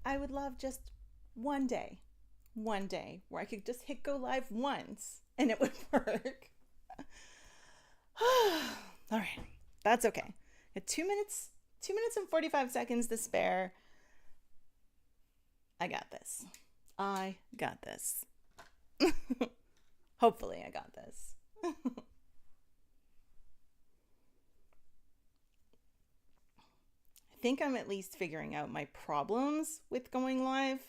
I would love just one day, one day where I could just hit go live once and it would work. All right, that's okay. At 2 minutes, 2 minutes and 45 seconds to spare. I got this. I got this. Hopefully, I got this. I think I'm at least figuring out my problems with going live.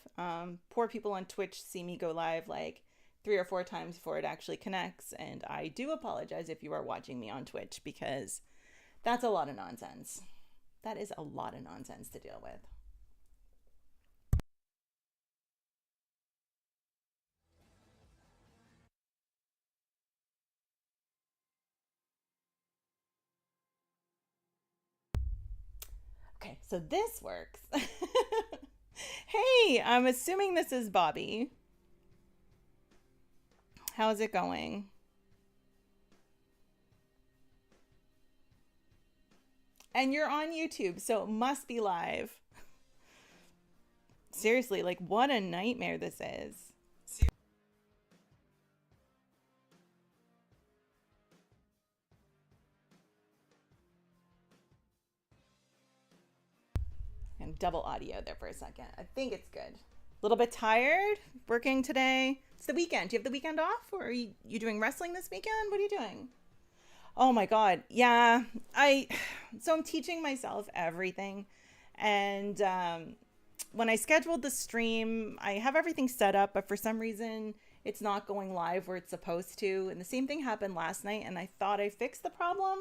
Poor people on Twitch see me go live like 3 or 4 times before it actually connects. And I do apologize if you are watching me on Twitch because that's a lot of nonsense. That is a lot of nonsense to deal with. Okay, so this works. Hey, I'm assuming this is Bobby. How's it going? And you're on YouTube, so it must be live. Seriously, like what a nightmare this is. And double audio there for a second. I think it's good. A little bit tired working today. It's the weekend. Do you have the weekend off or are you doing wrestling this weekend? What are you doing? Oh my God. Yeah. So I'm teaching myself everything. And when I scheduled the stream, I have everything set up, but for some reason it's not going live where it's supposed to. And the same thing happened last night. And I thought I fixed the problem,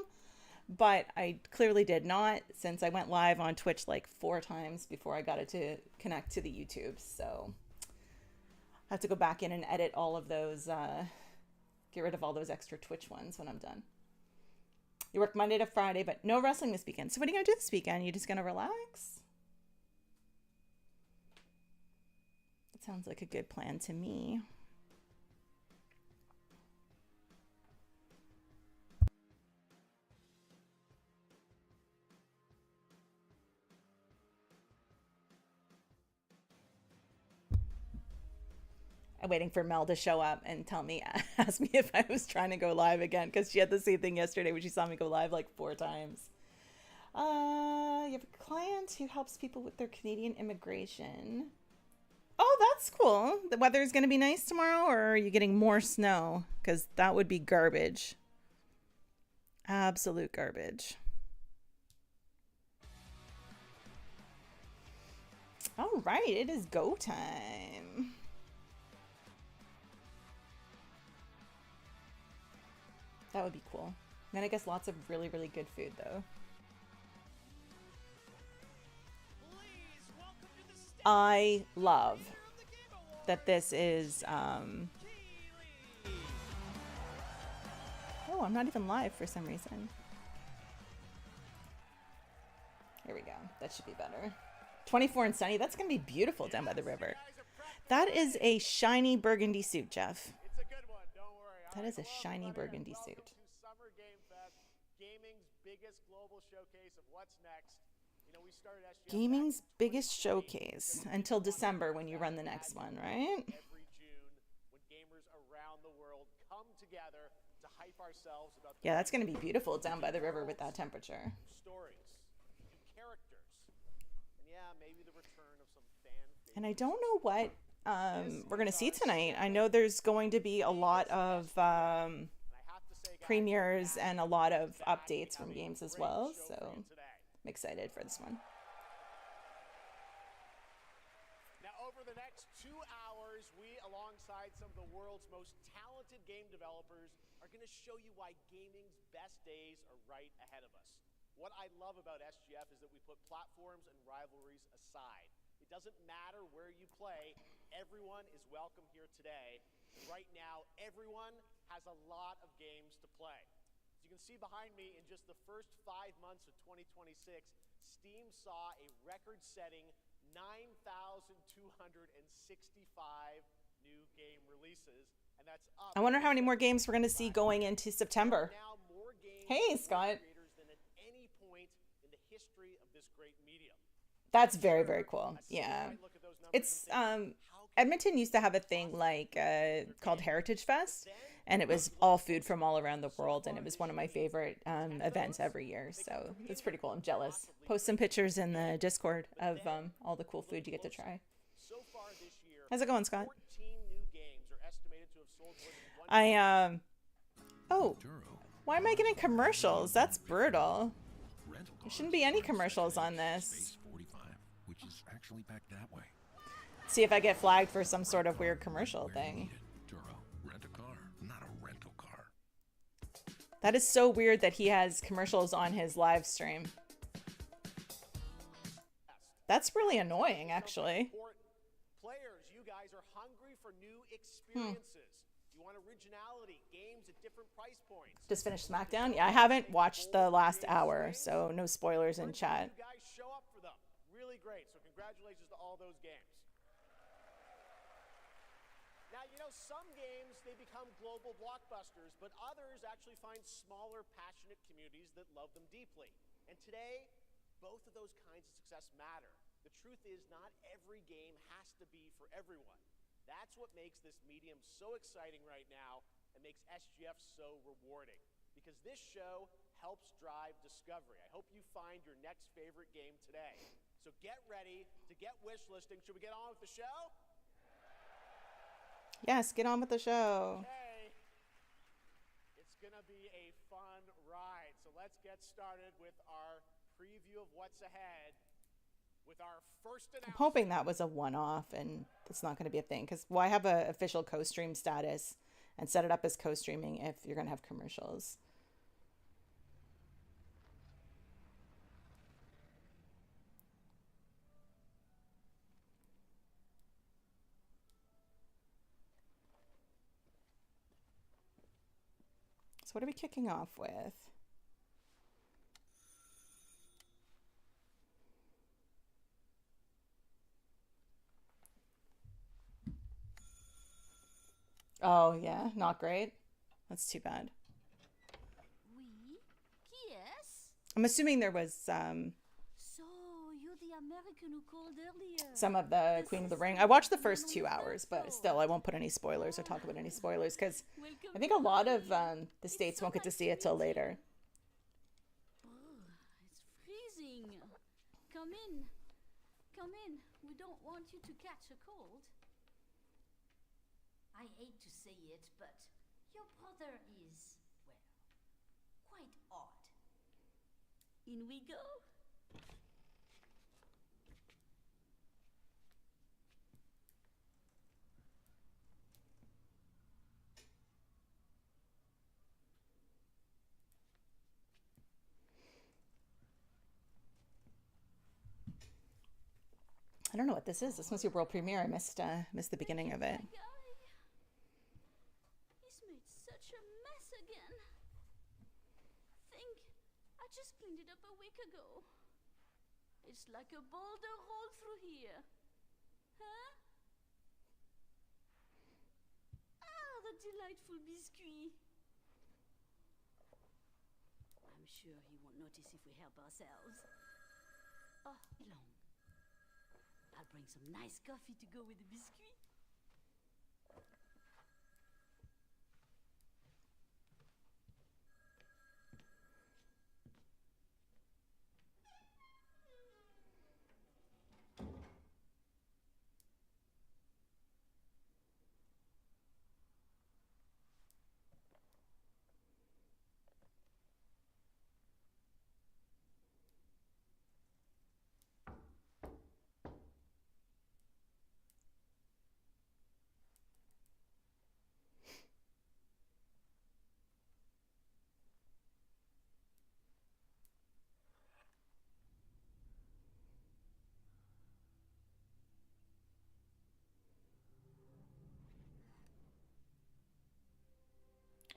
but I clearly did not since I went live on Twitch like 4 times before I got it to connect to the YouTube. So I have to go back in and edit all of those, get rid of all those extra Twitch ones when I'm done. You work Monday to Friday, but no wrestling this weekend. So what are you going to do this weekend? You just going to relax? It sounds like a good plan to me. I'm waiting for Mel to show up and tell me, ask me if I was trying to go live again, because she had the same thing yesterday when she saw me go live like 4 times. You have a client who helps people with their Canadian immigration. Oh, that's cool. The weather is going to be nice tomorrow, or are you getting more snow? Because that would be garbage. Absolute garbage. All right, it is go time. That would be cool. Then I guess lots of really, really good food, though. I love that this is, oh, I'm not even live for some reason. Here we go. That should be better. 24 and sunny. That's going to be beautiful down by the river. That is a shiny burgundy suit, Jeff. That is a shiny burgundy suit. Gaming's biggest global showcase of what's next. We started Gaming's biggest showcase until December when you run the next one, right? Every June, when gamers around the world come together to hype ourselves about. Yeah, that's going to be beautiful down by the river with that temperature. Stories, new characters, and yeah, maybe the return of some fan. And I don't know what we're going to see tonight. I know there's going to be a lot of premieres and a lot of updates from games as well, so I'm excited for this one. Now, over the next 2 hours, we, alongside some of the world's most talented game developers, are going to show you why gaming's best days are right ahead of us. What I love about SGF is that we put platforms and rivalries aside. It doesn't matter where you play, everyone is welcome here today. Right now, everyone has a lot of games to play. As you can see behind me, in just the first 5 months of 2026, Steam saw a record-setting 9,265 new game releases, and that's up. I wonder how many more games we're going to see going into September. Now more games hey, Scott. than at any point in the history of this great medium. That's very, very cool. Yeah. It's Edmonton used to have a thing like called Heritage Fest, and it was all food from all around the world, and it was one of my favorite events every year. So it's pretty cool. I'm jealous. Post some pictures in the Discord of all the cool food you get to try. So far this year, How's it going, Scott? 14 new games are estimated to have sold more than 1 I oh, why am I getting commercials? That's brutal. There shouldn't be any commercials on this. Which is actually back that way. See if I get flagged for some sort of weird commercial thing. Duro, rent a car, not a rental car. That is so weird that he has commercials on his live stream. That's really annoying, actually. Players, you guys are hungry for new experiences. You want originality, games at different price points. Just finished SmackDown? Yeah, I haven't watched the last hour, so no spoilers in chat. You guys show up for them. Really great. So congratulations to all those games. Now, you know, some games, they become global blockbusters, but others actually find smaller, passionate communities that love them deeply. And today, both of those kinds of success matter. The truth is, not every game has to be for everyone. That's what makes this medium so exciting right now and makes SGF so rewarding. Because this show helps drive discovery. I hope you find your next favorite game today. So get ready to get wish listing. Should we get on with the show? Yes, get on with the show. Okay. It's going to be a fun ride. So let's get started with our preview of what's ahead with our first announcement. I'm hoping that was a one-off and it's not going to be a thing, because why have an official co-stream status and set it up as co-streaming if you're going to have commercials? So what are we kicking off with? Oh, yeah, not great. That's too bad. Oui. Yes. I'm assuming there was So you're the American who called earlier. some of the Queen of the Ring. I watched the first 2 hours, but still, I won't put any spoilers or talk about any spoilers, because I think a lot of the States won't get to see it till later. It's freezing. Come in. Come in. We don't want you to catch a cold. I hate to say it, but your brother is, well, quite odd. In we go. I don't know what this is. This must be World Premiere. I missed the beginning of it. He's made such a mess again. Think, I just cleaned it up a week ago. It's like a boulder rolled through here. Huh? Ah, the delightful biscuit. I'm sure he won't notice if we help ourselves. Oh, long. I'll bring some nice coffee to go with the biscuit.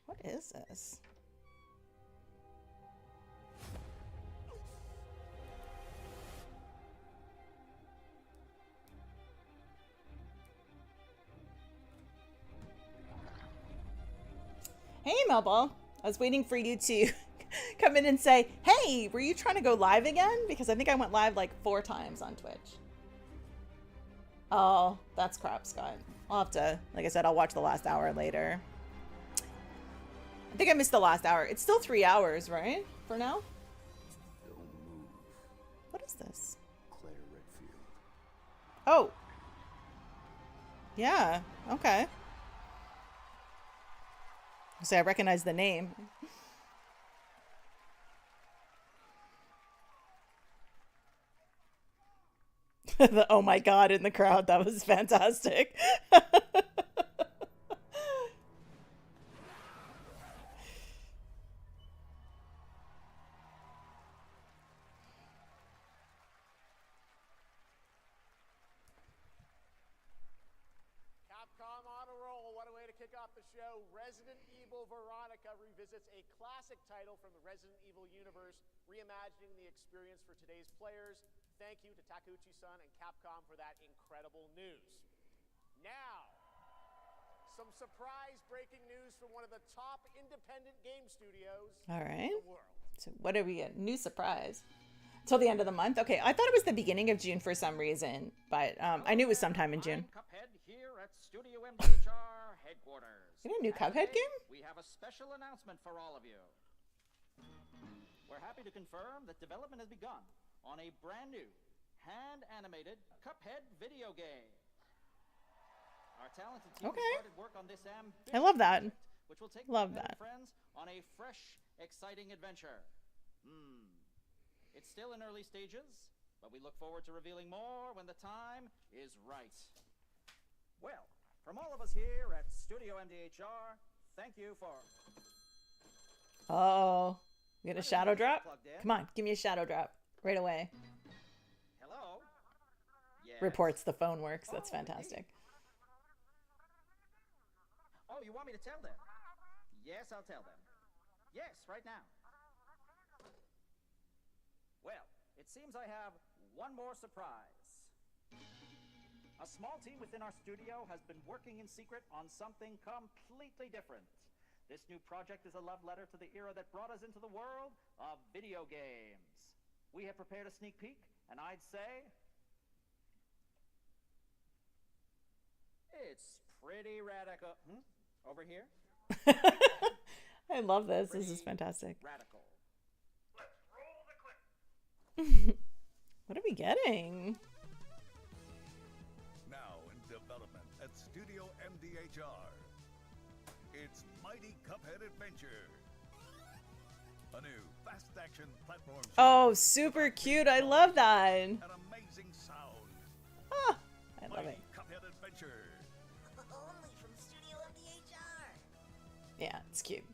What is this? Hey, Melball. I was waiting for you to come in and say, hey, were you trying to go live again? Because I think I went live like 4 times on Twitch. Oh, that's crap, Scott. I'll have to, like I said, I'll watch the last hour later. I think I missed the last hour. It's still 3 hours, right? For now? Don't move, What is this? Claire Redfield. Oh. Yeah, okay. So I recognize the name. The oh my god in the crowd, that was fantastic. Capcom on a roll. What a way to kick off the show. Resident Evil Veronica revisits a classic title from the Resident Evil universe, reimagining the experience for today's players. Thank you to Takeuchi-san and Capcom for that incredible news. Now, some surprise breaking news from one of the top independent game studios All right. in the world. So what are we at? New surprise. Till the end of the month? Okay, I thought it was the beginning of June for some reason, but I knew it was sometime in June. Cuphead here at Studio MDHR headquarters. You know, a new Cuphead game? We have a special announcement for all of you. We're happy to confirm that development has begun on a brand new hand-animated Cuphead video game. Our talented team started work on this ambitious I love that. project, which will take Love Cuphead that. and friends on a fresh, exciting adventure. It's still in early stages, but we look forward to revealing more when the time is right. Well, from all of us here at Studio MDHR, thank you for... Oh, we get a shadow drop? Plugged in. Come on, give me a shadow drop right away. Hello? Yes. Reports the phone works. That's Oh, fantastic. Oh, you want me to tell them? Yes, I'll tell them. Yes, right now. Well, it seems I have one more surprise. A small team within our studio has been working in secret on something completely different. This new project is a love letter to the era that brought us into the world of video games. We have prepared a sneak peek, and I'd say it's pretty radical. Over here? I love this. This is fantastic. Radical. What are we getting? Now in development at Studio MDHR. It's Mighty Cuphead Adventure. A new fast-action platform. Oh, super cute. I love that. An amazing sound. Ah, I love Mighty it. Cuphead Adventure. Only from Studio MDHR. Yeah, it's cute.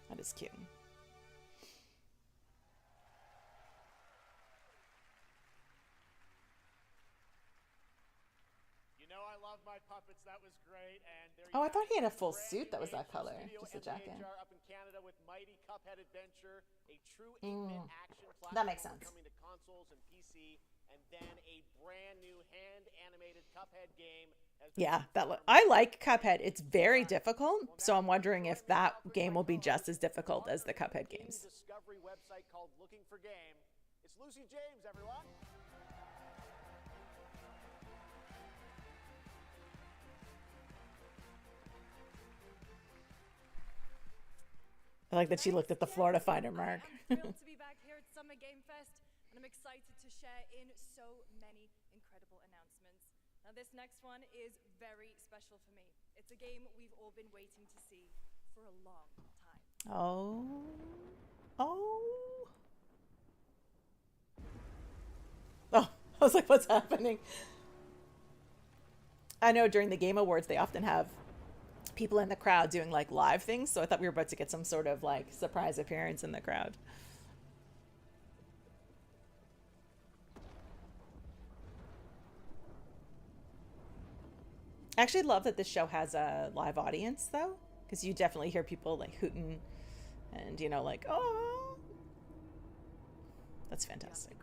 That is cute. You know I love my puppets. That was great. And there Oh, you I thought he had a have it. full Brand suit that new was that game from color, Studio just the jacket. MDHR up in Canada with Mighty Cuphead Adventure, a true 8-bit action platform That makes sense. coming to consoles and PC, and then a brand new hand-animated Cuphead game. Yeah, I like Cuphead. It's very difficult, so I'm wondering if that game will be just as difficult as the Cuphead games. Discovery website called Looking for Game. It's Lucy James, everyone. I like that she looked at the floor to find her mark. I'm thrilled to be back here at Summer Game Fest, and I'm excited to share in so many incredible announcements. Now, this next one is very special for me. It's a game we've all been waiting to see for a long time. Oh. Oh. Oh, I was like, what's happening? I know during the Game Awards, they often have people in the crowd doing like live things. So I thought we were about to get some sort of like surprise appearance in the crowd. I actually love that this show has a live audience though, because you definitely hear people like hooting and, you know, like, oh, that's fantastic.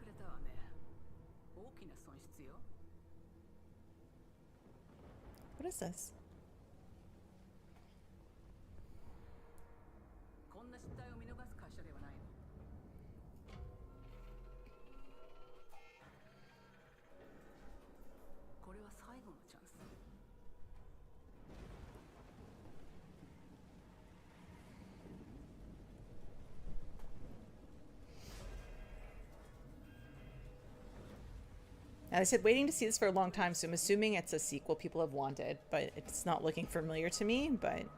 What is this? And I said waiting to see this for a long time, so I'm assuming it's a sequel people have wanted, but it's not looking familiar to me, but Yes.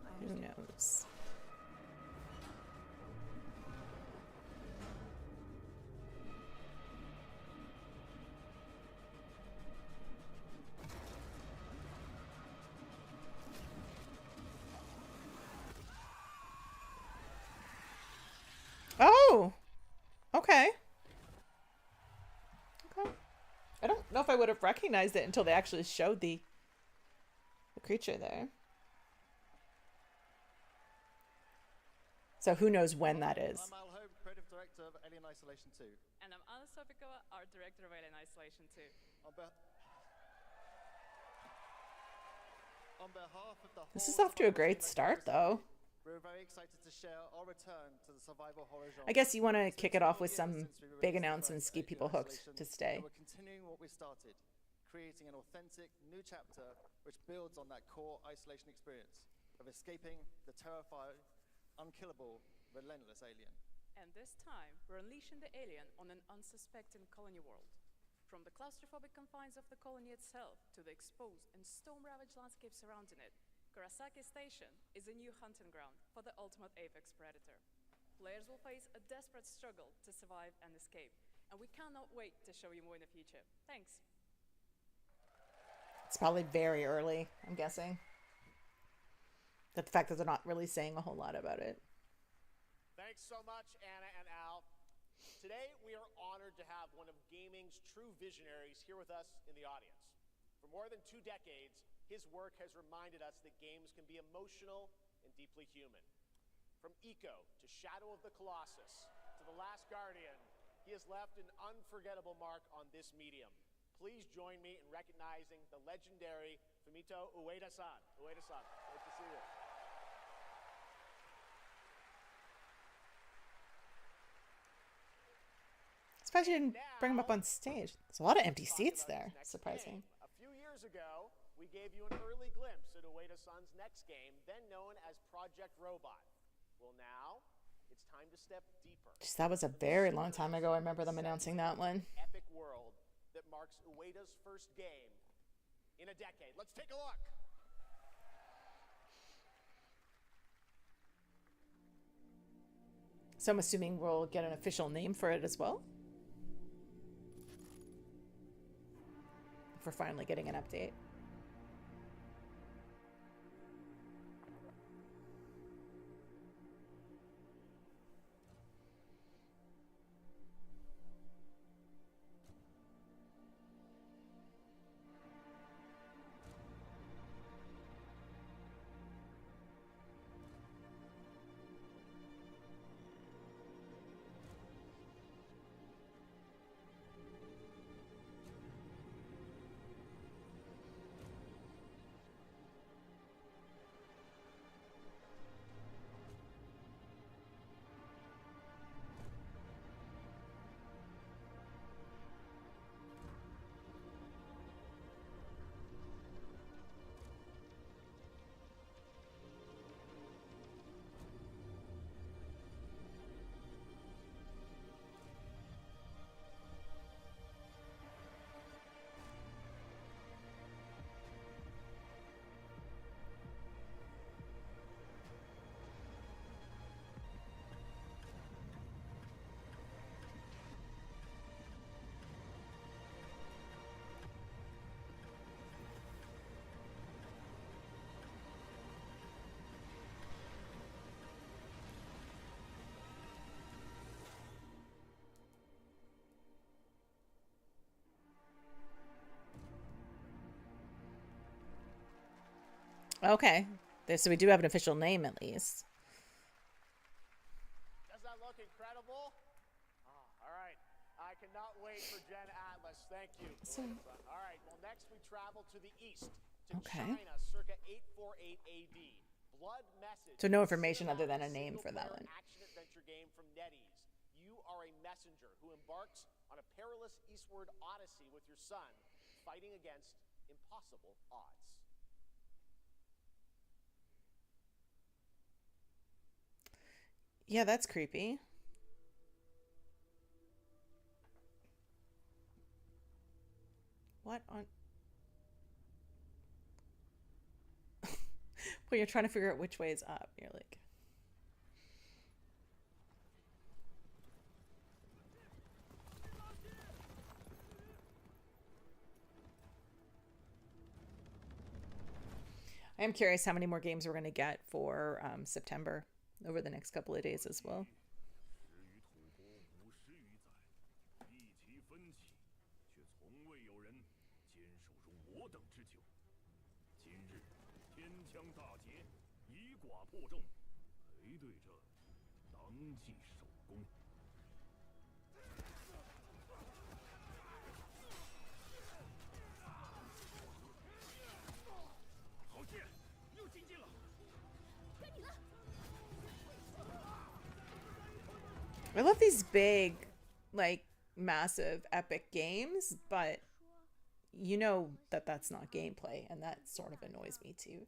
I who understand. knows? Oh, okay. Okay. I don't know if I would have recognized it until they actually showed the creature there. So who knows when that is? I'm Al Hope, creative director of Alien Isolation 2. And I'm Anna Sobikova, art director of Alien Isolation 2. On behalf of the This whole is off to a survival great team at start, Gamer though. Society, we're very excited to share our return to the survival horror genre. I guess you want to It's kick been it off 12 with years some since we big released the announcements, first keep people Alien hooked Isolation, to stay. and we're continuing what we started, creating an authentic new chapter which builds on that core isolation experience of escaping the terrifying, unkillable, relentless alien. And this time, we're unleashing the alien on an unsuspecting colony world. From the claustrophobic confines of the colony itself to the exposed and storm-ravaged landscape surrounding it, Kurosaki Station is a new hunting ground for the ultimate apex predator. Players will face a desperate struggle to survive and escape, and we cannot wait to show you more in the future. Thanks. It's probably very early, I'm guessing. That the fact that they're not really saying a whole lot about it. Thanks so much, Anna and Al. Today, we are honored to have one of gaming's true visionaries here with us in the audience. For more than 2 decades, his work has reminded us that games can be emotional and deeply human. From Eco to Shadow of the Colossus to The Last Guardian, he has left an unforgettable mark on this medium. Please join me in recognizing the legendary Fumito Ueda-san. Ueda-san, great to see you. Surprised you didn't bring him up on stage. There's a lot of empty seats there. Surprising. A few years ago, we gave you an early glimpse at Ueda-san's next game, then known as Project Robot. Well, now it's time to step deeper. Just, that was a very long time ago. I remember them announcing that one. Epic world that marks Ueda's first game in a decade. Let's take a look. So I'm assuming we'll get an official name for it as well. If we're finally getting an update. Okay. So we do have an official name at least. Does that look incredible? All right. I cannot wait for Gen Atlas. Thank you. All right. Well, next we travel to the east, to China, circa 848 AD. Blood Message. So no information other than a name for that one. Action-adventure game from NetEase. You are a messenger who embarks on a perilous eastward odyssey with your son, fighting against impossible odds. Yeah, that's creepy. What on... When you're trying to figure out which way is up, you're like... I am curious how many more games we're going to get for September over the next couple of days as well. I love these big, like, massive, epic games, but you know that that's not gameplay, and that sort of annoys me too.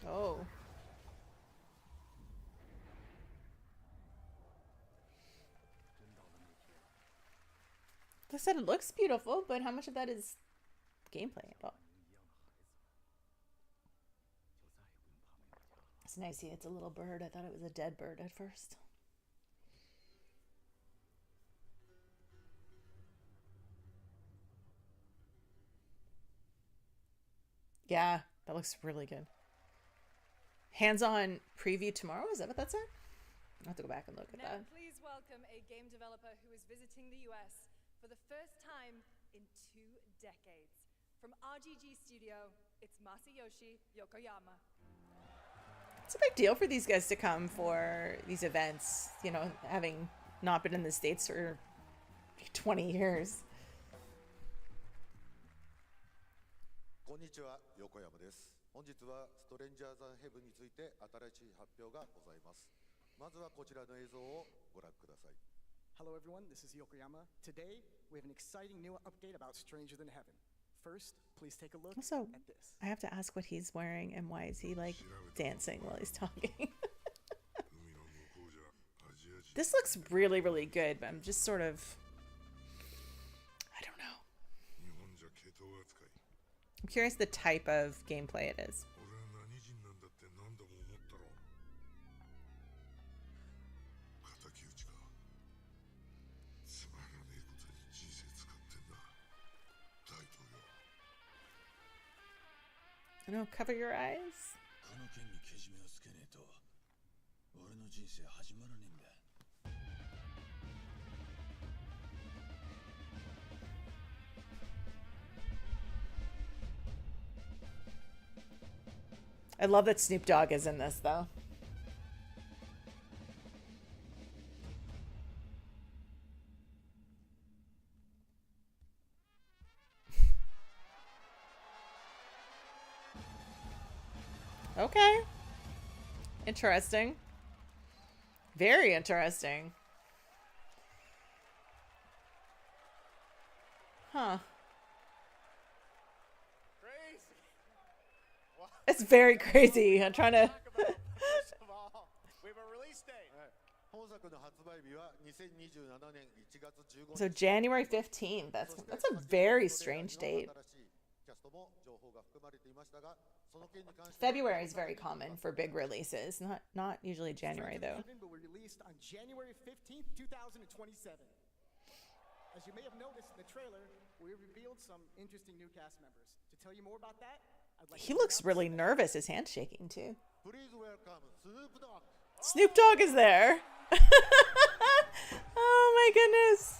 Oh. Like I said, it looks beautiful, but how much of that is gameplay at all? It's nice. See, it's a little bird. I thought it was a dead bird at first. Yeah, that looks really good. Hands-on preview tomorrow? Is that what that said? I'll have to go back and look at Now, that. please welcome a game developer who is visiting the US for the first time in 2 decades. From RGG Studio, it's Masayoshi Yokoyama. It's a big deal for these guys to come for these events, you know, having not been in the States for 20 years. こんにちは、横山です。本日はストレンジャーズ・ヘブンについて新しい発表がございます。まずはこちらの映像をご覧ください。Hello everyone, this is Yokoyama. Today, we have an exciting new update about Stranger Than Heaven. First, please take a look Also, at this. I have to ask what he's wearing and why is he like dancing while he's talking. This looks really, really good, but I'm just sort of, I don't know. I'm curious the type of gameplay it is. I know, cover your eyes. I love that Snoop Dogg is in this, though. Okay. Interesting. Very interesting. Huh. Crazy. It's very crazy. I'm trying to. First of all, we have a release date. 本作の発売日は2027年1月15日。 So January 15th. That's a very strange date. キャストも情報が含まれていましたが、その件に関して February is very common for big releases. Not usually January though. Will be released on January 15th, 2027. As you may have noticed in the trailer, we revealed some interesting new cast members. To tell you more about that, I'd like He looks really nervous. His hand's shaking too. Please welcome Snoop Dogg. Snoop Dogg is there. Oh my goodness.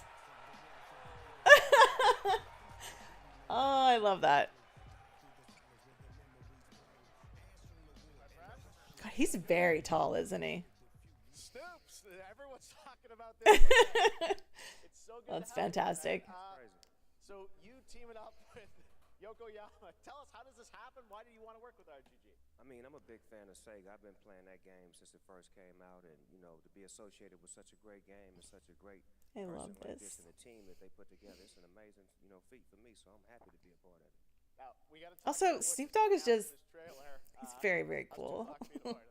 Oh, I love that. God, he's very tall, isn't he? Snoops. Everyone's talking about this. It's so good. That's fantastic. So you teaming up with Yokoyama. Tell us, how does this happen? Why do you want to work with RGG? I mean, I'm a big fan of Sega. I've been playing that game since it first came out, and you know, to be associated with such a great game and such a great I person love like this. this and the team that they put together, it's an amazing, feat for me. So I'm happy to be a part of it. Now, we gotta talk Also, about what's Snoop Dogg is happening just, in this trailer. he's very, very How's cool. Tupac being a part of that?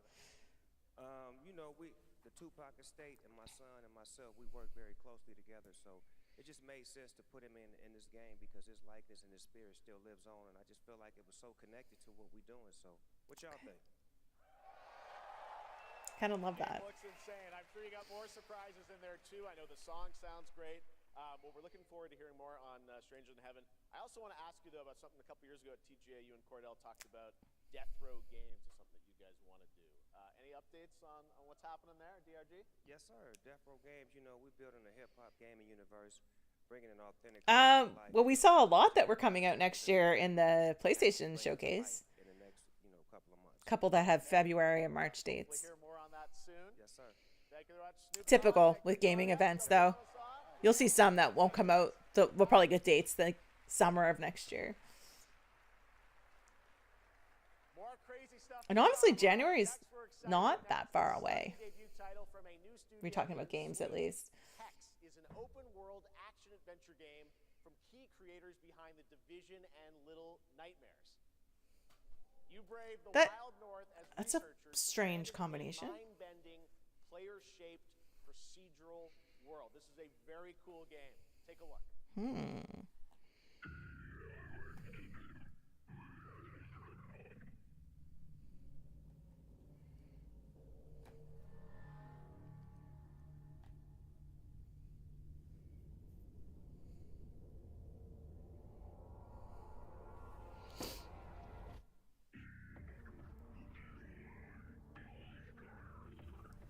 The Tupac estate and my son and myself, we work very closely together. So it just made sense to put him in this game because his likeness and his spirit still lives on, and I just feel like it was so connected to what we're doing. So what y'all think? Kind of love that. It looks insane. I'm sure you got more surprises in there too. I know the song sounds great. Well, we're looking forward to hearing more on Stranger Than Heaven. I also want to ask you though about something a couple years ago at TGA. You and Cordell talked about Death Row Games is something that you guys want to do. Any updates on what's happening there, DRG? Yes, sir. Death Row Games. We're building a hip hop gaming universe, bringing an authentic. Well, we saw a lot that were coming out next year in the PlayStation showcase. In the next, couple of months. Couple that have February and March dates. We'll hear more on that soon. Yes, sir. Thank you very much. Snoop Typical Dogg. with gaming events, though. You'll see some that won't come out. We'll probably get dates like summer of next year. More crazy stuff. And honestly, January's not that far away. Debut title from a new studio We're talking about games at least. Hex is an open world action adventure game from key creators behind The Division and Little Nightmares. You brave the wild north as That's a researchers strange in a combination. mind-bending, player-shaped procedural world. This is a very cool game. Take a look.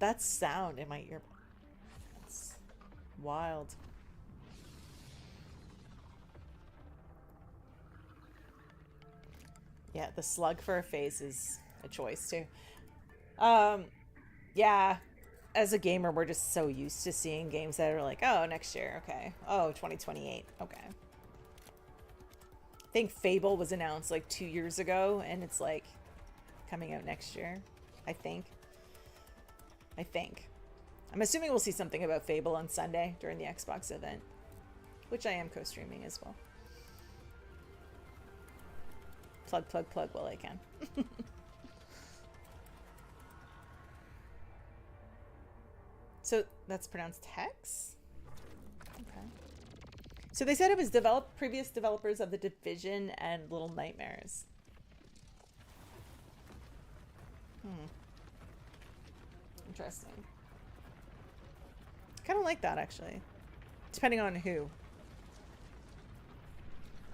That sound in my ear. That's wild. Yeah, the slug for a face is a choice too. Yeah, as a gamer, we're just so used to seeing games that are like, oh, next year, okay. Oh, 2028, okay. I think Fable was announced like 2 years ago, and it's like coming out next year, I think. I'm assuming we'll see something about Fable on Sunday during the Xbox event, which I am co-streaming as well. Plug while I can. So that's pronounced Hex? Okay. So they said it was previous developers of The Division and Little Nightmares. Interesting. Kind of like that, actually. Depending on who.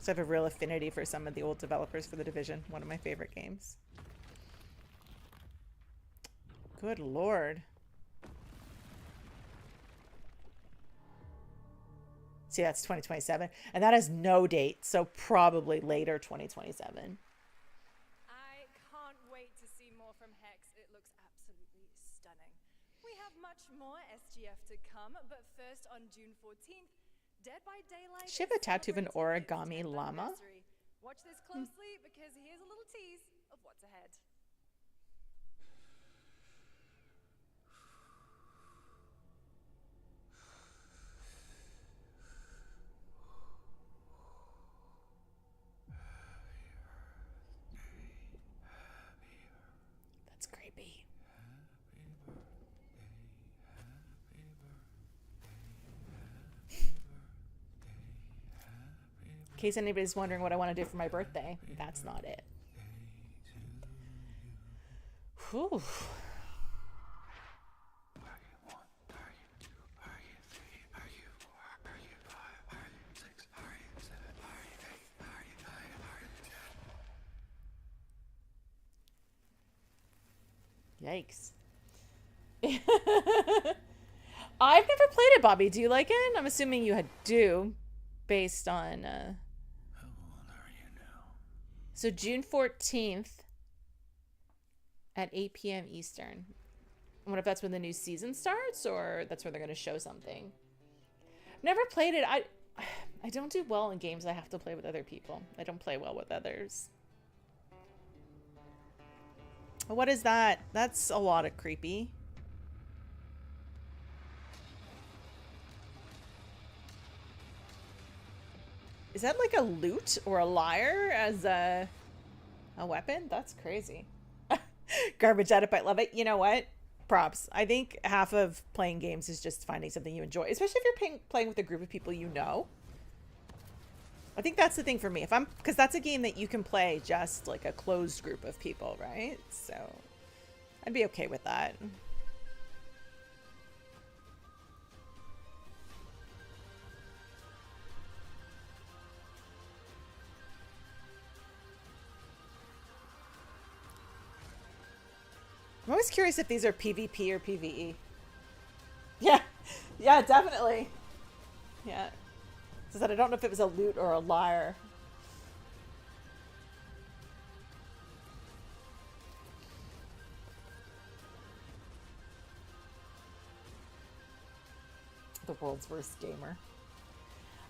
So I have a real affinity for some of the old developers for The Division. One of my favorite games. Good lord. See, that's 2027. And that has no date, so probably later 2027. I can't wait to see more from Hex. It looks absolutely stunning. We have much more SGF to come, but first on June 14th, Dead by Daylight. Does she have a tattoo of an origami llama? Watch this closely because here's a little tease of what's ahead. case anybody's wondering what I want to do for my birthday, that's not it. Whew. Yikes. I've never played it, Bobby. Do you like it? I'm assuming you do, based on... How old are you now? So June 14th at 8 p.m. Eastern. I wonder if that's when the new season starts, or that's when they're going to show something. Never played it. I don't do well in games I have to play with other people. I don't play well with others. What is that? That's a lot of creepy. Is that like a lute or a lyre as a weapon? That's crazy. Garbage edit, but love it. You know what? Props. I think half of playing games is just finding something you enjoy, especially if you're playing with a group of people you know. I think that's the thing for me. Because that's a game that you can play just like a closed group of people, right? So I'd be okay with that. I'm always curious if these are PvP or PvE. Yeah, yeah, definitely. Yeah. So that I don't know if it was a lute or a lyre. The world's worst gamer.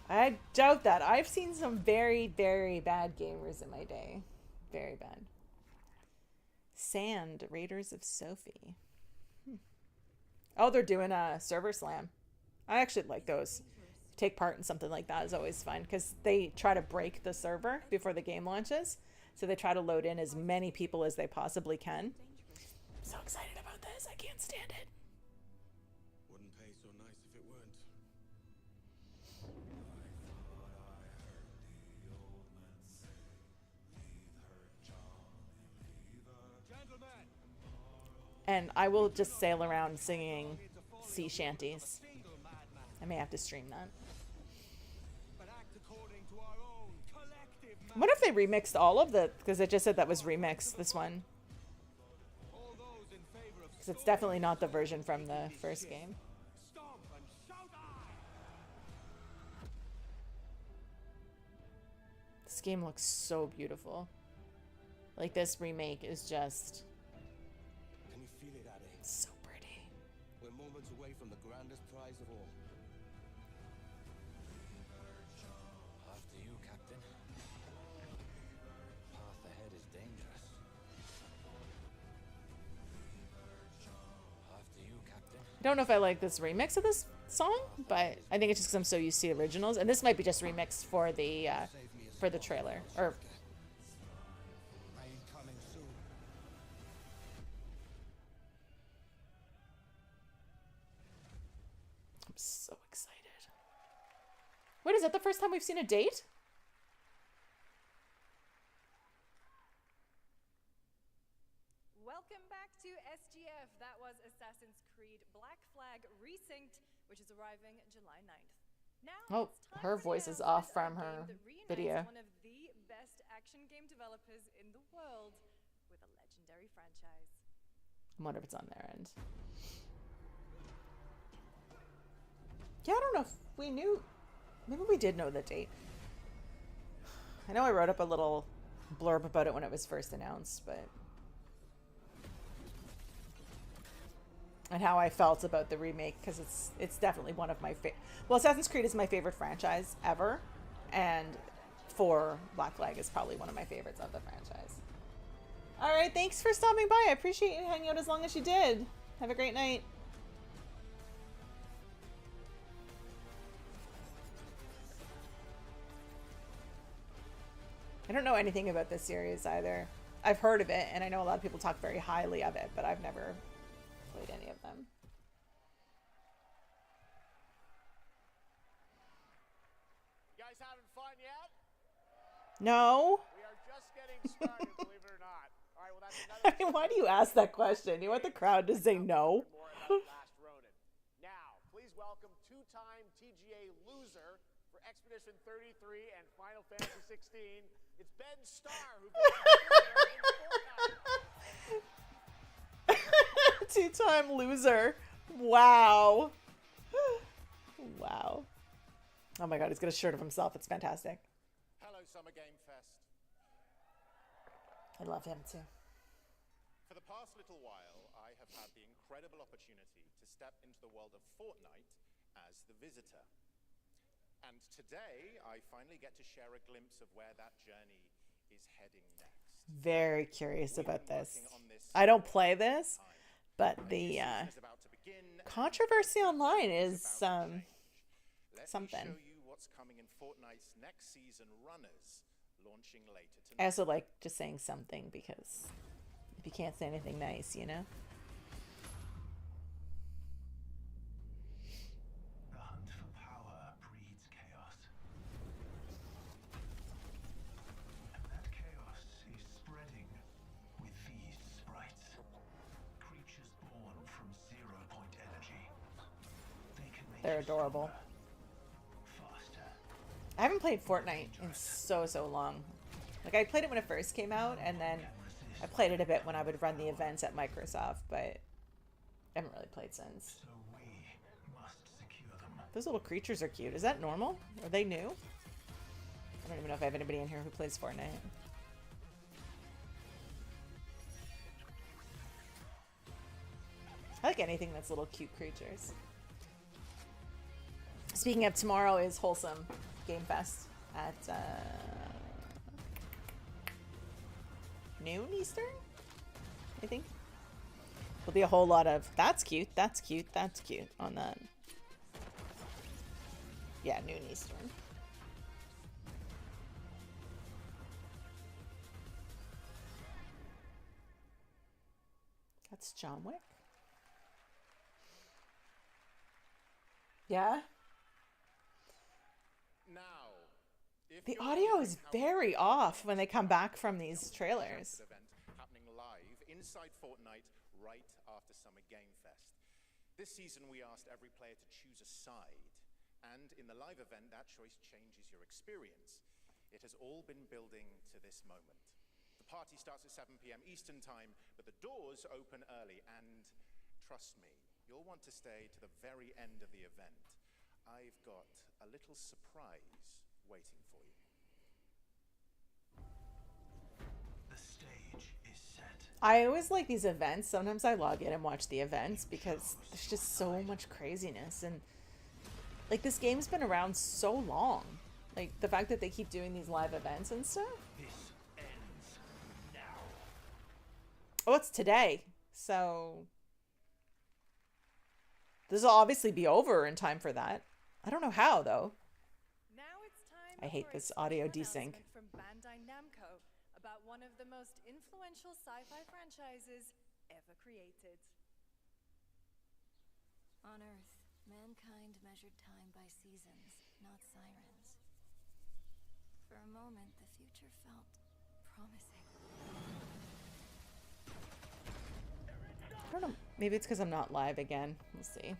I doubt that. I've seen some very, very bad gamers in my day. Very bad. Sand, Raiders of Sophie. Oh, they're doing a server slam. I actually like those. Take part in something like that is always fun because they try to break the server before the game launches. So they try to load in as many people as they possibly can. I'm so excited about this. I can't stand it. Wouldn't pay so nice if it weren't. And I will just sail around singing sea shanties. I may have to stream that. I wonder if they remixed all of the... Because it just said that was remixed, this one. Because it's definitely not the version from the first game. This game looks so beautiful. Like, this remake is just... Can you feel it, Addy? So pretty. We're moments away from the grandest prize of all. After you, Captain. Path ahead is dangerous. After you, Captain. I don't know if I like this remix of this song, but I think it's just because I'm so used to the originals. And this might be just remixed for the trailer. Or... so excited. Wait, is that the first time we've seen a date? Welcome back to SGF. That was Assassin's Creed Black Flag Resynced, which is arriving July 9th. Now, her voice is off from her video. One of the best action game developers in the world with a legendary franchise. I wonder if it's on their end. Yeah, I don't know if we knew. Maybe we did know the date. I know I wrote up a little blurb about it when it was first announced, but... And how I felt about the remake, because it's definitely one of my favorite... Well, Assassin's Creed is my favorite franchise ever, and Black Flag is probably one of my favorites of the franchise. Alright, thanks for stopping by. I appreciate you hanging out as long as you did. Have a great night. I don't know anything about this series either. I've heard of it, and I know a lot of people talk very highly of it, but I've never played any of them. You guys having fun yet? No. We are just getting started, believe it or not. All right, well, that's I another mean, why do you ask that question? You want the crowd to say no? more about Last Ronin. Now, please welcome two-time TGA loser for Expedition 33 and Final Fantasy 16. It's Ben Starr, who plays in Fortnite. Two-time loser. Wow. Wow. Oh my god, he's got a shirt of himself. It's fantastic. Hello, Summer Game Fest. I love him too. For the past little while, I have had the incredible opportunity to step into the world of Fortnite as the visitor. And today, I finally get to share a glimpse of where that journey is heading next. Very curious about this. I don't play this, but the controversy online is something. Show you what's coming in Fortnite's next season runners, launching later tonight. I also like just saying something because if you can't say anything nice, you know? The hunt for power breeds chaos. And that chaos is spreading with these sprites. Creatures born from 0-point energy. They can make They're adorable. I haven't played Fortnite in so long. Like, I played it when it first came out, and then I played it a bit when I would run the events at Microsoft, but I haven't really played since. So we must secure them. Those little creatures are cute. Is that normal? Are they new? I don't even know if I have anybody in here who plays Fortnite. I like anything that's little cute creatures. Speaking of, tomorrow is Wholesome Game Fest at noon Eastern, I think. There'll be a whole lot of that's cute, that's cute, that's cute on that. Yeah, noon Eastern. That's John Wick. Yeah. Now, The audio is very off when they come back from these trailers. event happening live inside Fortnite right after Summer Game Fest. This season we asked every player to choose a side, and in the live event that choice changes your experience. It has all been building to this moment. The party starts at 7 p.m. Eastern Time, but the doors open early, and trust me, you'll want to stay to the very end of the event. I've got a little surprise waiting for you. The stage is set. I always like these events. Sometimes I log in and watch the events because there's just so much craziness. And like, this game's been around so long. Like, the fact that they keep doing these live events and stuff. This ends now. Oh, it's today. So this will obviously be over in time for that. I don't know how, though. Now it's time I hate for a this audio special desync. announcement from Bandai Namco about one of the most influential sci-fi franchises ever created. On Earth, mankind measured time by seasons, not sirens. For a moment, the future felt promising. I don't know. Maybe it's because I'm not live again. We'll see.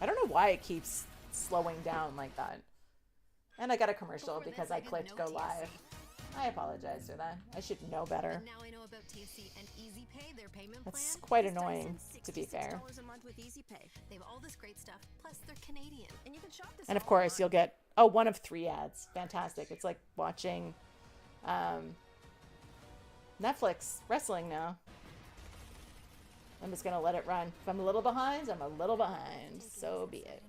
I don't know why it keeps slowing down like that. And I got a commercial because I clicked go live. I apologize for that. I should know better. Now I know about TC and Easy Pay, their payment That's plan. quite This ties annoying, in to be fair. $66 a month with Easy Pay. They have all this great stuff, plus they're Canadian, and you can shop this. And of course, you'll get, oh, one of 3 ads. Fantastic. It's like watching Netflix wrestling now. I'm just going to let it run. If I'm a little behind, I'm a little behind. So be it.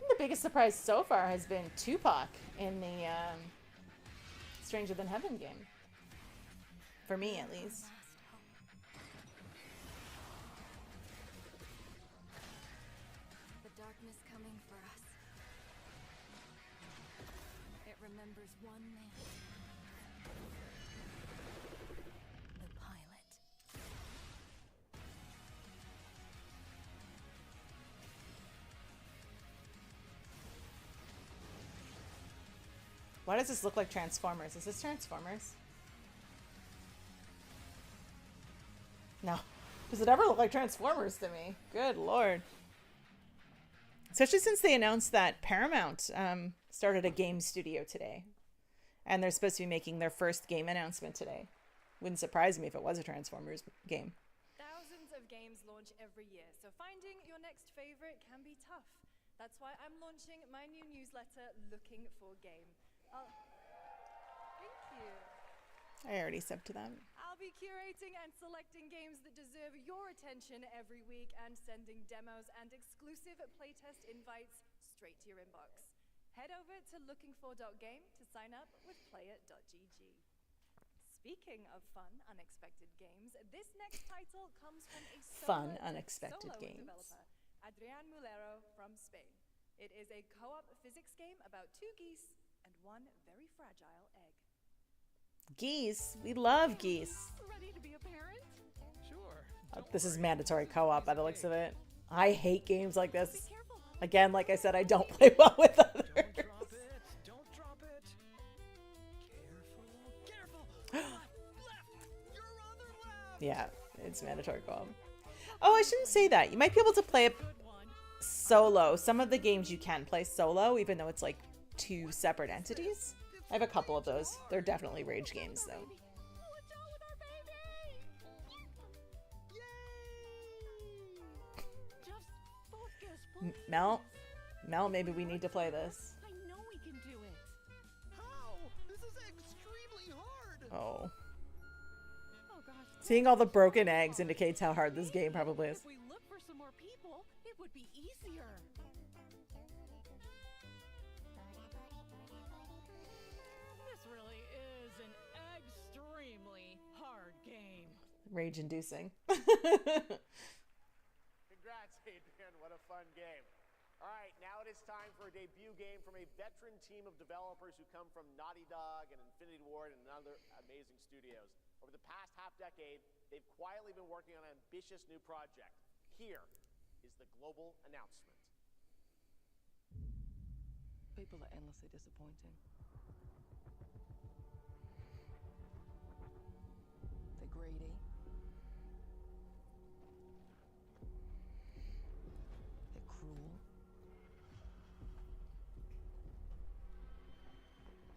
The biggest surprise so far has been Tupac in the Stranger Than Heaven game. For me, at least. The darkness coming for us. It remembers one man. The pilot. Why does this look like Transformers? Is this Transformers? No. Does it ever look like Transformers to me? Good lord. Especially since they announced that Paramount started a game studio today. And they're supposed to be making their first game announcement today. Wouldn't surprise me if it was a Transformers game. Thousands of games launch every year, so finding your next favorite can be tough. That's why I'm launching my new newsletter, Looking for Game. Thank you. I already subbed to them. I'll be curating and selecting games that deserve your attention every week and sending demos and exclusive playtest invites straight to your inbox. Head over to lookingfor.game to sign up with player.gg. Speaking of fun, unexpected games, this next title comes from a solo developer, Adrián Mulero from Spain. It is a co-op physics game about two geese and one very fragile egg. Geese. We love geese. Ready to be a parent? Sure. This is mandatory co-op by the looks of it. I hate games like this. Again, like I said, I don't play well with others. Don't drop it. Careful. Yeah, it's mandatory co-op. Oh, I shouldn't say that. You might be able to play it solo. Some of the games you can play solo, even though it's like two separate entities. I have a couple of those. They're definitely rage games, though. Mel, maybe we need to play this. I know we can do it. How? This is extremely hard. Oh. Seeing all the broken eggs indicates how hard this game probably is. If we look for some more people, it would be easier. This really is an extremely hard game. Rage-inducing. Congrats, Adrian. What a fun game. All right, now it is time for a debut game from a veteran team of developers who come from Naughty Dog and Infinity Ward and other amazing studios. Over the past half-decade, they've quietly been working on an ambitious new project. Here is the global announcement. People are endlessly disappointing. They're greedy. They're cruel.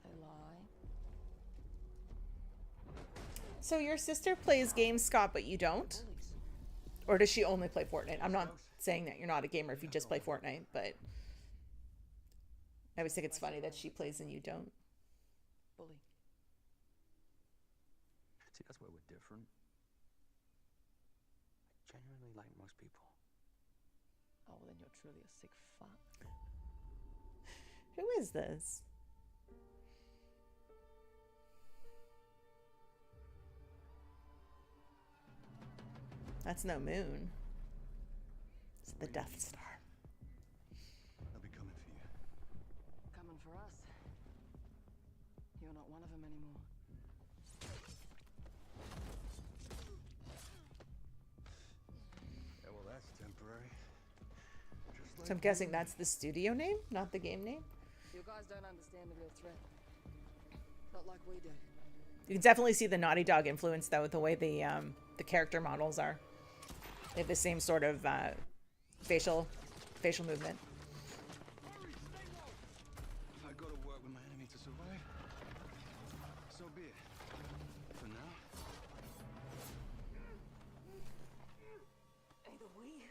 They lie. So your sister plays games, Scott, but you don't? Or does she only play Fortnite? I'm not saying that you're not a gamer if you just play Fortnite, but I always think it's funny that she plays and you don't. Bully. See, that's where we're different. I genuinely like most people. Oh, well, then you're truly a sick fuck. Who is this? That's no moon. It's the Death Star. I'll be coming for you. Coming for us. You're not one of them anymore. Yeah, well, that's temporary. So I'm guessing that's the studio name, not the game name? You guys don't understand the real threat. Not like we do. You can definitely see the Naughty Dog influence, though, with the way the character models are. They have the same sort of facial movement. If I go to work with my enemy to survive, so be it. For now. Either we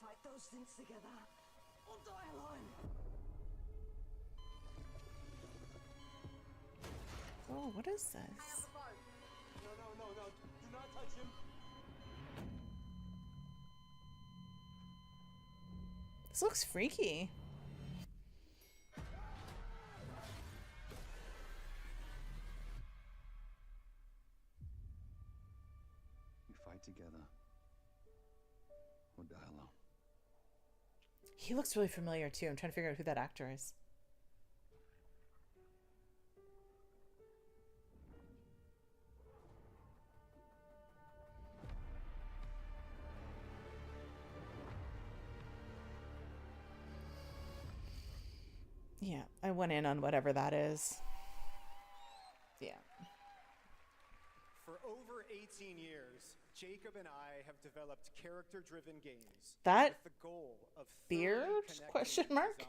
fight those things together, or die alone. Oh, what is this? No. Do not touch him. This looks freaky. We fight together, or die alone. He looks really familiar, too. I'm trying to figure out who that actor is. Yeah, I went in on whatever that is. Yeah. For over 18 years, Jacob and I have developed character-driven games That with the goal of beard question mark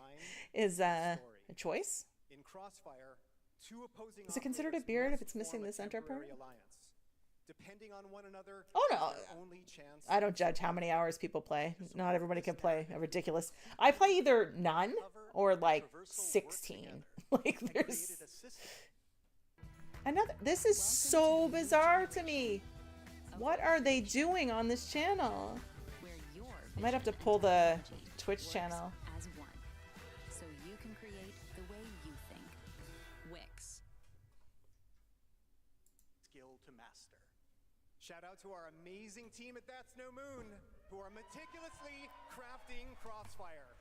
is a choice. In Crossfire, two opposing Is it considered a beard if it's missing the center part? Depending on one another, Oh no. only chance I don't judge how many hours people play. Not everybody can play a ridiculous. I play either none or like 16. Like there's another. This is so bizarre to me. What are they doing on this channel? I might have to pull the Twitch channel. As one, so you can create the way you think. Wix. Skill to master. Shout out to our amazing team at That's No Moon, who are meticulously crafting Crossfire.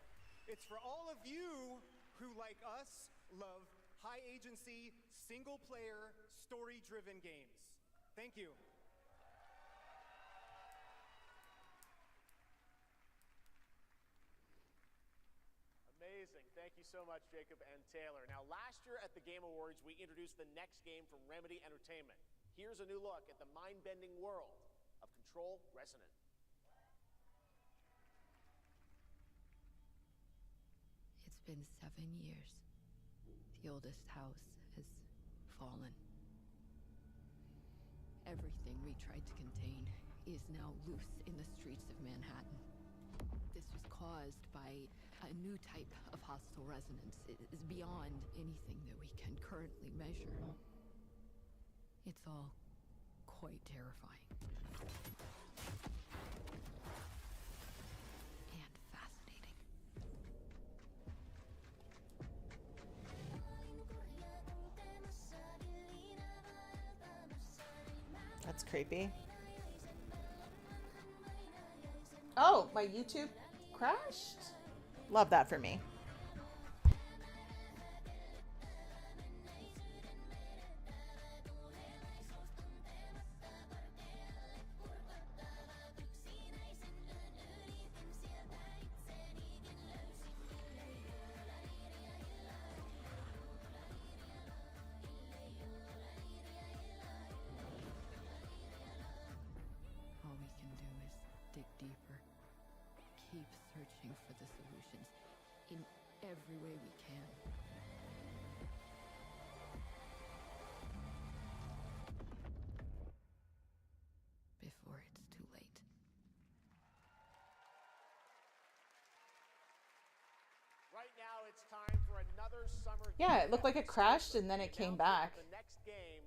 It's for all of you who, like us, love high agency, single player, story driven games. Thank you. Amazing. Thank you so much, Jacob and Taylor. Now, last year at the Game Awards, we introduced the next game from Remedy Entertainment. Here's a new look at the mind-bending world of Control Resonant. It's been 7 years. The oldest house has fallen. Everything we tried to contain is now loose in the streets of Manhattan. This was caused by a new type of hostile resonance. It is beyond anything that we can currently measure. It's all quite terrifying. And fascinating. That's creepy. Oh, my YouTube crashed? Love that for me. All we can do is dig deeper. Keep searching for the solutions in every way we can. Before it's too late. Right now, it's time for another summer Yeah, game it looked like it fest. crashed and then it came back. The next game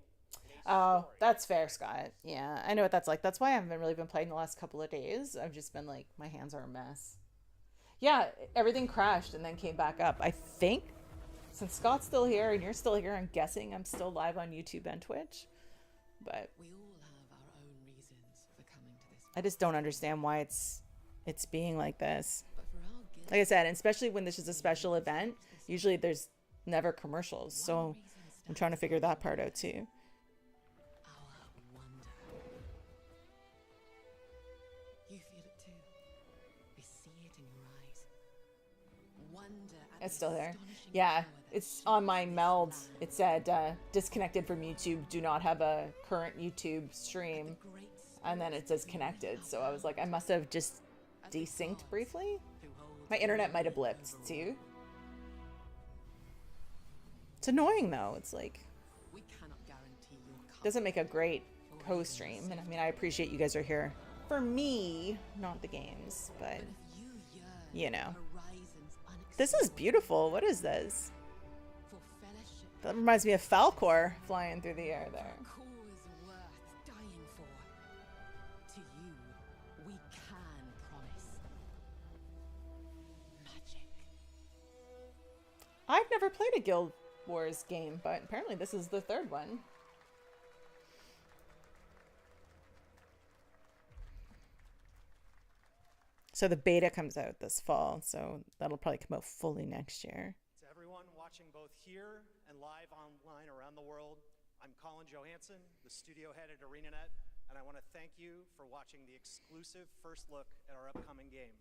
in a Oh, story. that's fair, Scott. Yeah, I know what that's like. That's why I haven't really been playing the last couple of days. I've just been like, my hands are a mess. Yeah, everything crashed and then came back up. I think since Scott's still here and you're still here, I'm guessing I'm still live on YouTube and Twitch. But We all have our own reasons for coming to this. I just don't understand why it's being like this. But for our guild, Like I said, and especially when this is a special event, usually there's never commercials. So I'm trying to figure that part out too. our wonder. You feel it too. We see it in your eyes. Wonder at It's the still there. astonishing Yeah, power that it's on my meld. It said disconnected from YouTube. Do not have a current YouTube stream. And then it says connected. So I was like, I must have just desynced briefly. My internet might have blipped too. It's annoying though. It's like, we cannot guarantee your comfort. doesn't make a great co-stream. And I mean, I appreciate you guys are here for me, not the games, but you know. This is beautiful. What is this? For fellowship, That reminds me of Falcor flying through the air there. cause worth dying for. To you, we can promise magic. I've never played a Guild Wars game, but apparently this is the third one. So the beta comes out this fall, so that'll probably come out fully next year. To everyone watching both here and live online around the world, I'm Colin Johansson, the studio head at ArenaNet, and I want to thank you for watching the exclusive first look at our upcoming game.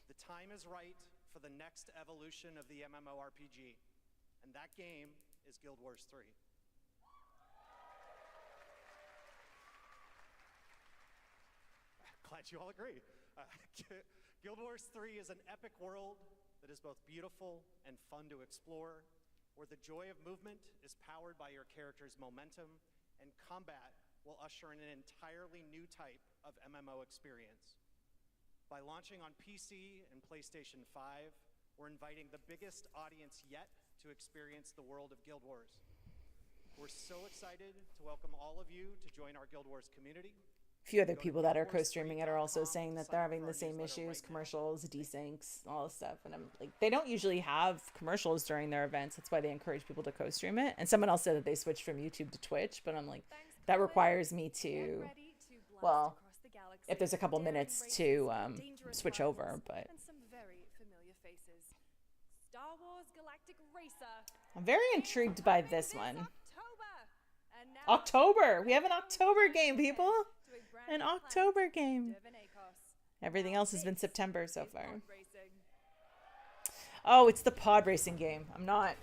The time is right for the next evolution of the MMORPG, and that game is Guild Wars 3. glad you all agree. Guild Wars 3 is an epic world that is both beautiful and fun to explore, where the joy of movement is powered by your character's momentum, and combat will usher in an entirely new type of MMO experience. By launching on PC and PlayStation 5, we're inviting the biggest audience yet to experience the world of Guild Wars. We're so excited to welcome all of you to join our Guild Wars community. A few other people that are co-streaming it are also saying that they're having the same issues, commercials, desyncs, all this stuff. And I'm like, they don't usually have commercials during their events. That's why they encourage people to co-stream it. And someone else said that they switched from YouTube to Twitch, but I'm like, that requires me to, well, if there's a couple minutes to switch over, but and some very familiar faces. Star Wars Galactic Racer. I'm very intrigued by this one. And now October! We have an October game, people! An October game. Everything else has been September so far. Oh, it's the pod racing game. I'm not...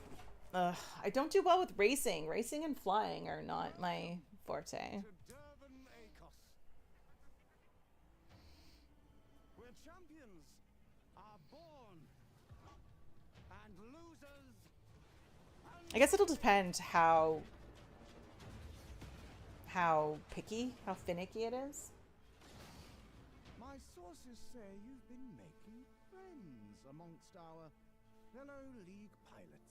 I don't do well with racing. Racing and flying are not my forte. Where champions are born and losers. I guess it'll depend how picky, how finicky it is. My sources say you've been making friends amongst our fellow League pilots.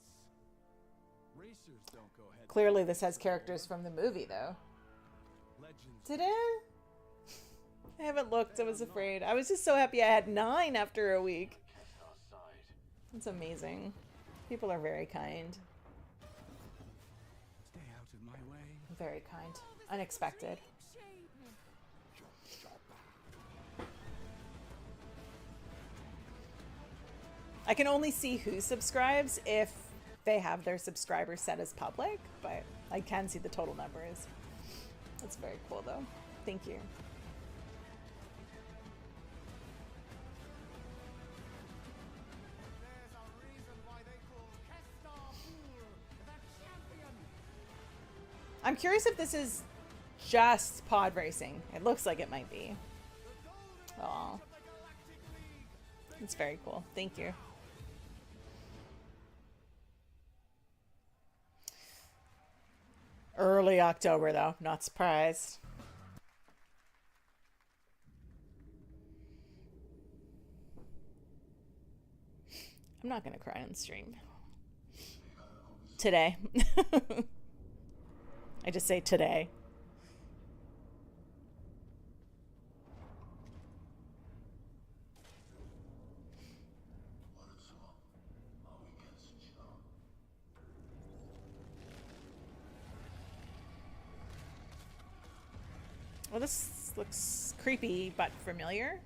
Racers don't go head. Clearly this has characters from the movie, though. Did it? I haven't looked. I was afraid. I was just so happy I had 9 after a week. That's amazing. People are very kind. Stay out of my way. Very kind. Unexpected. I can only see who subscribes if they have their subscribers set as public, but I can see the total numbers. That's very cool, though. Thank you. I'm curious if this is just pod racing. It looks like it might be. Oh, it's very cool. Thank you. Early October, though. Not surprised. I'm not gonna cry on stream today. I just say today. Well, this looks creepy but familiar.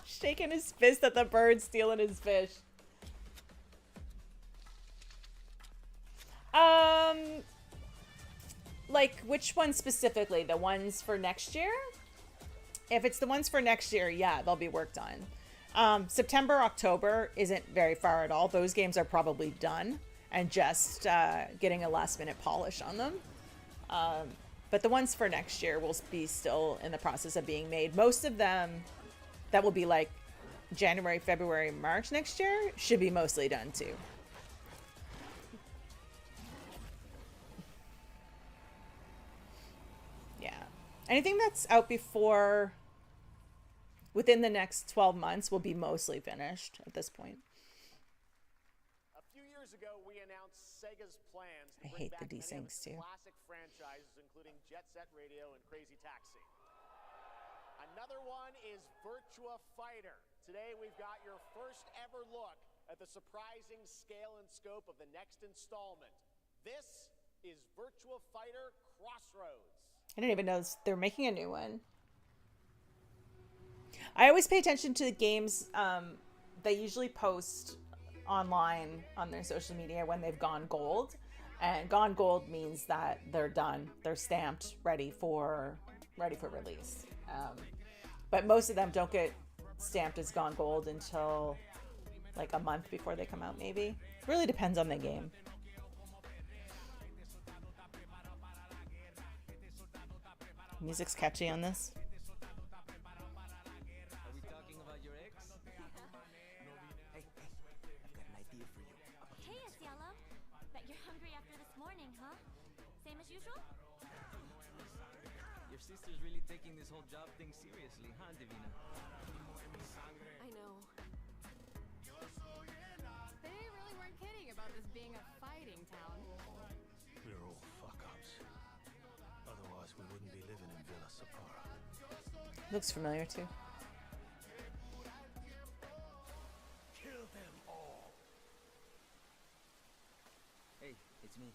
Shaking his fist at the bird stealing his fish. Like, which one specifically? The ones for next year? If it's the ones for next year, yeah, they'll be worked on. September, October isn't very far at all. Those games are probably done and just getting a last minute polish on them. But the ones for next year will be still in the process of being made. Most of them that will be like January, February, March next year should be mostly done too. Yeah. Anything that's out before, within the next 12 months will be mostly finished at this point. A few years ago, we announced Sega's plans to I bring hate the back many of desyncs its too. classic franchises, including Jet Set Radio and Crazy Taxi. Another one is Virtua Fighter. Today we've got your first ever look at the surprising scale and scope of the next installment. This is Virtua Fighter Crossroads. I didn't even know they're making a new one. I always pay attention to the games they usually post online on their social media when they've gone gold. And gone gold means that they're done. They're stamped, ready for release. But most of them don't get stamped as gone gold until like a month before they come out, maybe. It really depends on the game. Music's catchy on this. Are we talking about your ex? Hey, I've got an idea for you. Hey, Yellow. Bet you're hungry after this morning, huh? Same as usual? Your sister's really taking this whole job thing seriously, huh, Divina? I know. They really weren't kidding about this being a fighting town. We're all fuck-ups. Otherwise, we wouldn't be living in Villa Sapara. Looks familiar too. Kill them all. Hey, it's me.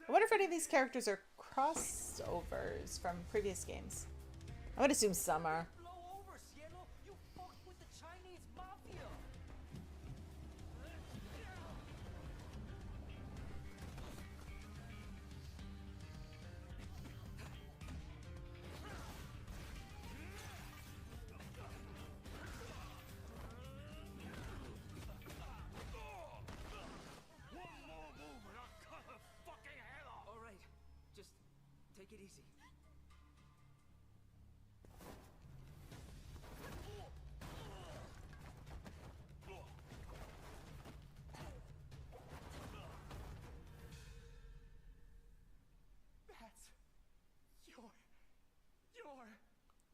I wonder if any of these characters are crossovers from previous games. I would assume some are. You fucked with the Chinese mafia. All right, just take it easy.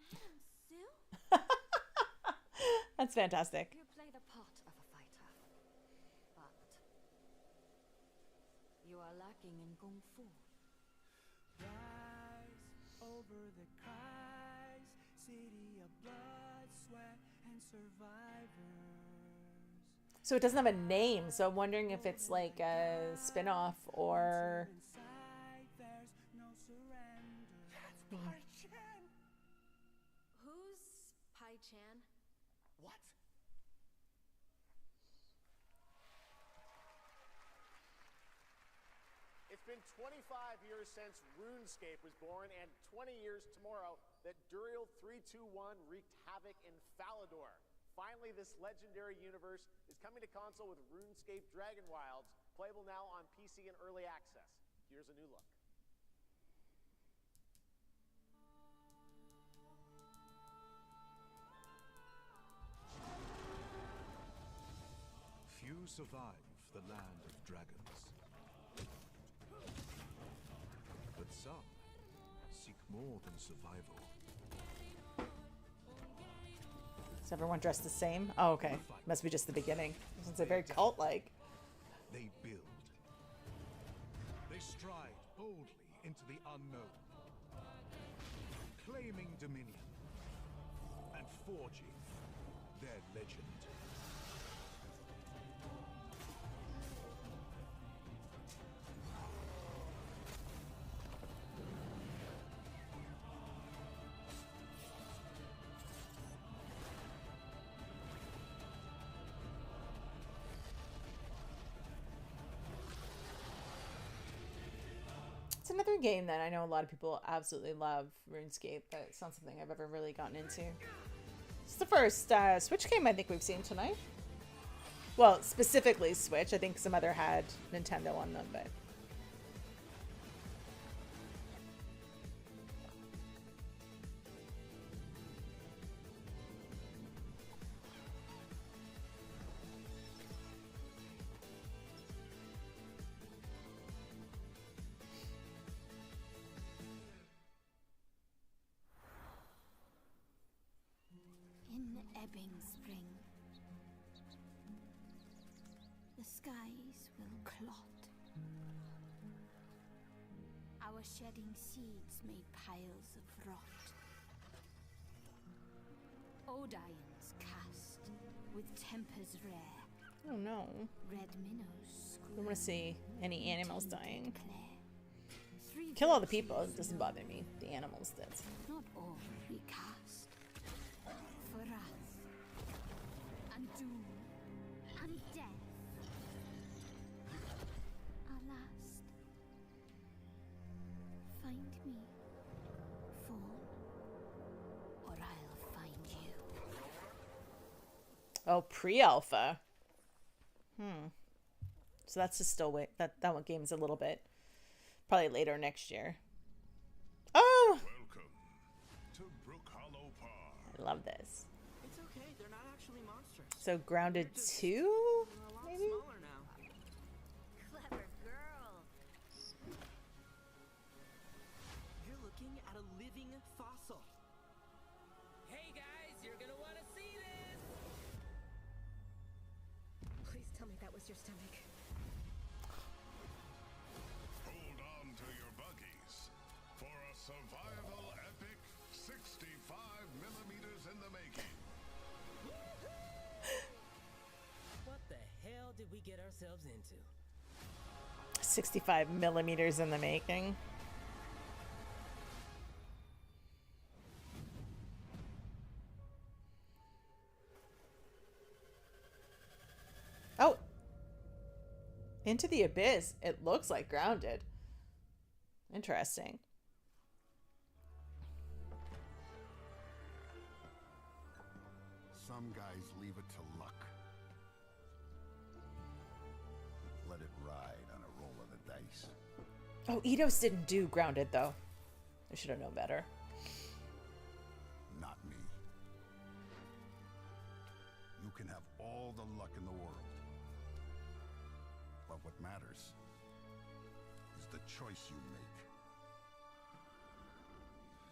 Madam Sue? That's fantastic. You play the part of a fighter, but you are lacking in kung fu. Rise over the cries, city of blood, sweat, and survivors. So it doesn't have a name, so I'm wondering if it's like a spin-off or... There's no surrender. That's Pai Chan. Who's Pai Chan? What? It's been 25 years since RuneScape was born, and 20 years tomorrow that Duriel 321 wreaked havoc in Falador. Finally, this legendary universe is coming to console with RuneScape Dragon Wilds, playable now on PC in early access. Here's a new look. Few survive the land of dragons. But some seek more than survival. Is everyone dressed the same? Oh, okay. Must be just the beginning. It's a very cult-like. They build. They stride boldly into the unknown, claiming dominion and forging their legend. It's another game that I know a lot of people absolutely love, RuneScape, but it's not something I've ever really gotten into. It's the first Switch game I think we've seen tonight. Well, specifically Switch. I think some other had Nintendo on them, but... In ebbing spring, the skies will clot. Our shedding seeds made piles of rot. Odions cast with tempers rare. Oh no. Red minnows I don't want to see any animals dying. 3 Kill all the people. It doesn't bother me. The animals did. Not all we cast. For us. And doom. And death. Our last. Find me. Fall. Or I'll find you. Oh, pre-alpha. So that's just still wait. That one game's a little bit probably later next year. Oh, Welcome to Brook Hollow Park. I love this. It's okay, they're not actually monsters. So Grounded 2, maybe? Smaller now. Clever girl. You're looking at a living fossil. Hey guys, you're gonna want to see this. Please tell me that was your stomach. Hold on to your buggies for a survival epic 65 millimeters in the making. What the hell did we get ourselves into? 65 millimeters in the making. Oh, Into the Abyss. It looks like Grounded. Interesting. Some guys leave it to luck. Let it ride on a roll of the dice. Oh, Eidos didn't do Grounded, though. I should have known better. Not me. You can have all the luck in the world. But what matters is the choice you make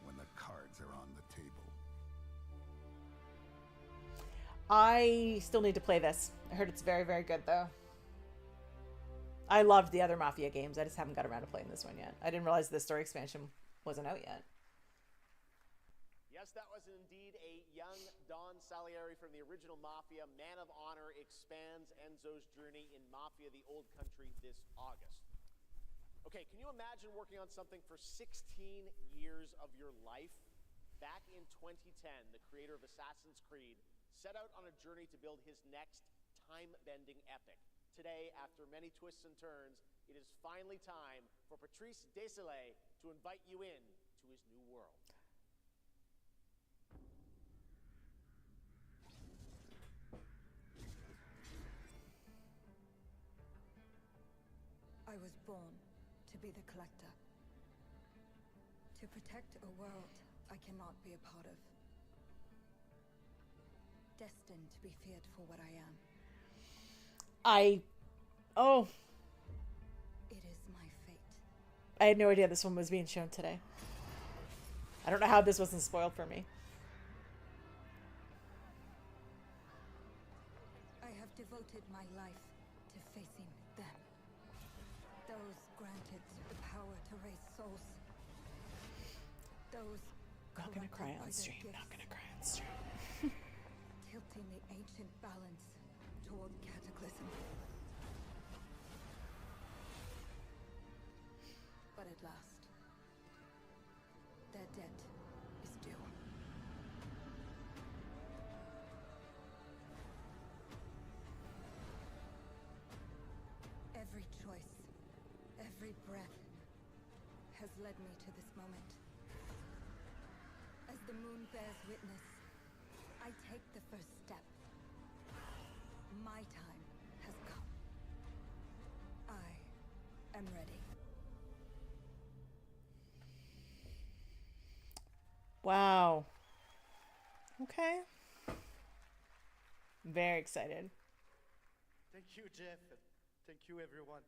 when the cards are on the table. I still need to play this. I heard it's very, very good, though. I loved the other Mafia games. I just haven't got around to playing this one yet. I didn't realize the story expansion wasn't out yet. Yes, that was indeed a young Don Salieri from the original Mafia. Man of Honor expands Enzo's journey in Mafia: The Old Country this August. Okay, can you imagine working on something for 16 years of your life? Back in 2010, the creator of Assassin's Creed set out on a journey to build his next time-bending epic. Today, after many twists and turns, it is finally time for Patrice Désilets to invite you in to his new world. I was born to be the collector. To protect a world I cannot be a part of. Destined to be feared for what I am. Oh, It is my fate. I had no idea this one was being shown today. I don't know how this wasn't spoiled for me. I have devoted my life to facing them. Those granted the power to raise souls. Those Not gonna cry corrupted by on their stream. Not gifts, gonna cry on stream. tilting the ancient balance toward cataclysm. But at last, their debt is due. Every choice, every breath has led me to this moment. As the moon bears witness, I take the first step. My time has come. I am ready. Wow. Okay. Very excited. Thank you, Jeff. And thank you, everyone.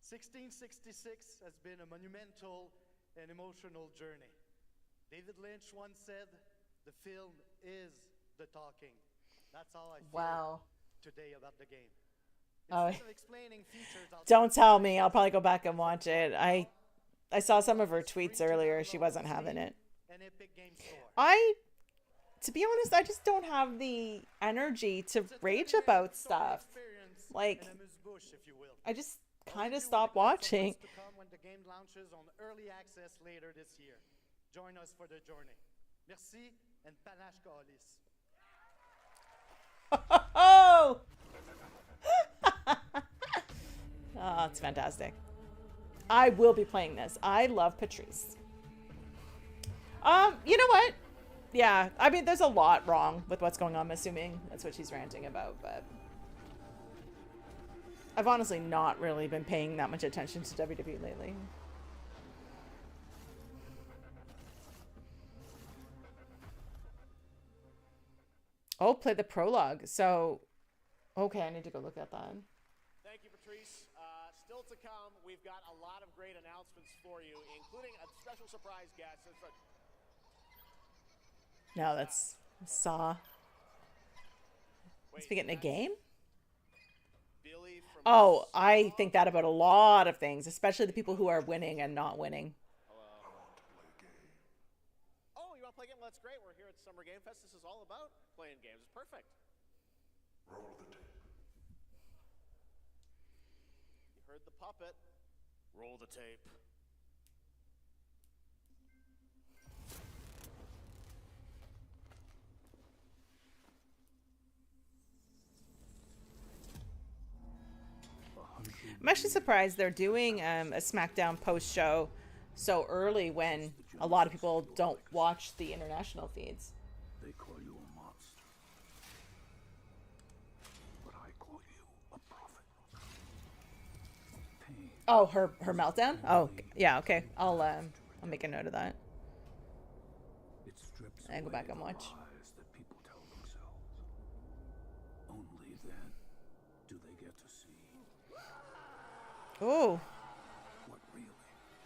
1666 has been a monumental and emotional journey. David Lynch once said, "The film is the talking." That's how I feel today about the game. Oh, Instead of explaining features, don't tell me. I'll probably go back and watch it. I saw some of her tweets earlier. She wasn't having it. an Epic Game Store. To be honest, I just don't have the energy to rage about stuff. Like, Amuse-bouche, if you will. I just kind of stop watching. To come when the game launches on early access later this year. Join us for the journey. Merci and panache kalis. Oh! Oh, it's fantastic. I will be playing this. I love Patrice. You know what? Yeah, I mean, there's a lot wrong with what's going on, I'm assuming that's what she's ranting about, but I've honestly not really been paying that much attention to WWE lately. Oh, play the prologue. So, okay, I need to go look at that. Thank you, Patrice. Still to come, we've got a lot of great announcements for you, including a special surprise guest. No, that's Saw. Is we getting a game? Oh, I think that about a lot of things, especially the people who are winning and not winning. Oh, you want to play a game? Well, that's great. We're here at Summer Game Fest. This is all about playing games. It's perfect. Roll the tape. You heard the puppet. Roll the tape. I'm actually surprised they're doing a SmackDown post-show so early when a lot of people don't watch the international feeds. They call you a monster, but I call you a prophet. Pain. Oh, her meltdown? Oh, yeah, okay. I'll make a note of that. It strips And go back and watch. lies that people tell themselves. Only then do they get to see Oh. what really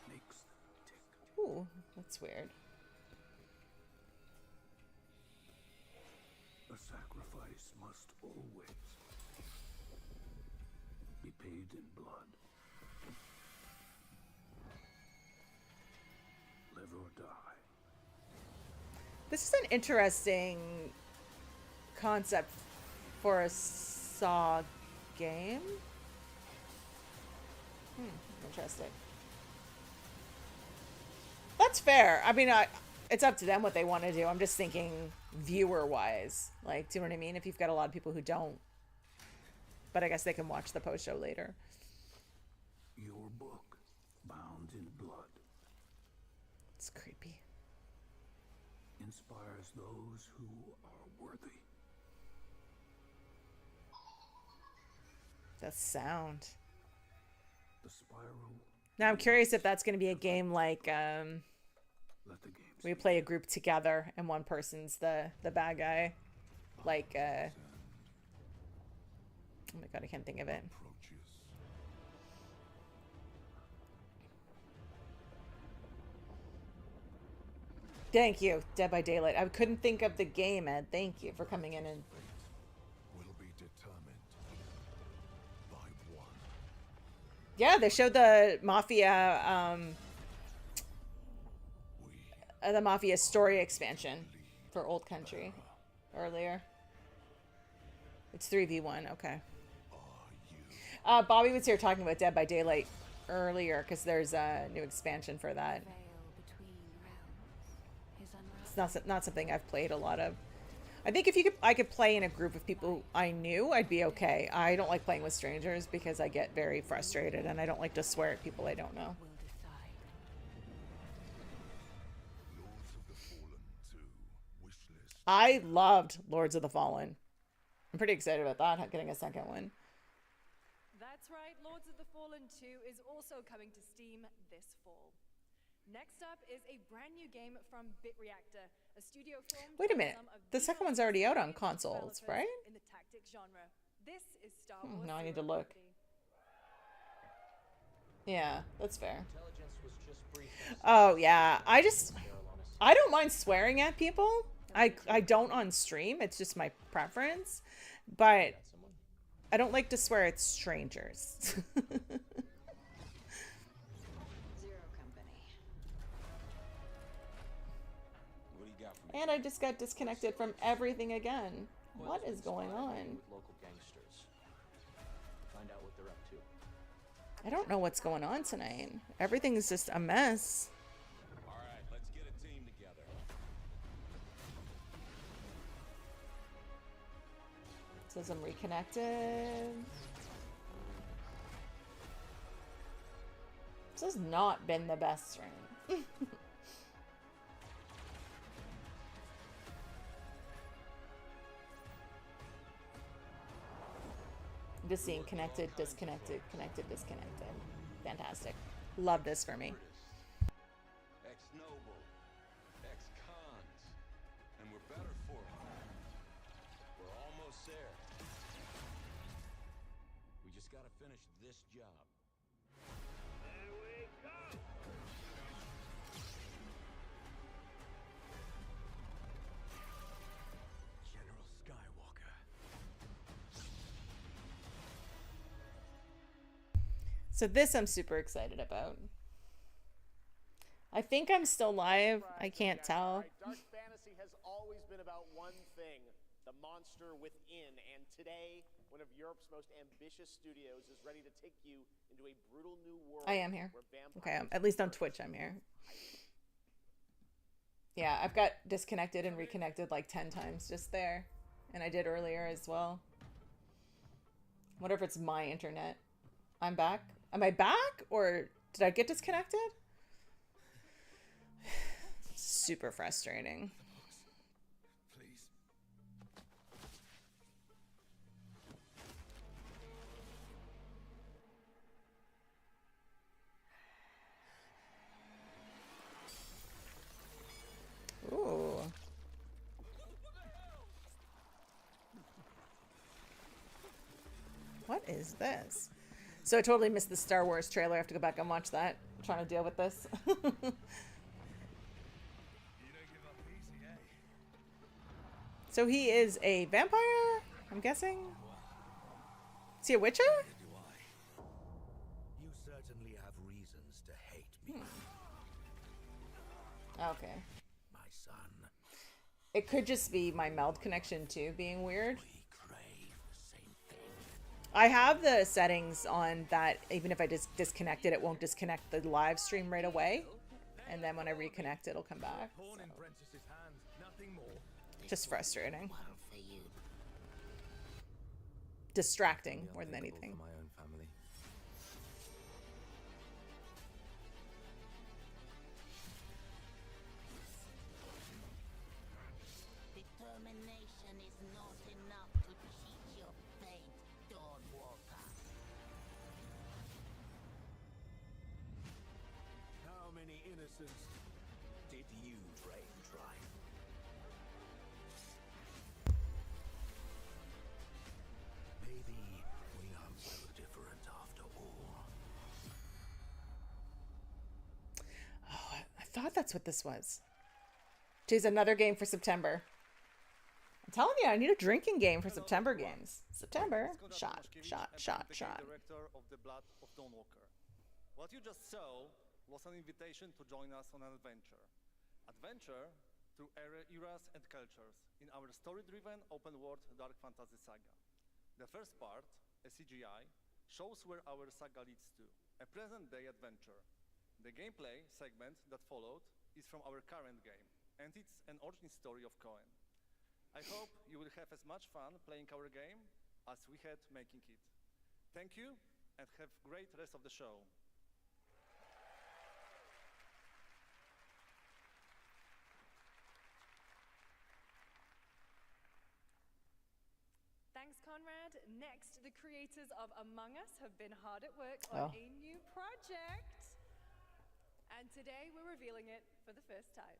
makes them tick. Ooh, that's weird. A sacrifice must always be paid in blood. Live or die. This is an interesting concept for a Saw game. Interesting. That's fair. I mean, it's up to them what they want to do. I'm just thinking viewer-wise. Like, do you know what I mean? If you've got a lot of people who don't. But I guess they can watch the post-show later. Your book, bound in blood, It's creepy. inspires those who are worthy. That sound. The spiral. Now I'm curious if that's going to be a game like Let the game we play a group together and one person's the bad guy. Like oh my god, I can't think of it. Thank you, Dead by Daylight. I couldn't think of the game, Ed. Thank you for coming in and Will be determined by one. yeah, they showed the Mafia story expansion for Old Country earlier. It's 3v1, okay. Bobby was here talking about Dead by Daylight earlier because there's a new expansion for that. It's not something I've played a lot of. I think if I could play in a group of people I knew, I'd be okay. I don't like playing with strangers because I get very frustrated and I don't like to swear at people I don't know. I loved Lords of the Fallen. I'm pretty excited about that, getting a second one. That's right, Lords of the Fallen 2 is also coming to Steam this fall. Next up is a brand new game from BitReactor, a studio formed Wait a by minute. some of The second one's already out on experienced consoles, developers right? in the tactics genre. This is Star Wars. No, I need to Zero look. Gravity. Yeah, that's fair. Oh, yeah. I don't mind swearing at people. I don't on stream. It's just my preference. But I don't like to swear at strangers. And I just got disconnected from everything again. What is going on? Local gangsters. Find out what they're up to. I don't know what's going on tonight. Everything's just a mess. All right, let's get a team together. It says I'm reconnected. This has not been the best stream. I'm just seeing connected, disconnected, connected, disconnected. Fantastic. Love this for me. Ex-noble, ex-cons, and we're better for it. We're almost there. We just gotta finish this job. There we go! General Skywalker. So this I'm super excited about. I think I'm still live. I can't tell. Dark fantasy has always been about one thing, the monster within. And today, one of Europe's most ambitious studios is ready to take you into a brutal new world. I am here. where Okay, vampires at least on Twitch I'm here. Yeah, I've got disconnected and reconnected like 10 times just there. And I did earlier as well. Wonder if it's my internet. I'm back. Am I back? Or did I get disconnected? Super frustrating. Please. Ooh. What is this? So I totally missed the Star Wars trailer. I have to go back and watch that. I'm trying to deal with this. So he is a vampire, I'm guessing? Is he a witcher? You certainly have reasons to hate me. Okay. My son. It could just be my meld connection too being weird. I have the settings on that even if I just disconnect it, it won't disconnect the live stream right away. And then when I reconnect, it'll come back. So. Just frustrating. Distracting more than anything. My own family. Determination is not enough to cheat your fate, Dawnwalker. How many innocents did you drain dry? Maybe we aren't so different after all. Oh, I thought that's what this was. Geez, another game for September. I'm telling you, I need a drinking game for September games. September. Shot, shot, shot, shot. Director of the Blood of Dawnwalker. What you just saw was an invitation to join us on an adventure. Adventure through eras and cultures in our story-driven open-world dark fantasy saga. The first part, a CGI, shows where our saga leads to, a present-day adventure. The gameplay segment that followed is from our current game, and it's an origin story of Cohen. I hope you will have as much fun playing our game as we had making it. Thank you, and have great rest of the show. Thanks, Conrad. Next, the creators of Among Us have been hard at work on a new project. And today we're revealing it for the first time.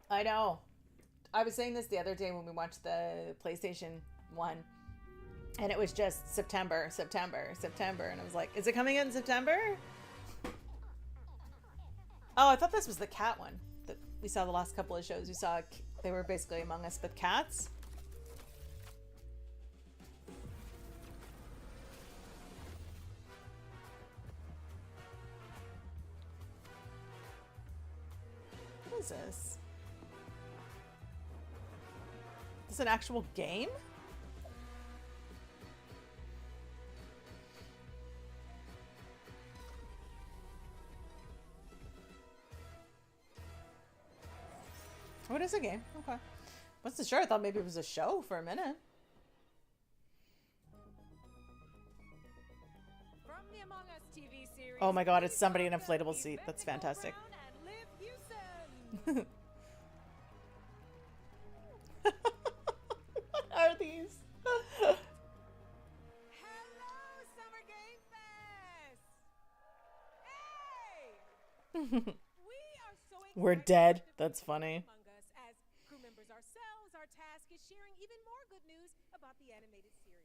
I know. I was saying this the other day when we watched the PlayStation 1. And it was just September, September, September. And I was like, is it coming in September? Oh, I thought this was the cat one that we saw the last couple of shows. We saw they were basically Among Us with cats. What is this? Is this an actual game? Oh, it is a game. Okay. Wasn't sure. I thought maybe it was a show for a minute. From the Among Us TV series. Oh my god, it's somebody in an inflatable seat. That's fantastic. What are these? Hello, Summer Game Fest! Hey! We are so excited. We're dead. That's funny. Among Us as crew members ourselves. Our task is sharing even more good news about the animated series.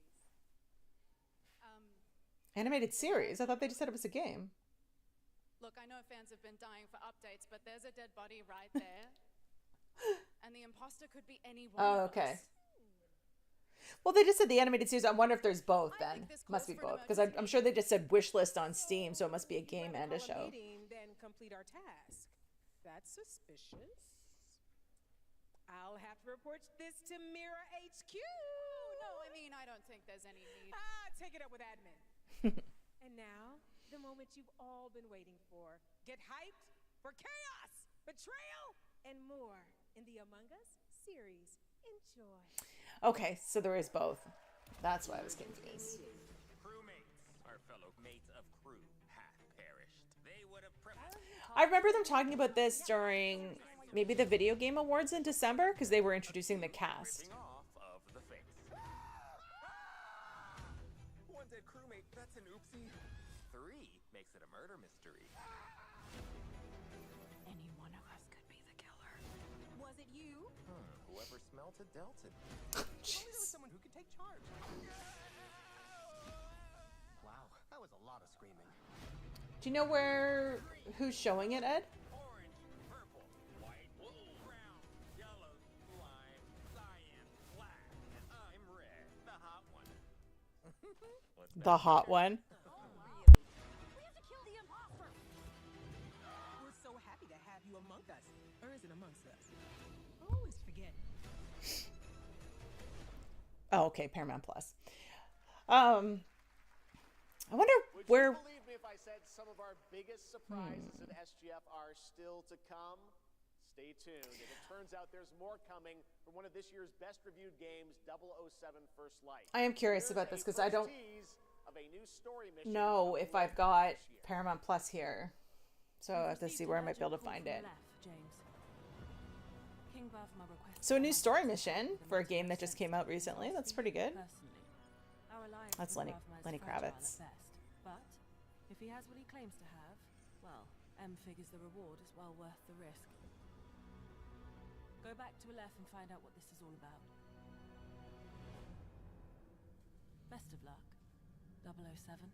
Animated series? I thought they just said it was a game. Look, I know fans have been dying for updates, but there's a dead body right there. And the imposter could be anyone. Oh, okay. Well, they just said the animated series. I wonder if there's both then. Must be both. Because I'm sure they just said wish list on Steam, so it must be a game and a show. Then complete our task. That's suspicious. I'll have to report this to Mira HQ. Oh, no, I mean, I don't think there's any need. Take it up with admin. And now, the moment you've all been waiting for. Get hyped for chaos, betrayal, and more in the Among Us series. Enjoy. Okay, so there is both. That's why I was confused. Crewmates, our fellow mates of crew, hath perished. They would have I remember them talking about this during maybe the Video Game Awards in December because they were introducing the cast. off of the face. One dead crewmate, that's an oopsie. 3 makes it a murder mystery. Any one of us could be the killer. Was it you? Whoever smelt it dealt it. Only there was someone who could take charge. Wow, that was a lot of screaming. Do you know who's showing it, Ed? Orange, purple, white, blue, brown, yellow, lime, cyan, black, and I'm red, the hot one. The hot one. We have to kill the imposter. We're so happy to have you among us. Or is it amongst us? I always forget. Oh, okay, Paramount Plus. I wonder where. Would you believe me if I said some of our biggest surprises in SGF are still to come? Stay tuned. And it turns out there's more coming from one of this year's best reviewed games, 007 First Light. I am curious about this because I don't of a new story mission know if I've got Paramount Plus here, so I have to see where I might be able to find it. So a new story mission for a game that just came out recently. That's pretty good. That's Lenny Kravitz. But if he has what he claims to have, well, M figures the reward is well worth the risk. Go back to Aleph and find out what this is all about. Best of luck, 007.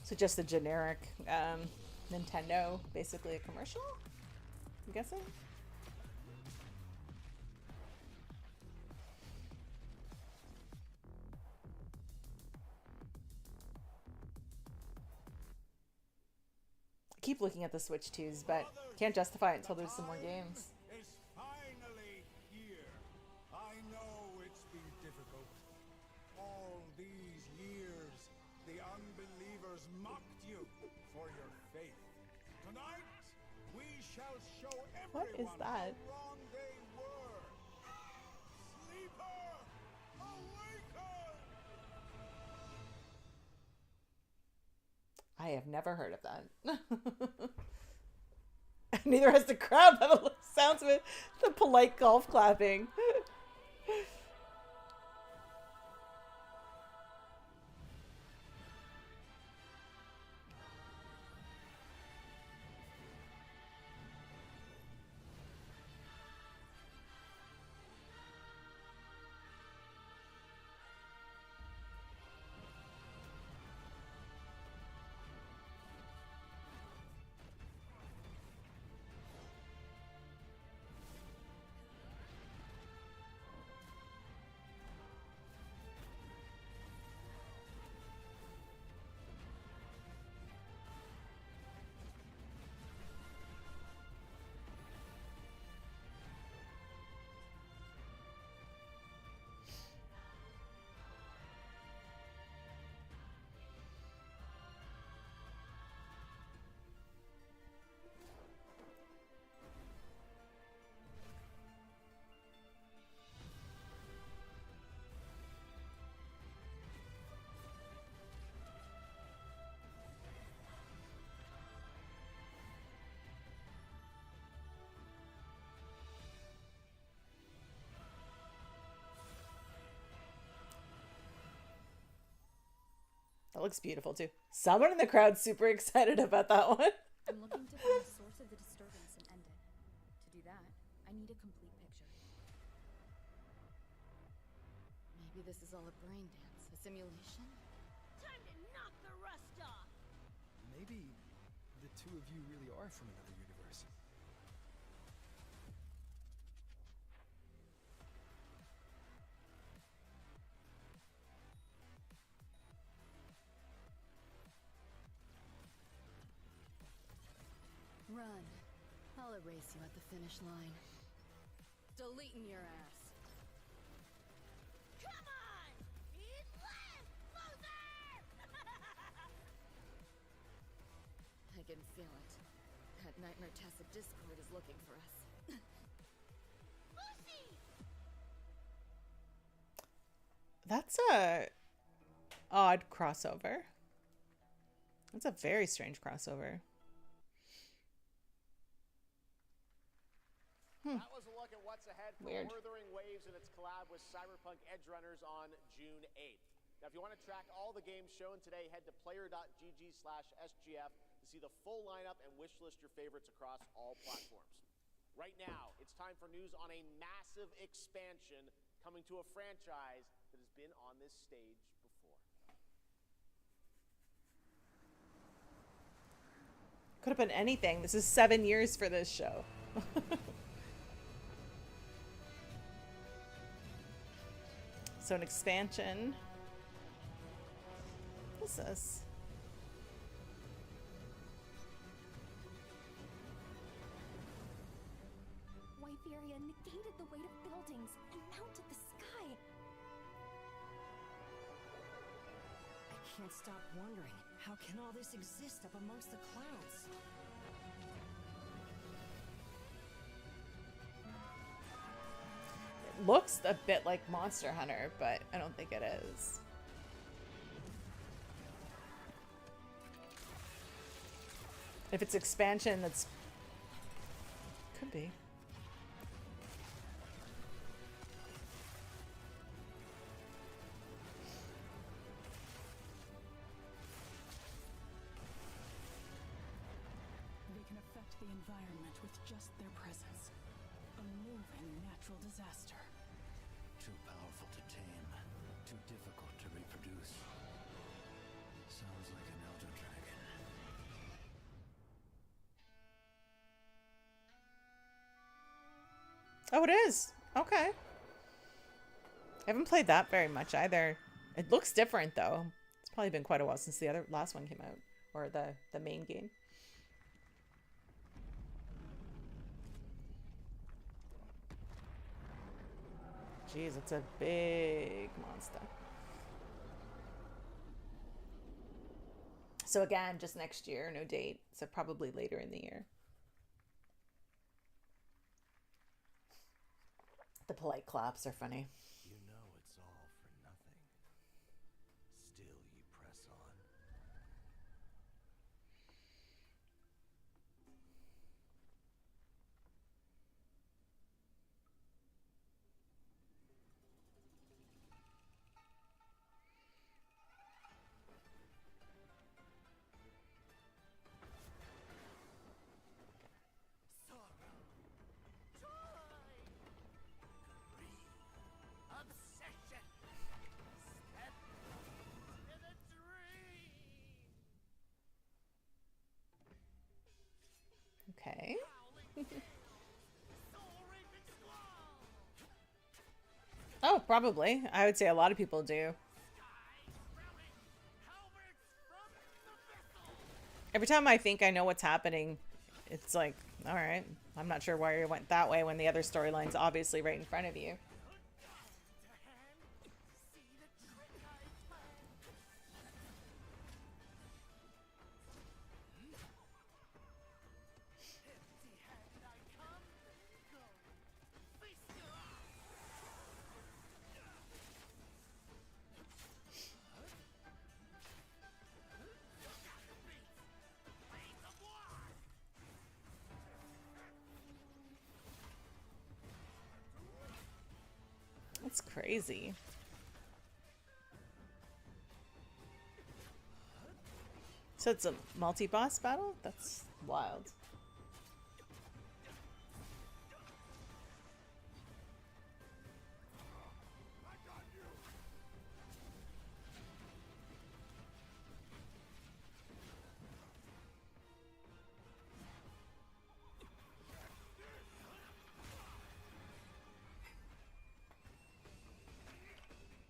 So just a generic Nintendo, basically a commercial, I'm guessing. I keep looking at the Switch 2s, but can't justify it until there's some more games. Is finally here. I know it's been difficult. All these years, the unbelievers mocked you for your faith. Tonight, we shall show What is everyone that? how wrong they were. Sleeper, awaken! I have never heard of that. Neither has the crowd by the sounds of it. The polite golf clapping. That looks beautiful too. Someone in the crowd's super excited about that one. I'm looking to find the source of the disturbance and end it. To do that, I need a complete picture. Maybe this is all a brain dance, a simulation? Time to knock the rust off! Maybe the two of you really are from another universe. Run. I'll erase you at the finish line. Deleting your ass. Come on! Eat less, loser! I can feel it. That Nightmare Tacit Discord is looking for us. Lucy! That's a odd crossover. That's a very strange crossover. That was a look at what's ahead for Weird. Wuthering Waves and its collab with Cyberpunk Edge Runners on June 8th. Now, if you want to track all the games shown today, head to player.gg/SGF to see the full lineup and wishlist your favorites across all platforms. Right now, it's time for news on a massive expansion coming to a franchise that has been on this stage before. Could have been anything. This is 7 years for this show. So an expansion. What is this? Wyveria negated the weight of buildings and mounted the sky. I can't stop wondering, how can all this exist up amongst the clouds? It looks a bit like Monster Hunter, but I don't think it is. If it's expansion, that's... Could be. They can affect the environment with just their presence. A moving natural disaster. Too powerful to tame, too difficult to reproduce. Sounds like an elder dragon. Oh, it is. Okay. I haven't played that very much either. It looks different though. It's probably been quite a while since the last one came out, or the main game. Jeez, it's a big monster. So again, just next year, no date. So probably later in the year. The polite claps are funny. You know it's all for nothing. Still you press on. Obsession! Step in a dream! Okay. Oh, probably. I would say a lot of people do. Every time I think I know what's happening, it's like, all right, I'm not sure why you went that way when the other storyline's obviously right in front of you. That's crazy. So it's a multi-boss battle? That's wild.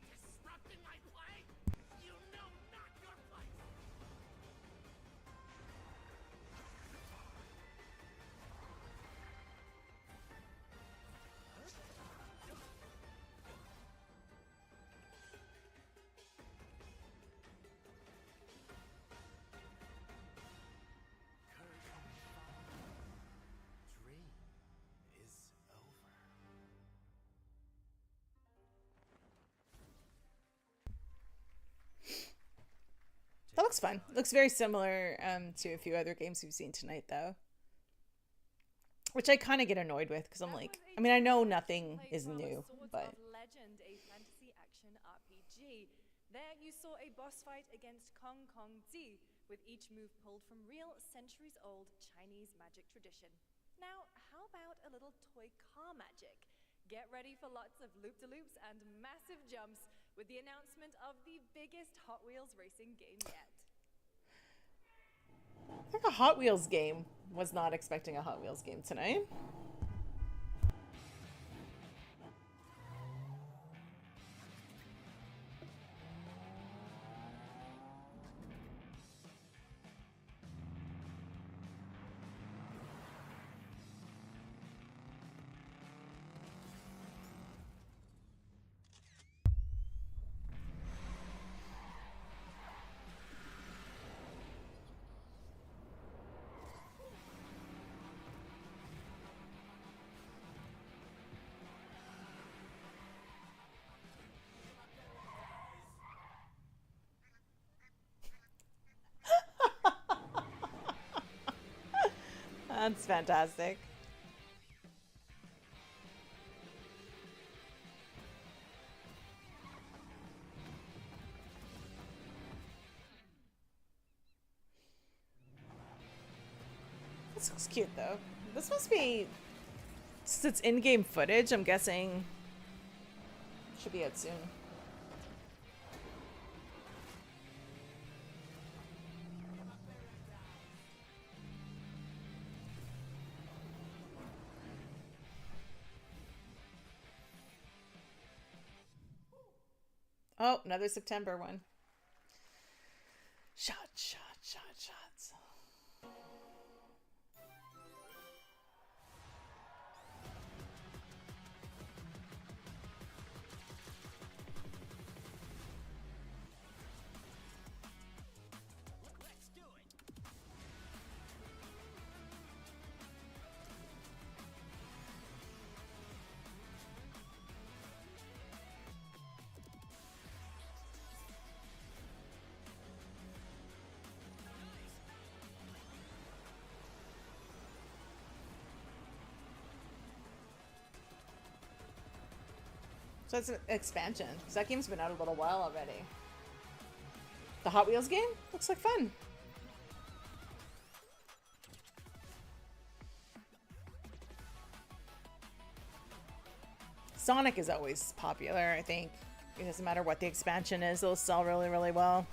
Disrupting my play? You know not your place! Dream is over. That looks fun. Looks very similar to a few other games we've seen tonight, though. Which I kind of get annoyed with because I'm like, I mean, I know nothing is new, but Swords of Legend, a fantasy action RPG. There you saw a boss fight against Kong Kong Zi, with each move pulled from real centuries-old Chinese magic tradition. Now, how about a little toy car magic? Get ready for lots of loop-de-loops and massive jumps with the announcement of the biggest Hot Wheels racing game yet. I think a Hot Wheels game. Was not expecting a Hot Wheels game tonight. That's fantastic. This looks cute though. This must be, since it's in-game footage, I'm guessing should be out soon. Oh, another September one. Shots. Let's do it! So it's an expansion, because that game's been out a little while already. The Hot Wheels game? Looks like fun. Sonic is always popular, I think. It doesn't matter what the expansion is, they'll sell really, really well.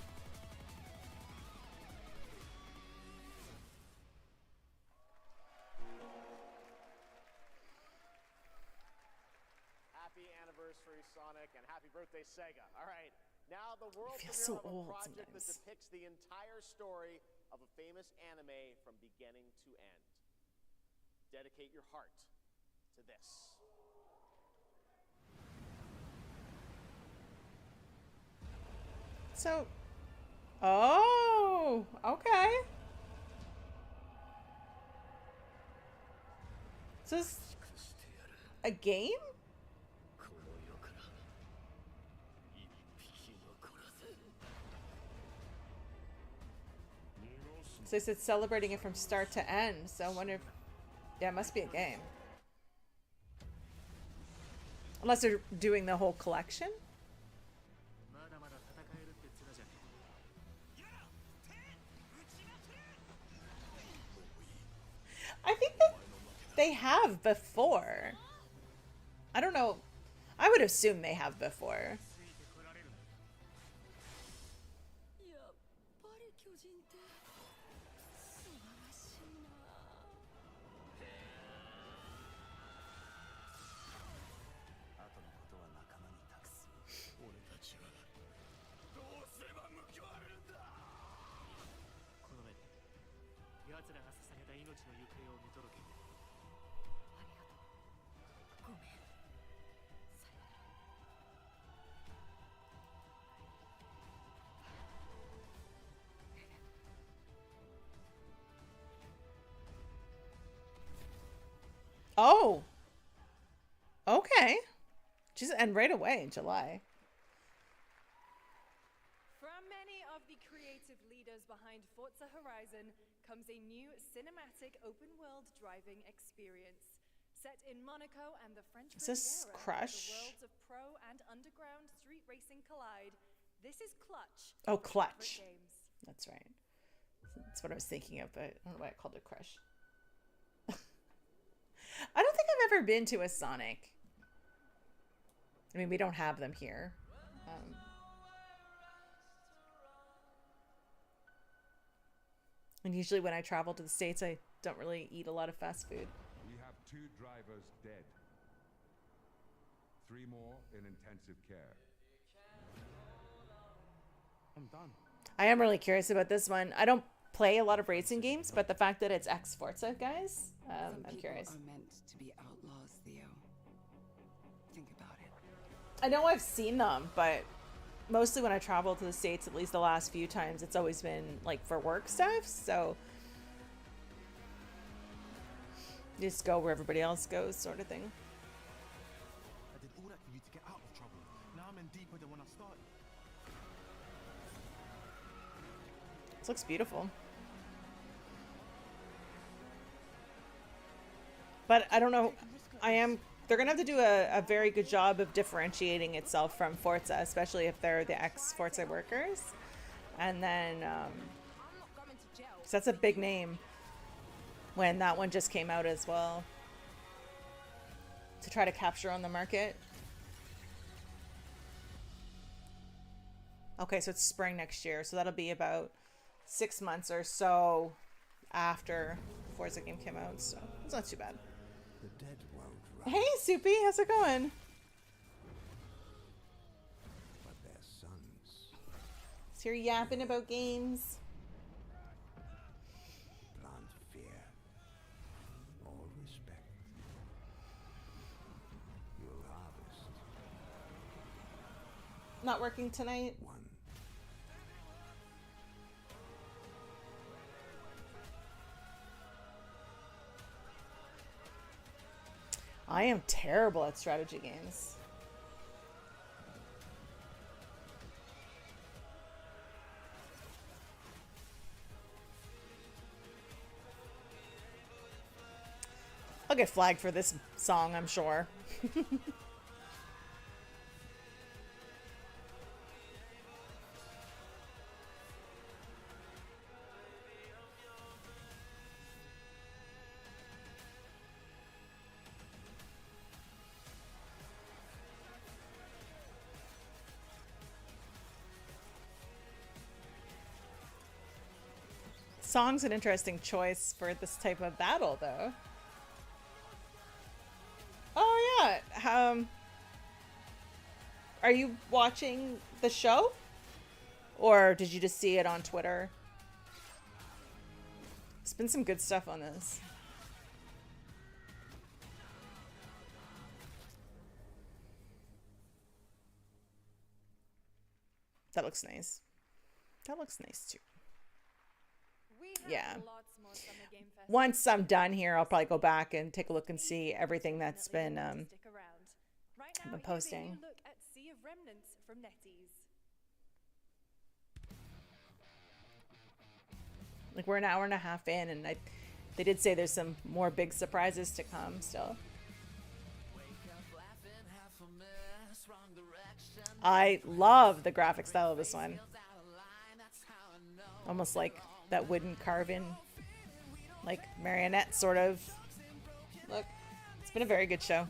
Happy anniversary, Sonic, and happy birthday, Sega. All right, now the world It premiere feels so of a old project that sometimes. depicts the entire story of a famous anime from beginning to end. Dedicate your heart to this. So, oh, okay. So this a game? So they said celebrating it from start to end. So I wonder if, yeah, it must be a game. Unless they're doing the whole collection. they have before. I don't know. I would assume they have before. Oh. Okay. Just and right away in July. From many of the creative leaders behind Forza Horizon comes a new cinematic open-world driving experience. Set in Monaco and the French Is this Riviera, Crush? the worlds of pro and underground street racing collide. This is Clutch. Oh, Clutch. Games. That's right. That's what I was thinking of, but I don't know why I called it Crush. I don't think I've ever been to a Sonic. I mean, we don't have them here. And usually when I travel to the States, I don't really eat a lot of fast food. We have 2 drivers dead. 3 more in intensive care. I'm done. I am really curious about this one. I don't play a lot of racing games, but the fact that it's ex-Forza guys, I'm curious. Are meant to be outlaws, Theo. Think about it. I know I've seen them, but mostly when I travel to the States, at least the last few times, it's always been like for work stuff. So you just go where everybody else goes, sort of thing. I did all that for you to get out of trouble. Now I'm in deeper than when I started. This looks beautiful. But I don't know. They're going to have to do a very good job of differentiating itself from Forza, especially if they're the ex-Forza workers. And then, 'cause that's a big name when that one just came out as well, to try to capture on the market. Okay, so it's spring next year, so that'll be about 6 months or so after Forza game came out, so it's not too bad. The dead won't run, Hey, Soupy, how's it going? but their sons. So you're yapping about games. Plant fear. All respect. You'll harvest. Not working tonight? I am terrible at strategy games. I'll get flagged for this song, I'm sure. Song's an interesting choice for this type of battle, though. Oh yeah. Are you watching the show, or did you just see it on Twitter? There's been some good stuff on this. That looks nice. That looks nice too. Yeah. Once I'm done here, I'll probably go back and take a look and see everything that's been posting. Look at Sea of Remnants from NetEase. Like, we're an hour and a half in, and they did say there's some more big surprises to come still. I love the graphic style of this one. Almost like that wooden carving, like marionette sort of Look, it's been a very good show.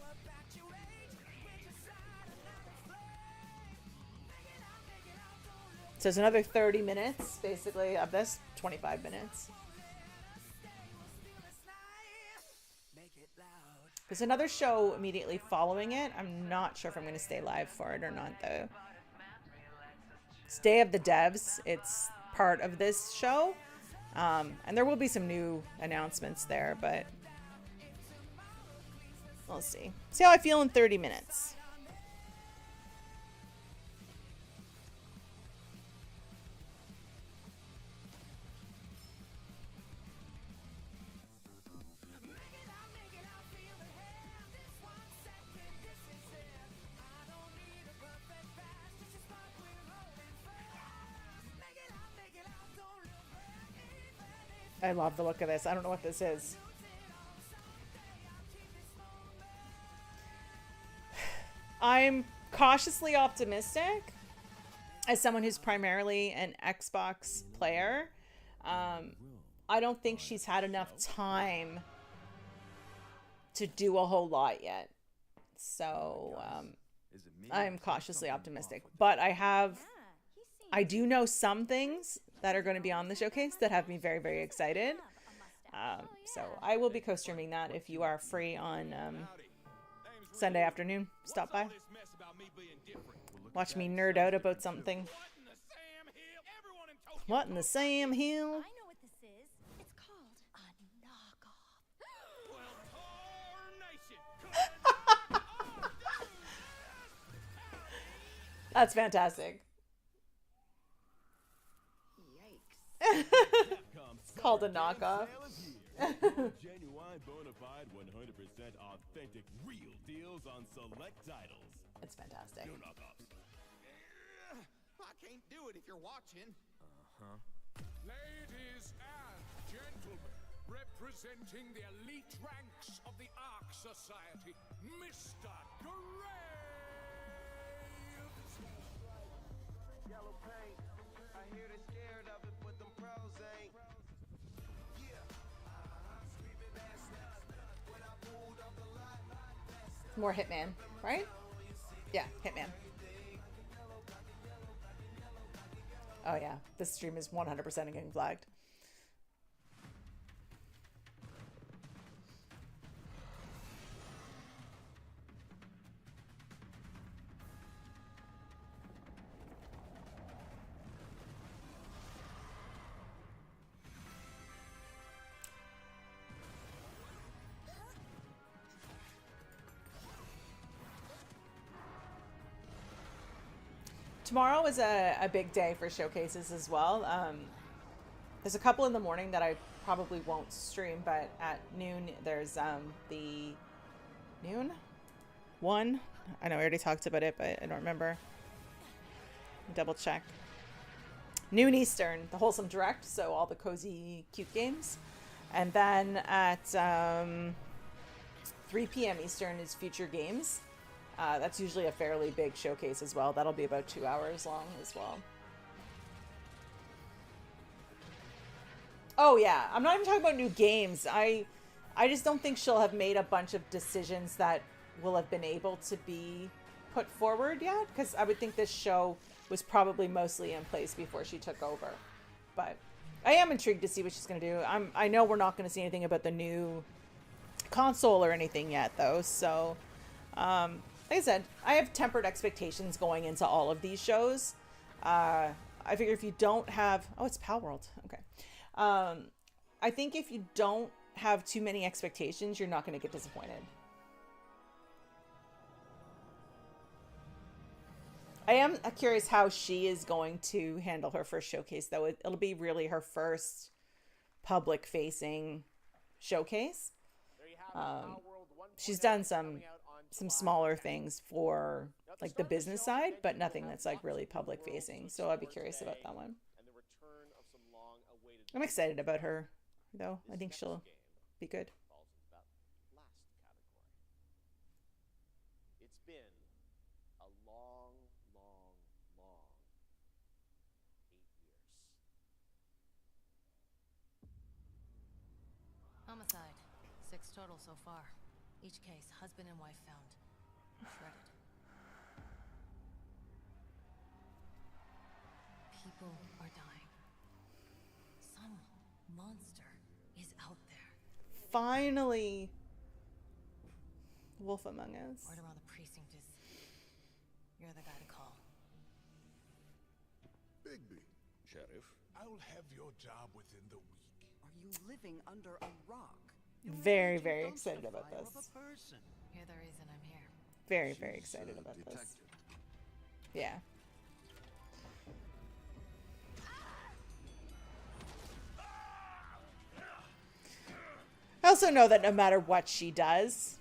So it's another 30 minutes, basically, of this. 25 minutes. There's another show immediately following it. I'm not sure if I'm going to stay live for it or not, though. It's Day of the Devs. It's part of this show. And there will be some new announcements there, but we'll see. See how I feel in 30 minutes. I love the look of this. I don't know what this is. I'm cautiously optimistic as someone who's primarily an Xbox player. I don't think she's had enough time to do a whole lot yet. So I'm cautiously optimistic. But I do know some things that are going to be on the showcase that have me very, very excited. So I will be co-streaming that if you are free on Sunday afternoon. Stop by. Watch me nerd out about something. What in the Sam Hill? I know what this is. It's called a knockoff. That's fantastic. It's called a knockoff. Genuine, bona fide, 100% authentic, real deals on select titles. It's fantastic. No knockoffs. I can't do it if you're watching. Ladies and gentlemen, representing the elite ranks of the Ark Society, Mr. Graves! Yellow paint, I hear they're scared of it, but them pros ain't. More Hitman, right? Yeah, Hitman. Oh yeah, this stream is 100% getting flagged. Tomorrow is a big day for showcases as well. There's a couple in the morning that I probably won't stream, but at noon there's the noon one. I know I already talked about it, but I don't remember. Double check. Noon Eastern, the Wholesome Direct, so all the cozy, cute games. And then at 3 p.m. Eastern is Future Games. That's usually a fairly big showcase as well. That'll be about 2 hours long as well. Oh yeah, I'm not even talking about new games. I just don't think she'll have made a bunch of decisions that will have been able to be put forward yet, because I would think this show was probably mostly in place before she took over. But I am intrigued to see what she's going to do. I know we're not going to see anything about the new console or anything yet, though. So, like I said, I have tempered expectations going into all of these shows. I figure if you don't have... Oh, it's Pal World. Okay. I think if you don't have too many expectations, you're not going to get disappointed. I am curious how she is going to handle her first showcase, though. It'll be really her first public-facing showcase. She's done some smaller things for like the business side, but nothing that's like really public-facing. So I'll be curious about that one. I'm excited about her, though. I think she'll be good. It's been a long 8 years. Homicide. 6 total so far. Each case, husband and wife found. Shredded. People are dying. Some monster is out there. Finally. Wolf Among Us. Word around the precinct is you're the guy to call. Bigby. Sheriff? I'll have your job within the week. Are you living under a rock? Very, very excited about this. You're the reason I'm here. Very, very excited about this. Yeah. I also know that no matter what she does,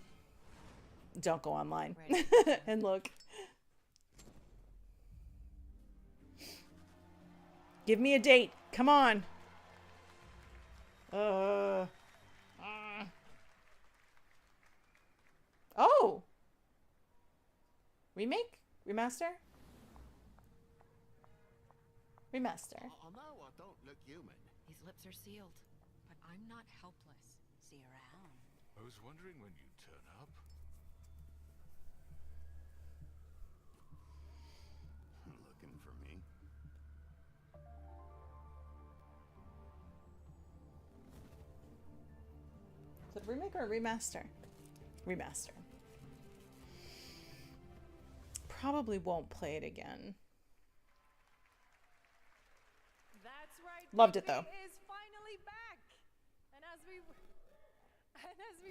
don't go online and look. Give me a date. Come on. Oh. Remake? Remaster? Remaster. Oh, no, I don't look human. These lips are sealed, but I'm not helpless. See you around. I was wondering when you'd turn up. Looking for me? Is it a remake or a remaster? Remaster. Probably won't play it again. That's right. Loved it, though. Is finally back. And as we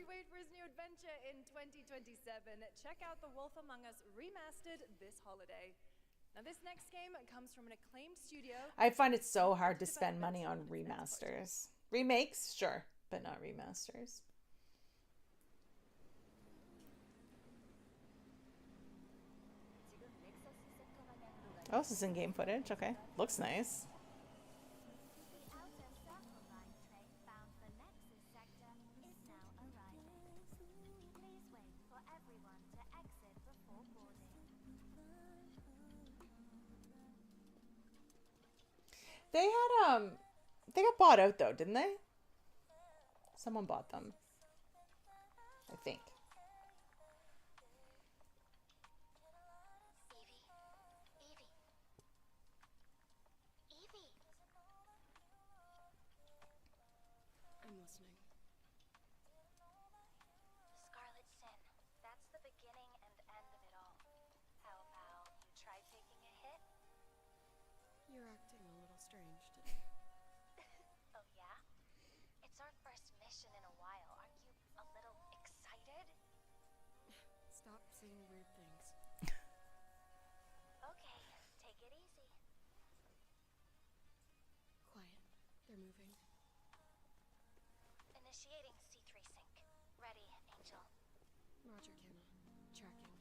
wait for his new adventure in 2027, check out The Wolf Among Us Remastered this holiday. Now, this next game comes from an acclaimed studio. I find it so hard to spend money on remasters. Remakes, sure, but not remasters. Oh, this is in-game footage. Okay. Looks nice. They had, they got bought out though, didn't they? Someone bought them. I think. I'm listening. Scarlet Sin. That's the beginning and end of it all. How about you try taking a hit? You're acting a little strange today. Oh yeah? It's our first mission in a while. Aren't you a little excited? Stop saying weird things. Okay, take it easy. Quiet. They're moving. Initiating C3 sync. Ready, Angel. Roger, Kenna. Tracking.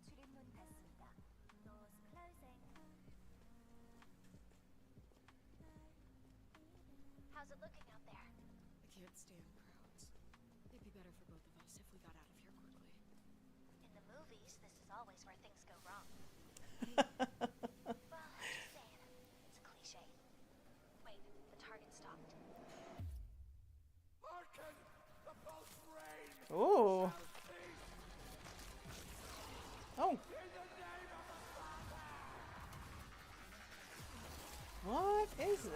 출입문 닫습니다. Doors closing. How's it looking out there? I can't stand crowds. It'd be better for both of us if we got out of here quickly. In the movies, this is always where things go wrong. Well, I'm just saying. It's a cliche. Wait, the target stopped. Hearken! The pulse rain! Ooh. Oh. What is this?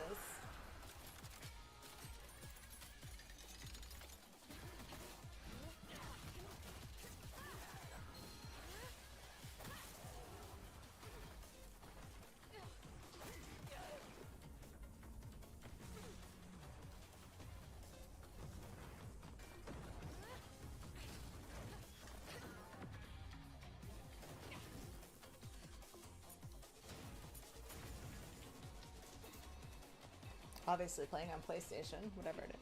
Obviously playing on PlayStation, whatever it is.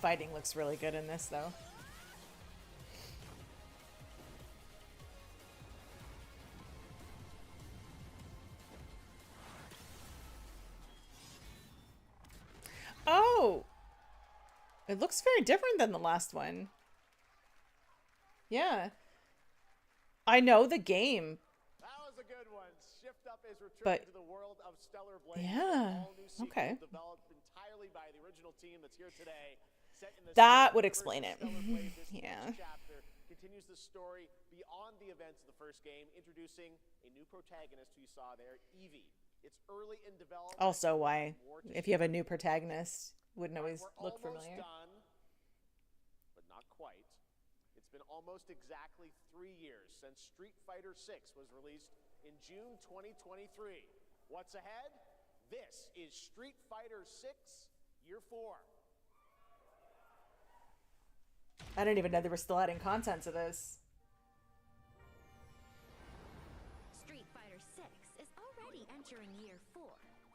fighting looks really good in this, though. Oh! It looks very different than the last one. Yeah. I know the game. That was a good one. Shift Up is returning But to the world of Stellar Blade. yeah, All new sequel okay. developed entirely by the original team that's here today. Set in the That same would universe explain as it. Stellar Blade, this Yeah. next chapter continues the story beyond the events of the first game, introducing a new protagonist who you saw there, Evie. It's early in development. Also, why, if you have a new protagonist, wouldn't always look familiar. Done, but not quite. It's been almost exactly 3 years since Street Fighter 6 was released in June 2023. What's ahead? This is Street Fighter 6 Year 4. I didn't even know they were still adding content to this. Street Fighter 6 is already entering Year 4,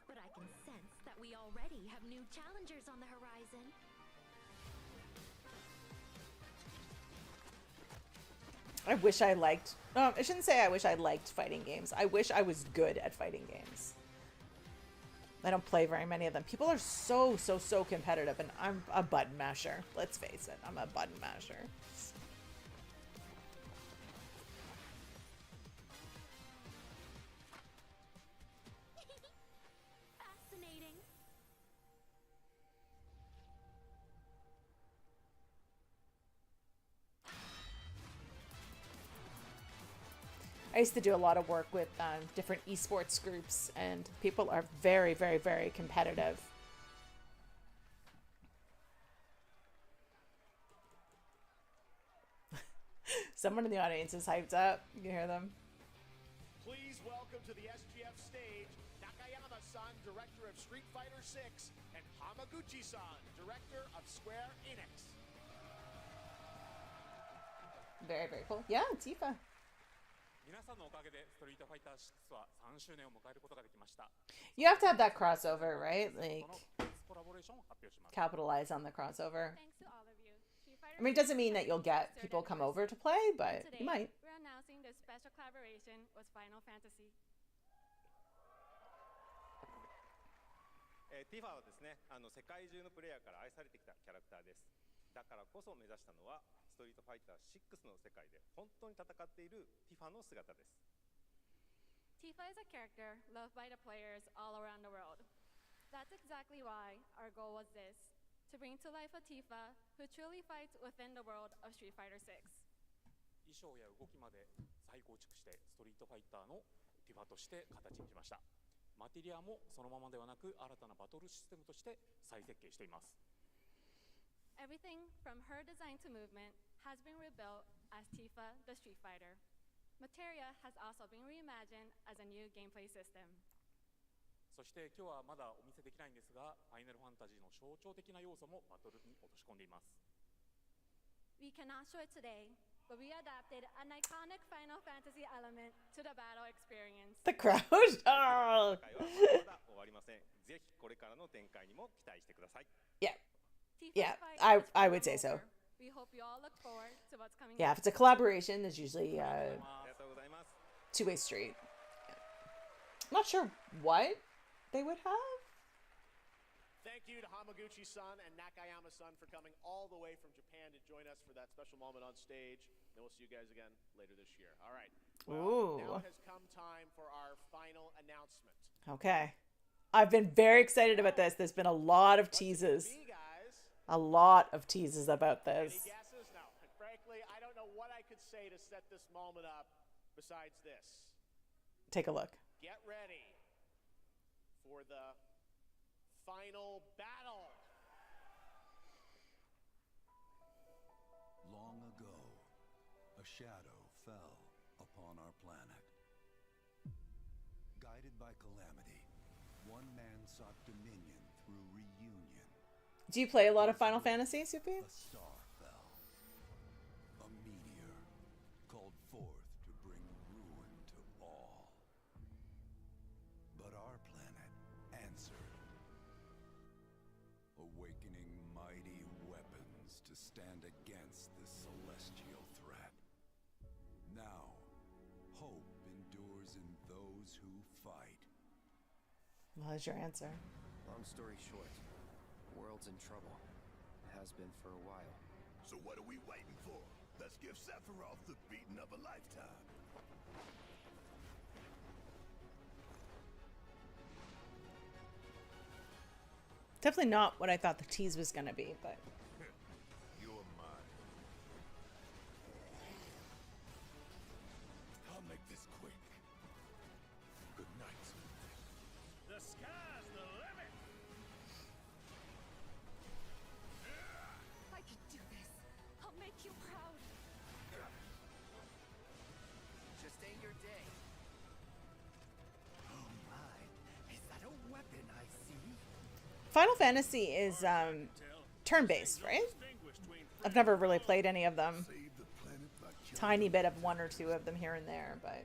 but I can sense that we already have new challengers on the horizon. I wish I liked... I shouldn't say I wish I liked fighting games. I wish I was good at fighting games. I don't play very many of them. People are so competitive, and I'm a button masher. Let's face it, I'm a button masher. Fascinating. I used to do a lot of work with different esports groups, and people are very competitive. Someone in the audience is hyped up. You can hear them. Please welcome to the SGF stage Nakayama-san, director of Street Fighter 6, and Hamaguchi-san, director of Square Enix. Very cool. Yeah, Tifa. You have to have that crossover, right? Like, capitalize on the crossover. I mean, it doesn't mean that you'll get people come over to play, but you might. We're announcing this special collaboration with Final Fantasy. ティファはですね、世界中のプレイヤーから愛されてきたキャラクターです。だからこそ目指したのはストリートファイター6の世界で本当に戦っているティファの姿です。Tifa is a character loved by the players all around the world. That's exactly why our goal was this, to bring to life a Tifa who truly fights within the world of Street Fighter 6. 衣装や動きまで再構築してストリートファイターのティファとして形にしました。マテリアもそのままではなく新たなバトルシステムとして再設計しています。Everything from her design to movement has been rebuilt as Tifa the Street Fighter. Materia has also been reimagined as a new gameplay system. そして今日はまだお見せできないんですが、ファイナルファンタジーの象徴的な要素もバトルに落とし込んでいます。We cannot show it today, but we adapted an iconic Final Fantasy element to the battle experience. The crowd. Oh. まだ終わりません。ぜひこれからの展開にも期待してください。Yeah. Yeah, I would say so. We hope you all look forward to what's coming. Yeah, if it's a collaboration, there's usually two-way street. I'm not sure what they would have. Thank you to Hamaguchi-san and Nakayama-san for coming all the way from Japan to join us for that special moment on stage. And we'll see you guys again later this year. All right. Well, now it has come time for our final announcement. Okay. I've been very excited about this. There's been a lot of teases. A lot of teases about this. Any guesses? No. And frankly, I don't know what I could say to set this moment up besides this. Take a look. Get ready for the final battle. Long ago, a shadow fell upon our planet. Guided by calamity, one man sought dominion through reunion. Do you play a lot of Final Fantasy, Sophie? A star fell. A meteor called forth to bring ruin to all. But our planet answered, awakening mighty weapons to stand against this celestial threat. Now, hope endures in those who fight. What is your answer? Long story short, the world's in trouble. Has been for a while. So what are we waiting for? Let's give Sephiroth the beating of a lifetime. Definitely not what I thought the tease was gonna be, but You're mine. I'll make this quick. Good night. The sky's the limit! I can do this. I'll make you proud. Just ain't your day. Oh my, is that a weapon I see? Final Fantasy is turn-based, right? I've never really played any of them. Tiny bit of one or two of them here and there, but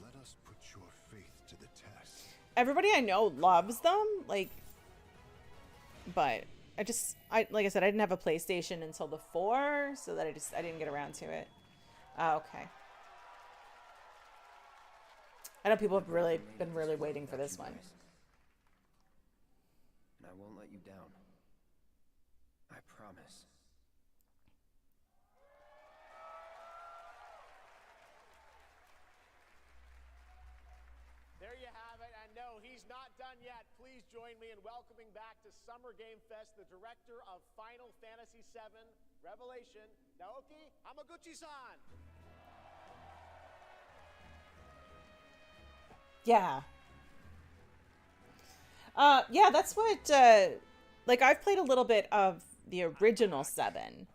Let us put your faith to the test. everybody I know loves them, like, but like I said, I didn't have a PlayStation until the 4, so that I didn't get around to it. Oh, okay. I know people have been really waiting for this one. And I won't let you down. I promise. There you have it, and no, he's not done yet. Please join me in welcoming back to Summer Game Fest the director of Final Fantasy VII Revelation, Naoki Hamaguchi-san. Yeah. Yeah, that's what, like, I've played a little bit of the original 7.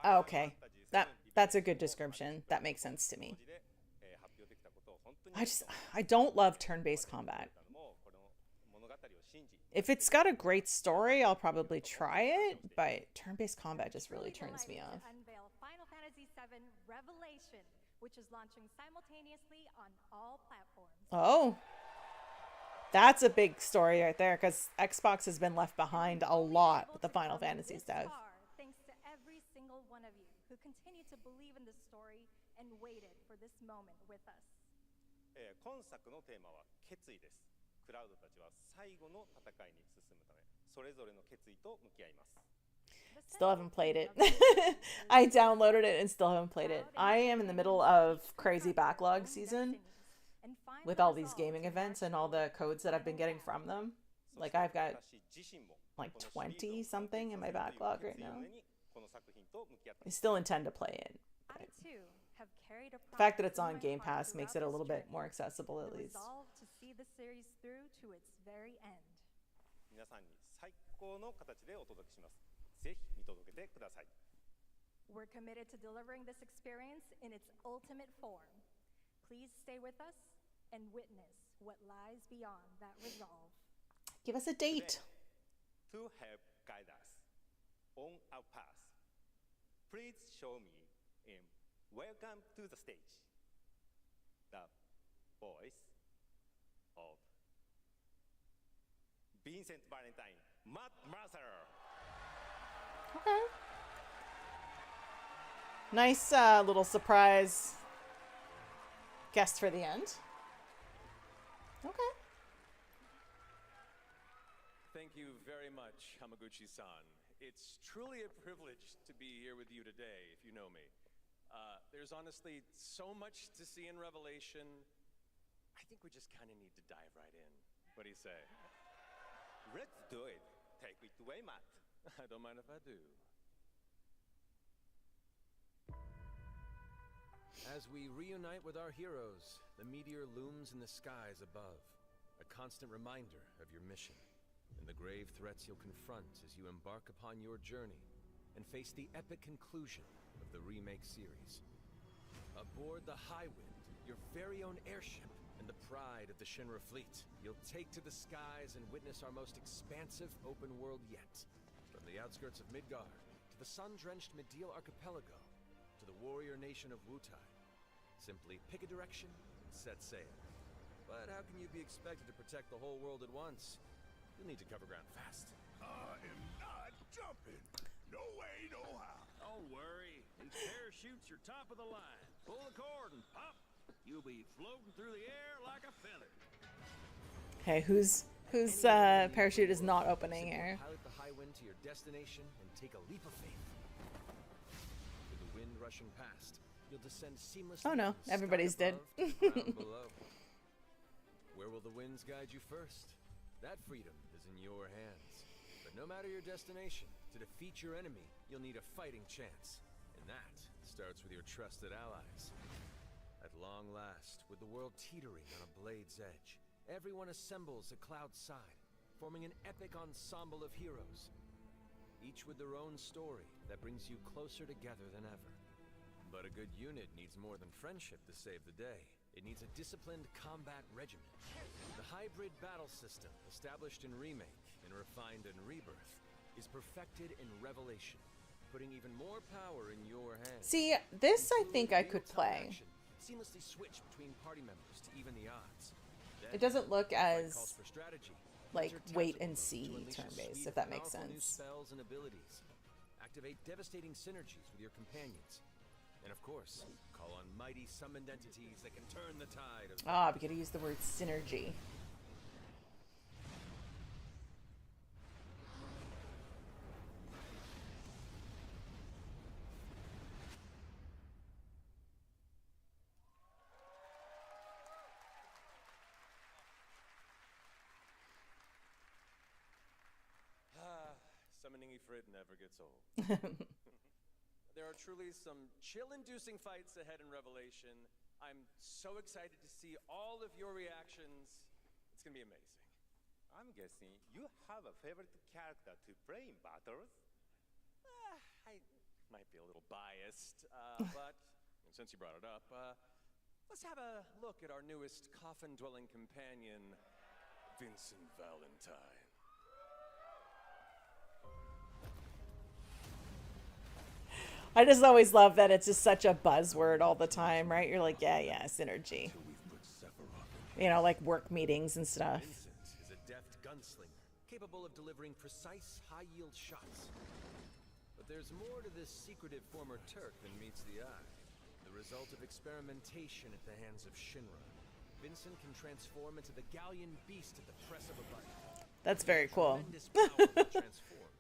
Okay. That's a good description. That makes sense to me. I don't love turn-based combat. If it's got a great story, I'll probably try it, but turn-based combat just really turns me off. Unveil Final Fantasy VII Revelation, which is launching simultaneously on all platforms. Oh, that's a big story right there, because Xbox has been left behind a lot with the Final Fantasy stuff. Thanks to every single one of you who continue to believe in the story and waited for this moment with us. 今作のテーマは決意です。クラウドたちは最後の戦いに進むため、それぞれの決意と向き合います。 Still haven't played it. I downloaded it and still haven't played it. I am in the middle of crazy backlog season with all these gaming events and all the codes that I've been getting from them. Like, I've got like 20 something in my backlog right now. I still intend to play it. I too have carried a The fact that it's on Game Pass makes it a little bit more accessible at least. Resolve to see the series through to its very end. 皆さんに最高の形でお届けします。ぜひ見届けてください。 We're committed to delivering this experience in its ultimate form. Please stay with us and witness what lies beyond that resolve. Give us a date. To help guide us on our path, please show me in Welcome to the Stage the voice of Vincent Valentine, Matt Mercer. Okay. Nice little surprise guest for the end. Okay. Thank you very much, Hamaguchi-san. It's truly a privilege to be here with you today, if you know me. There's honestly so much to see in Revelation. I think we just kind of need to dive right in. What do you say? Let's do it. Take it away, Matt. I don't mind if I do. As we reunite with our heroes, the meteor looms in the skies above, a constant reminder of your mission and the grave threats you'll confront as you embark upon your journey and face the epic conclusion of the remake series. Aboard the Highwind, your very own airship and the pride of the Shinra fleet, you'll take to the skies and witness our most expansive open world yet. From the outskirts of Midgard, to the sun-drenched Medial Archipelago, to the warrior nation of Wutai. Simply pick a direction and set sail. But how can you be expected to protect the whole world at once? You'll need to cover ground fast. I am not jumping. No way, no how. Don't worry. These parachutes are top of the line. Pull the cord and pop. You'll be floating through the air like a feather. Okay, whose parachute is not opening here? Pilot the high wind to your destination and take a leap of faith. With the wind rushing past, you'll descend seamlessly. Oh no, from the everybody's sky dead. above to the ground below. Where will the winds guide you first? That freedom is in your hands. But no matter your destination, to defeat your enemy, you'll need a fighting chance. And that starts with your trusted allies. At long last, with the world teetering on a blade's edge, everyone assembles at Cloud's side, forming an epic ensemble of heroes. Each with their own story that brings you closer together than ever. But a good unit needs more than friendship to save the day. It needs a disciplined combat regimen. The hybrid battle system, established in Remake and refined in Rebirth, is perfected in Revelation, putting even more power in your hands. See, this I think I could play. Seamlessly switch between party members to even the odds. It doesn't look as Calls for strategy. like Use your wait tactical and see to unleash a turn-based, suite if that of makes powerful new sense. spells and abilities. Activate devastating synergies with your companions. And of course, call on mighty summoned entities that can turn the tide of... Ah, we gotta use the word synergy. Summoning Ifrit never gets old. There are truly some chill-inducing fights ahead in Revelation. I'm so excited to see all of your reactions. It's gonna be amazing. I'm guessing you have a favorite character to play in battles? I might be a little biased, but since you brought it up, let's have a look at our newest coffin-dwelling companion, Vincent Valentine. I just always love that it's just such a buzzword all the time, right? You're like, yeah, synergy. You know, like work meetings and stuff. Vincent is a deft gunslinger, capable of delivering precise, high-yield shots. But there's more to this secretive former Turk than meets the eye. The result of experimentation at the hands of Shinra. Vincent can transform into the galleon beast at the press of a button. That's very cool. Tremendous power when transformed.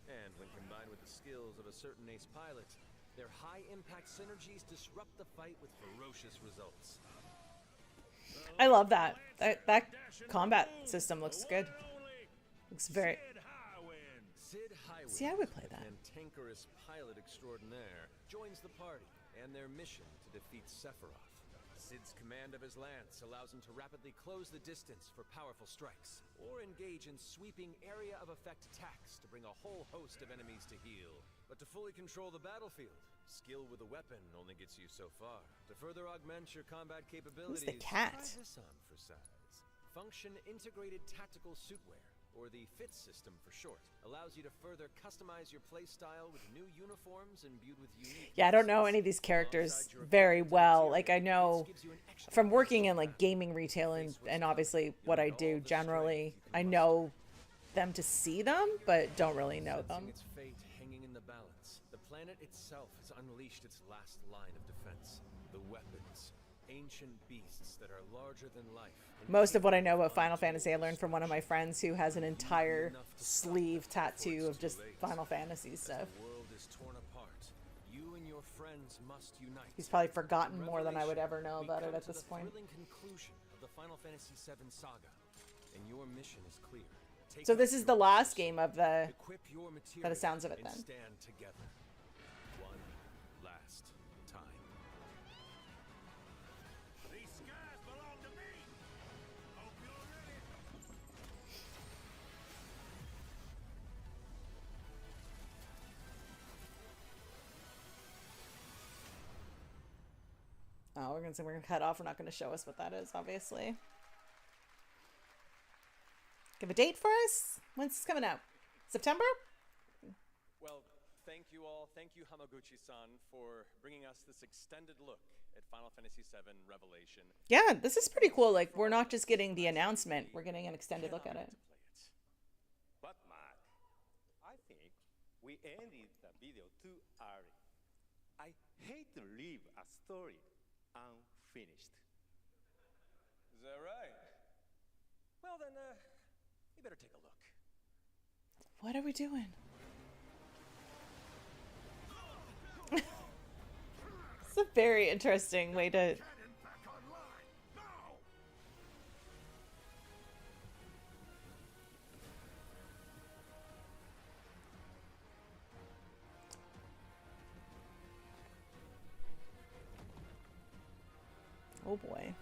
And when combined with the skills of a certain ace pilot, their high-impact synergies disrupt the fight with ferocious results. I love that. That combat system looks good. Looks very... Sid Highwind, See, I would play that. the cantankerous pilot extraordinaire, joins the party and their mission to defeat Sephiroth. Sid's command of his lance allows him to rapidly close the distance for powerful strikes, or engage in sweeping area of effect attacks to bring a whole host of enemies to heel. But to fully control the battlefield, skill with a weapon only gets you so far. To further augment your combat capabilities, Who's the cat? try this on for size. Function Integrated Tactical Suitwear, or the FIT system for short, allows you to further customize your playstyle with new uniforms imbued with unique... Yeah, I don't know any of these characters very well. Like, I know from working in like gaming retail and obviously what I do generally, I know them to see them, but don't really know them. Its fate hanging in the balance. The planet itself has unleashed its last line of defense. The weapons, ancient beasts that are larger than life. Most of what I know about Final Fantasy I learned from one of my friends who has an entire sleeve tattoo of just Final Fantasy stuff. The world is torn apart. You and your friends must unite. He's probably forgotten more than I would ever know about it at this point. Thrilling conclusion of the Final Fantasy VII saga, and your mission is clear. So this is the last game of the, Equip your material by the sounds of it and then. stand together. One last time. These skies belong to me. Hope you're ready. Oh, we're gonna cut off. We're not gonna show us what that is, obviously. Give a date for us? When's this coming out? September? Well, thank you all. Thank you, Hamaguchi-san, for bringing us this extended look at Final Fantasy VII Revelation. Yeah, this is pretty cool. Like, we're not just getting the announcement, we're getting an extended look at it. But Mark, I think we ended the video too early. I hate to leave a story unfinished. Is that right? Well then, you better take a look. What are we doing? It's a very interesting way to... Oh boy.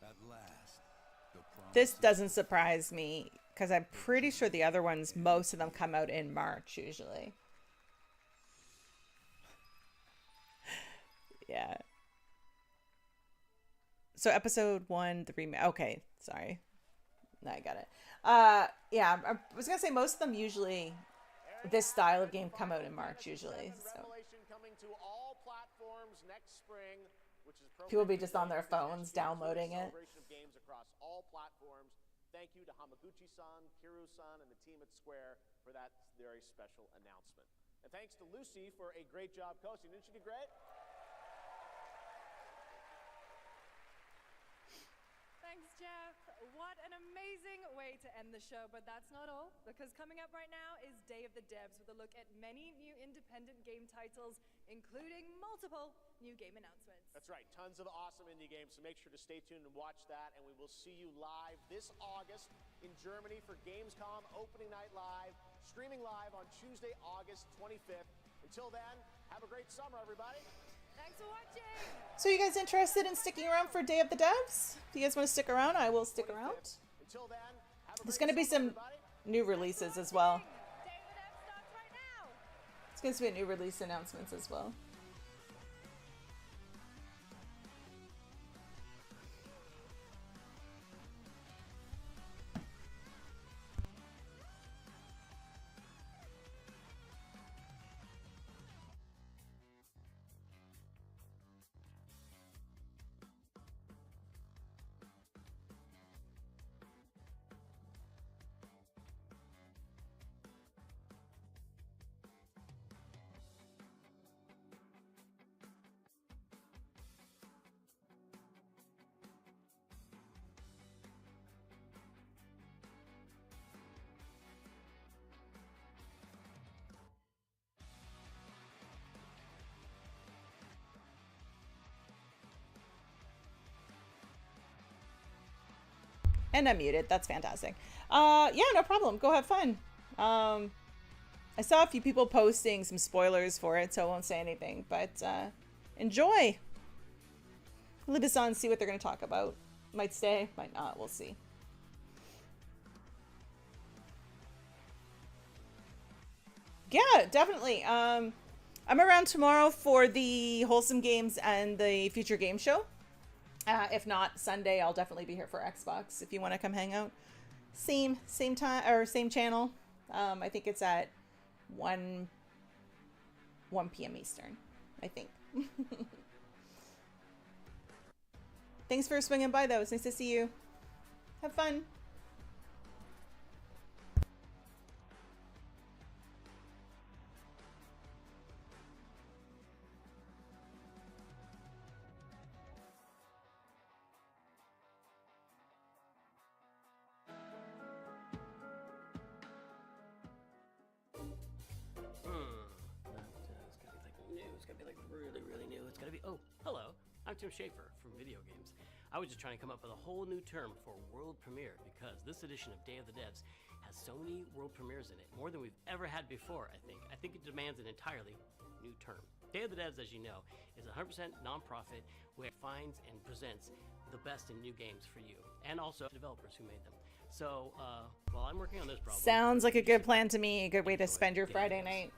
At last, the This doesn't surprise me because I'm pretty sure the other ones, most of them come out in March usually. Yeah. So episode 1, the remake. Okay, sorry. No, I got it. Yeah, I was gonna say most of them usually, this style of game come out in March usually. So Coming to all platforms next spring, which is people will be just on their phones downloading it. celebration of games across all platforms. Thank you to Hamaguchi-san, Kiru-san, and the team at Square for that very special announcement. And thanks to Lucy for a great job coaching. Didn't she do great? Thanks, Jeff. What an amazing way to end the show, but that's not all, because coming up right now is Day of the Devs with a look at many new independent game titles, including multiple new game announcements. That's right, tons of awesome indie games, so make sure to stay tuned and watch that, and we will see you live this August in Germany for Gamescom Opening Night Live, streaming live on Tuesday, August 25th. Until then, have a great summer, everybody. Thanks for watching. So you guys interested in sticking around for Day of the Devs? If you guys want to stick around, I will stick around. Until then, There's going to be some new releases as well. It's going to be new release announcements as well. And I'm muted. That's fantastic. Yeah, no problem. Go have fun. I saw a few people posting some spoilers for it, so I won't say anything. But enjoy. Leave this on, see what they're going to talk about. Might stay, might not. We'll see. Yeah, definitely. I'm around tomorrow for the Wholesome Games and the Future Game Show. If not, Sunday, I'll definitely be here for Xbox if you want to come hang out. Same time, or same channel. I think it's at 1 p.m. Eastern, I think. Thanks for swinging by, though. It's nice to see you. Have fun. Oh, hello. I'm Tim Schafer from Video Games. I was just trying to come up with a whole new term for World Premiere because this edition of Day of the Devs has so many world premieres in it, more than we've ever had before, I think. I think it demands an entirely new term. Day of the Devs, as you know, is a 100% nonprofit where it finds and presents the best in new games for you, and also developers who made them. So while I'm working on this problem, Sounds like a good plan to me. A good way to spend your Friday night.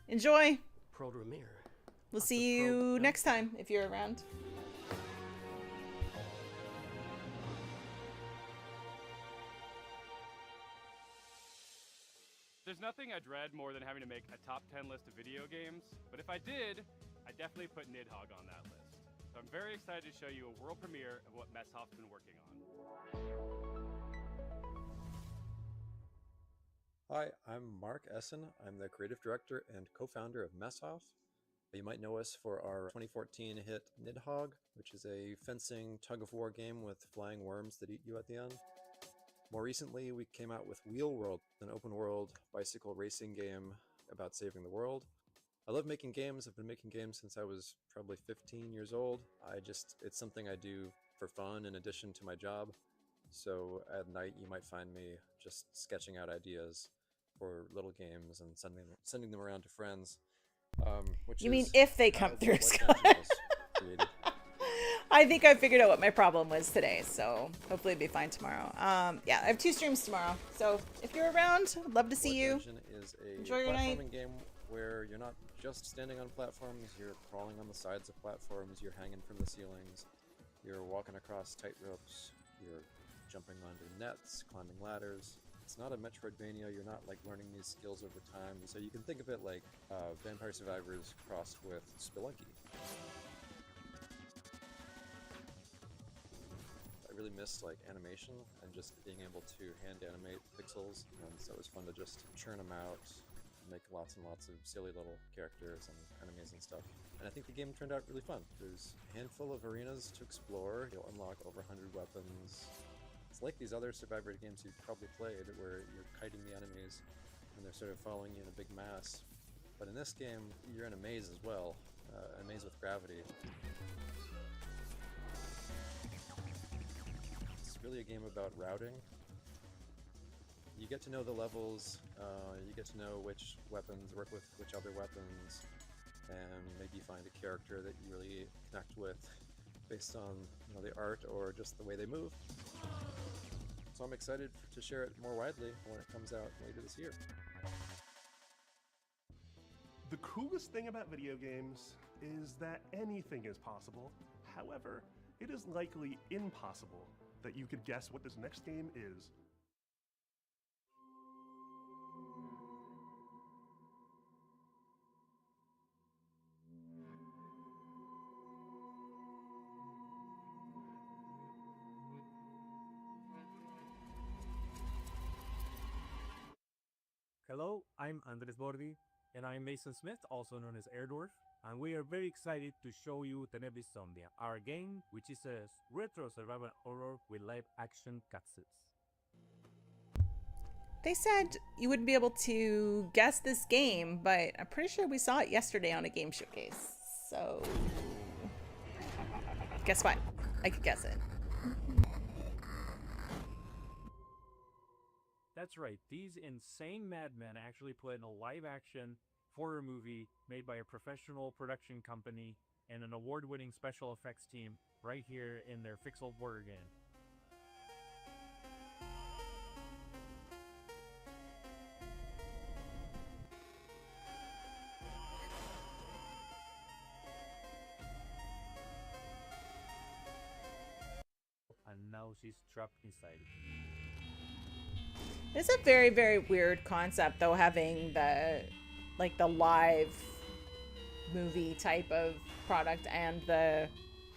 Enjoy. WorldPremiere. We'll see you next time if you're around. There's nothing I dread more than having to make a top 10 list of video games, but if I did, I'd definitely put Nidhogg on that list. So I'm very excited to show you a world premiere of what Messhoff's been working on. Hi, I'm Mark Essen. I'm the creative director and co-founder of Messhoff. You might know us for our 2014 hit Nidhogg, which is a fencing tug-of-war game with flying worms that eat you at the end. More recently, we came out with Wheel World, an open-world bicycle racing game about saving the world. I love making games. I've been making games since I was probably 15 years old. It's something I do for fun in addition to my job. So at night, you might find me just sketching out ideas for little games and sending them around to friends. You mean if they come through, Scott? I think I figured out what my problem was today, so hopefully it'll be fine tomorrow. Yeah, I have 2 streams tomorrow, so if you're around, I'd love to see you. Is a Enjoy your night. platforming game where you're not just standing on platforms, you're crawling on the sides of platforms, you're hanging from the ceilings, you're walking across tight ropes, you're jumping onto nets, climbing ladders. It's not a Metroidvania, you're not like learning these skills over time, so you can think of it like Vampire Survivors crossed with Spelunky. I really missed like animation and just being able to hand animate pixels, and so it was fun to just churn them out, make lots and lots of silly little characters and enemies and stuff. And I think the game turned out really fun. There's a handful of arenas to explore, you'll unlock over 100 weapons. It's like these other Survivor games you've probably played where you're kiting the enemies and they're sort of following you in a big mass. But in this game, you're in a maze as well, a maze with gravity. It's really a game about routing. You get to know the levels, you get to know which weapons work with which other weapons, and maybe find a character that you really connect with based on the art or just the way they move. So I'm excited to share it more widely when it comes out later this year. The coolest thing about video games is that anything is possible. However, it is likely impossible that you could guess what this next game is. Hello, I'm Andres Bordi, and I'm Mason Smith, also known as Airdorf, and we are very excited to show you Tenebrisomnia, our game, which is a retro survival horror with live-action cutscenes. They said you wouldn't be able to guess this game, but I'm pretty sure we saw it yesterday on a game showcase. So, guess what? I could guess it. That's right, these insane madmen actually put in a live-action horror movie made by a professional production company and an award-winning special effects team right here in their Fixel horror game. And now she's trapped inside. It's a very, very weird concept, though, having the live movie type of product and the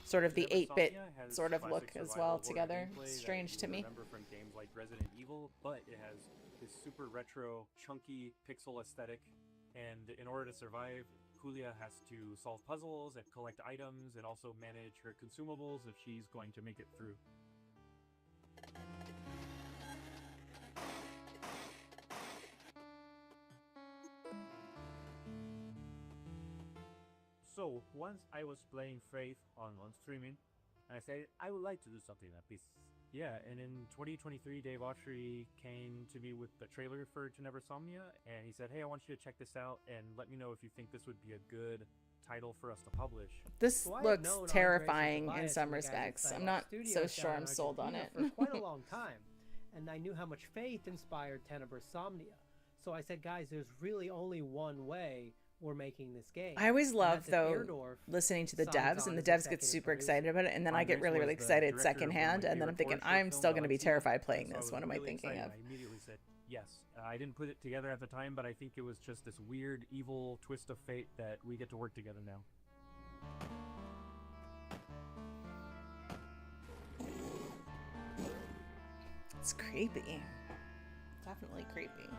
sort of the 8-bit sort of look as well together. Strange to me. Remember from games like Resident Evil, but it has this super retro, chunky pixel aesthetic. And in order to survive, Julia has to solve puzzles and collect items and also manage her consumables if she's going to make it through. So, once I was playing Faith on streaming, and I said, I would like to do something like this. Yeah, and in 2023, Dave Autry came to me with the trailer for Tenebrisomnia, and he said, hey, I want you to check this out, and let me know if you think this would be a good title for us to publish. This So I have looks known Andres terrifying was in biased some when the guys respects. inside I'm our not studios so down sure in I'm sold on it. Argentina for quite a long time, and I knew how much faith inspired Tenebrae Somnia. So I said, guys, there's really only one way we're making this game. I always And love, that's if though, Airdorf listening to the signs devs, on and the as devs get executive super producer. excited about it, and then I get really, really excited secondhand, and then I'm thinking, I'm still going to be terrified playing this. What am I thinking of? I immediately said yes. I didn't put it together at the time, but I think it was just this weird, evil twist of fate that we get to work together now. It's creepy. Definitely creepy.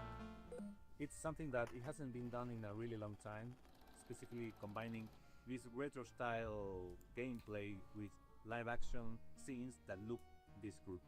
It's something that it hasn't been done in a really long time, specifically combining this retro style gameplay with live action scenes that look this group.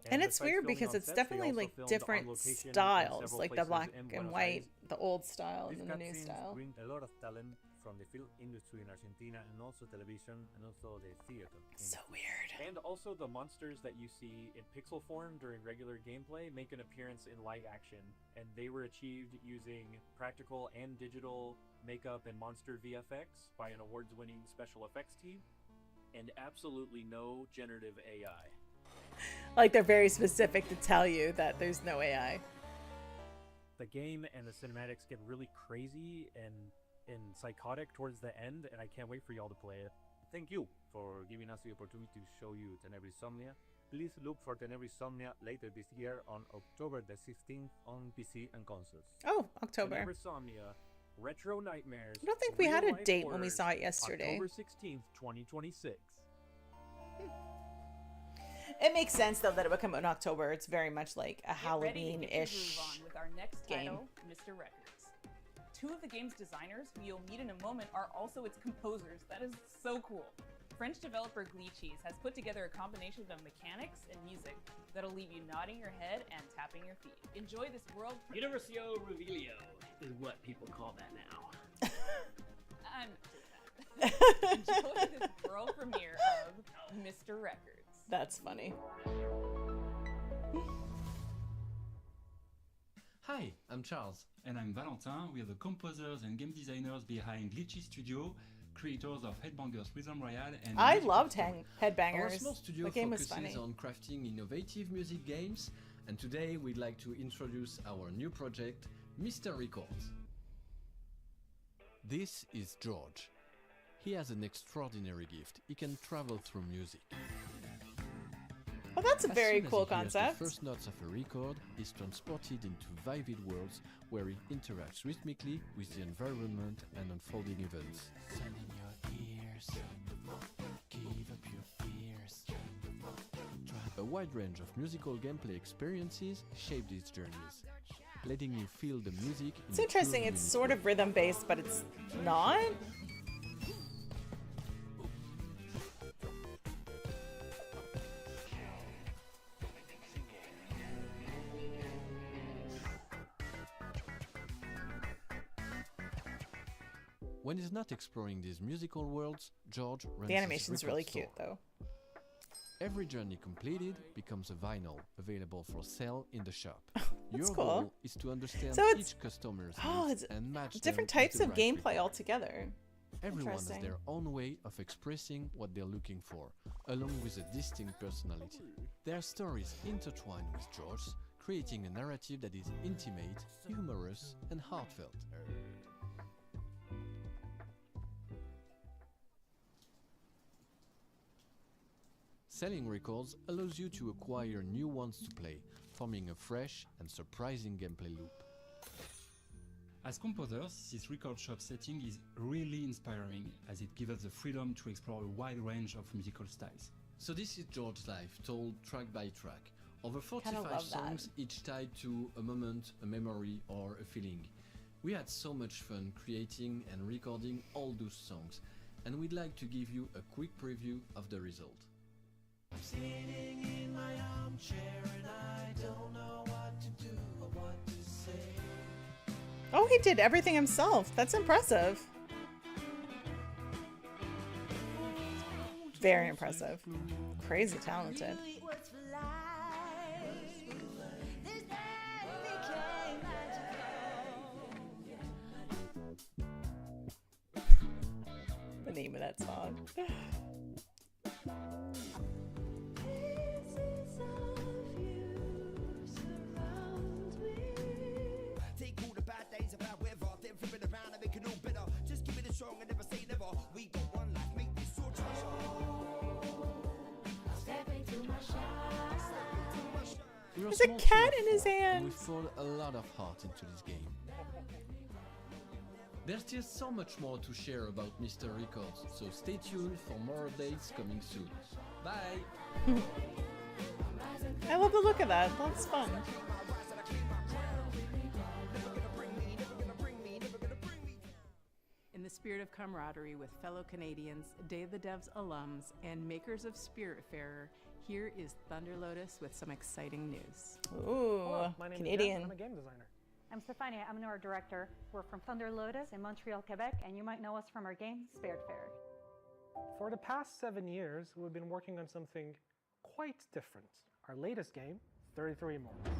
And it's weird because it's definitely like different styles, like the black and white, the old style, and then the new style. Bring a lot of talent from the film industry in Argentina, and also television, and also the theater. So weird. And also the monsters that you see in pixel form during regular gameplay make an appearance in live action, and they were achieved using practical and digital makeup and monster VFX by an awards-winning special effects team, and absolutely no generative AI. Like, they're very specific to tell you that there's no AI. The game and the cinematics get really crazy and psychotic towards the end, and I can't wait for y'all to play it. Thank you for giving us the opportunity to show you Tenebrae Somnia. Please look for Tenebrae Somnia later this year on October the 16th on PC and consoles. Oh, October. Tenebrae Somnia, Retro Nightmares. I don't think we had a Real-life date when we horrors, saw it yesterday. October 16th, 2026. It makes sense, though, that it would come out in October. It's very much like a Get ready to get your Halloween-ish groove on with our next game. title, Mr. Records. Two of the game's designers, who you'll meet in a moment, are also its composers. That is so cool. French developer Glitchies has put together a combination of mechanics and music that'll leave you nodding your head and tapping your feet. Enjoy this world. Universio Revelio is what people call that now. I'm not doing that. Enjoy this world premiere of Mr. Records. That's funny. Hi, I'm Charles. And I'm Valentin. We are the composers and game designers behind Glitchy Studio, creators of Headbangers Rhythm Royale and... I loved Our Headbangers. small studio The game was focuses funny. on crafting innovative music games, and today we'd like to introduce our new project, Mr. Records. This is George. He has an extraordinary gift. He can travel through music. Oh, that's a As very soon as cool he hears concept. The first notes of a record, he's transported into vivid worlds where he interacts rhythmically with the environment and unfolding events. Send in your ears, give up your fears. A wide range of musical gameplay experiences shape these journeys, letting you feel the music. It's interesting. It's sort of rhythm-based, but it's not. When he's not exploring these musical worlds, George runs The his animation's record really store. cute, though. Every journey completed becomes a vinyl available for sale in the shop. That's Your cool. goal is to understand So it's- each customer's Oh, needs it's and match different them with types the of right gameplay record. altogether. Everyone has Interesting. their own way of expressing what they're looking for, along with a distinct personality. Their stories intertwine with George's, creating a narrative that is intimate, humorous, and heartfelt. Selling records allows you to acquire new ones to play, forming a fresh and surprising gameplay loop. As composers, this record shop setting is really inspiring, as it gives us the freedom to explore a wide range of musical styles. So this is George's life, told track by track. Over Kinda 45 love songs, that. each tied to a moment, a memory, or a feeling. We had so much fun creating and recording all those songs, and we'd like to give you a quick preview of the result. I'm sitting in my armchair and I don't know what to do or what to say. Oh, he did everything himself. That's impressive. Very impressive. Crazy talented. name of that song. Take all the bad days of our weather, then flip it around and make it all better. Just give it a strong and never say never. We got one life, make this so treasure. Step into my shine. There's a cat in his hand. We've poured a lot of heart into this game. There's still so much more to share about Mr. Records, so stay tuned for more updates coming soon. Bye! I love the look of that. That's fun. In the spirit of camaraderie with fellow Canadians, Day of the Devs alums, and makers of Spiritfarer, here is Thunder Lotus with some exciting news. Ooh, Hello, my name Canadian. is Jeff. I'm a game designer. I'm Stefania, I'm an art director. We're from Thunder Lotus in Montreal, Quebec, and you might know us from our game, Spiritfarer. For the past 7 years, we've been working on something quite different. Our latest game, 33 Immortals.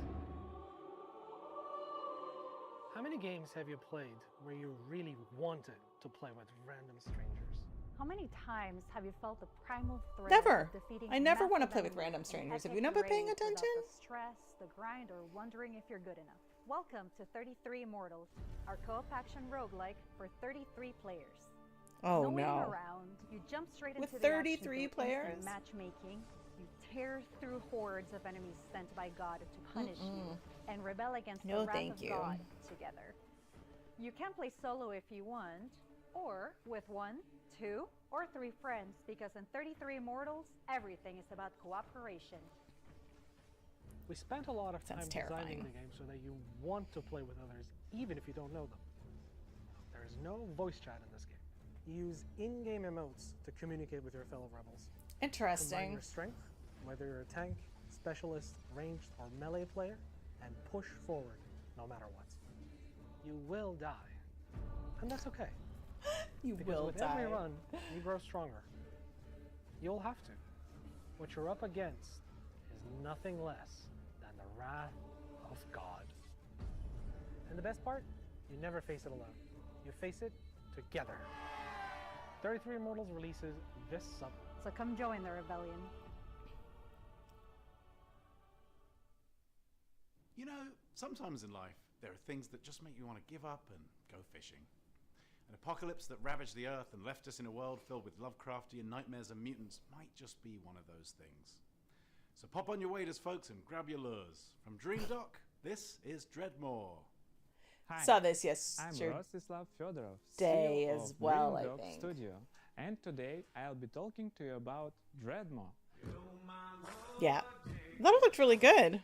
How many games have you played where you really wanted to play with random strangers? How many times have you felt the primal thrill Never. of defeating I never want to massive play with enemies random in strangers. Have epic you not been paying raids without attention? The stress, the grind, or wondering if you're good enough. Welcome to 33 Immortals, our co-op action roguelike for 33 players. Oh, no waiting no. around. You jump straight With into the action 33 through instant players? matchmaking. You tear through hordes of enemies sent by God to punish you and rebel against No, the wrath thank of you. God together. You can play solo if you want, or with 1, 2, or 3 friends, because in 33 Immortals, everything is about cooperation. We spent a lot of time Sounds designing terrifying. the game so that you want to play with others, even if you don't know them. There is no voice chat in this game. You use in-game emotes to communicate with your fellow rebels. Combine Interesting. your strength, whether you're a tank, specialist, ranged, or melee player, and push forward no matter what. You will die, and that's okay. You because will with die. every run, you grow stronger. You'll have to. What you're up against is nothing less than the wrath of God. And the best part? You never face it alone. You face it together. 33 Immortals releases this summer. So come join the rebellion. You know, sometimes in life, there are things that just make you want to give up and go fishing. An apocalypse that ravaged the Earth and left us in a world filled with Lovecraftian nightmares and mutants might just be one of those things. So pop on your waders, folks, and grab your lures. From Dream Dock, this is Dreadmore. Hi, Saw this I'm yesterday Rostislav Fedorov, as CEO well, of I Dream Dock think. Studio, and today I'll be talking to you about Dreadmore. Yeah. That looked really good.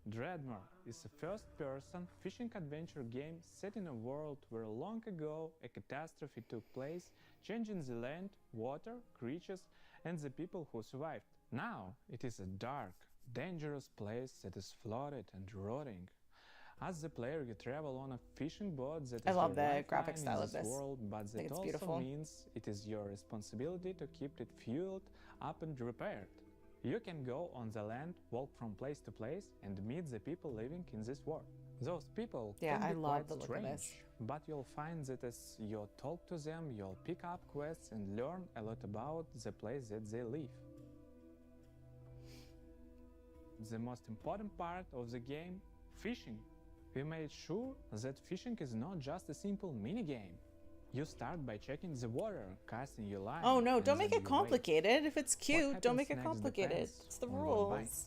Dreadmore is a first-person fishing adventure game set in a world where long ago a catastrophe took place, changing the land, water, creatures, and the people who survived. Now it is a dark, dangerous place that is flooded and rotting. As the player, you travel on a fishing boat that is I love your the lifeline graphic in style of this this. world, but I that think it's also beautiful. means it is your responsibility to keep it fueled up and repaired. You can go on the land, walk from place to place, and meet the people living in this world. Those people Yeah, can I be love quite the look of strange, this. but you'll find that as you talk to them, you'll pick up quests and learn a lot about the place that they live. The most important part of the game, fishing. We made sure that fishing is not just a simple mini-game. You start by checking the water, casting your line. Oh no, and don't make then it you complicated. If it's What cute, don't happens make it next complicated. depends It's the on what rules. bites.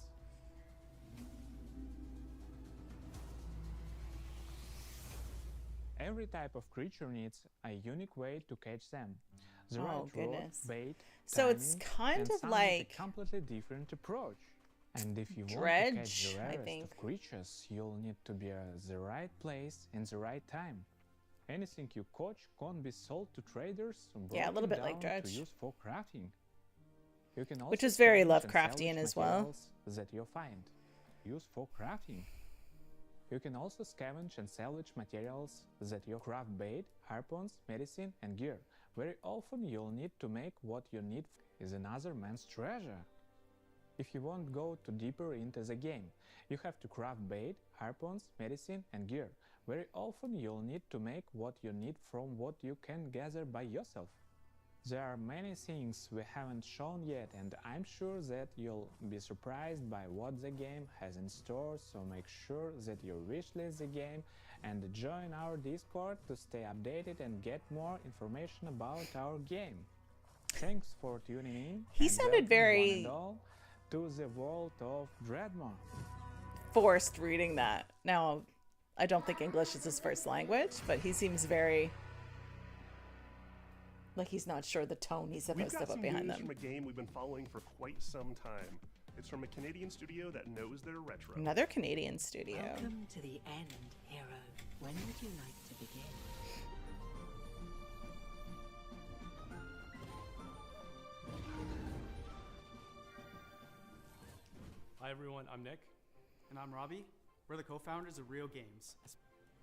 Every type of creature needs a unique way to catch them. The Oh, right rod, goodness. bait, So it's timing, kind and of some like a completely different approach. And if you want to Dredge, catch the I rarest think. of creatures, you'll need to be at the right place in the right time. Anything you catch can't be sold to traders or Yeah, a little broken bit like down Dredge. to use for crafting. You can also Which is very scavenge and Lovecraftian salvage as well. materials that you find. Use for crafting. You can also scavenge and salvage materials that you craft bait, harpoons, medicine, and gear. Very often you'll need to make what you need is another man's treasure. if you won't go too deeper into the game. You have to craft bait, harpoons, medicine and gear. Very often you'll need to make what you need from what you can gather by yourself. There are many things we haven't shown yet, and I'm sure that you'll be surprised by what the game has in store, so make sure that you wishlist the game and join our Discord to stay updated and get more information about our game. Thanks for tuning in. He and sounded welcome very one and all to the world of Dreadmore. forced reading that. Now, I don't think English is his first language, but he seems very like he's not sure the tone he's supposed to put behind them. We've got some news from a game we've been following for quite some time. It's from a Canadian studio that knows their retro. Another Canadian studio. Welcome to the end, hero. When would you like to begin? Hi everyone, I'm Nick. And I'm Robbie. We're the co-founders of Real Games.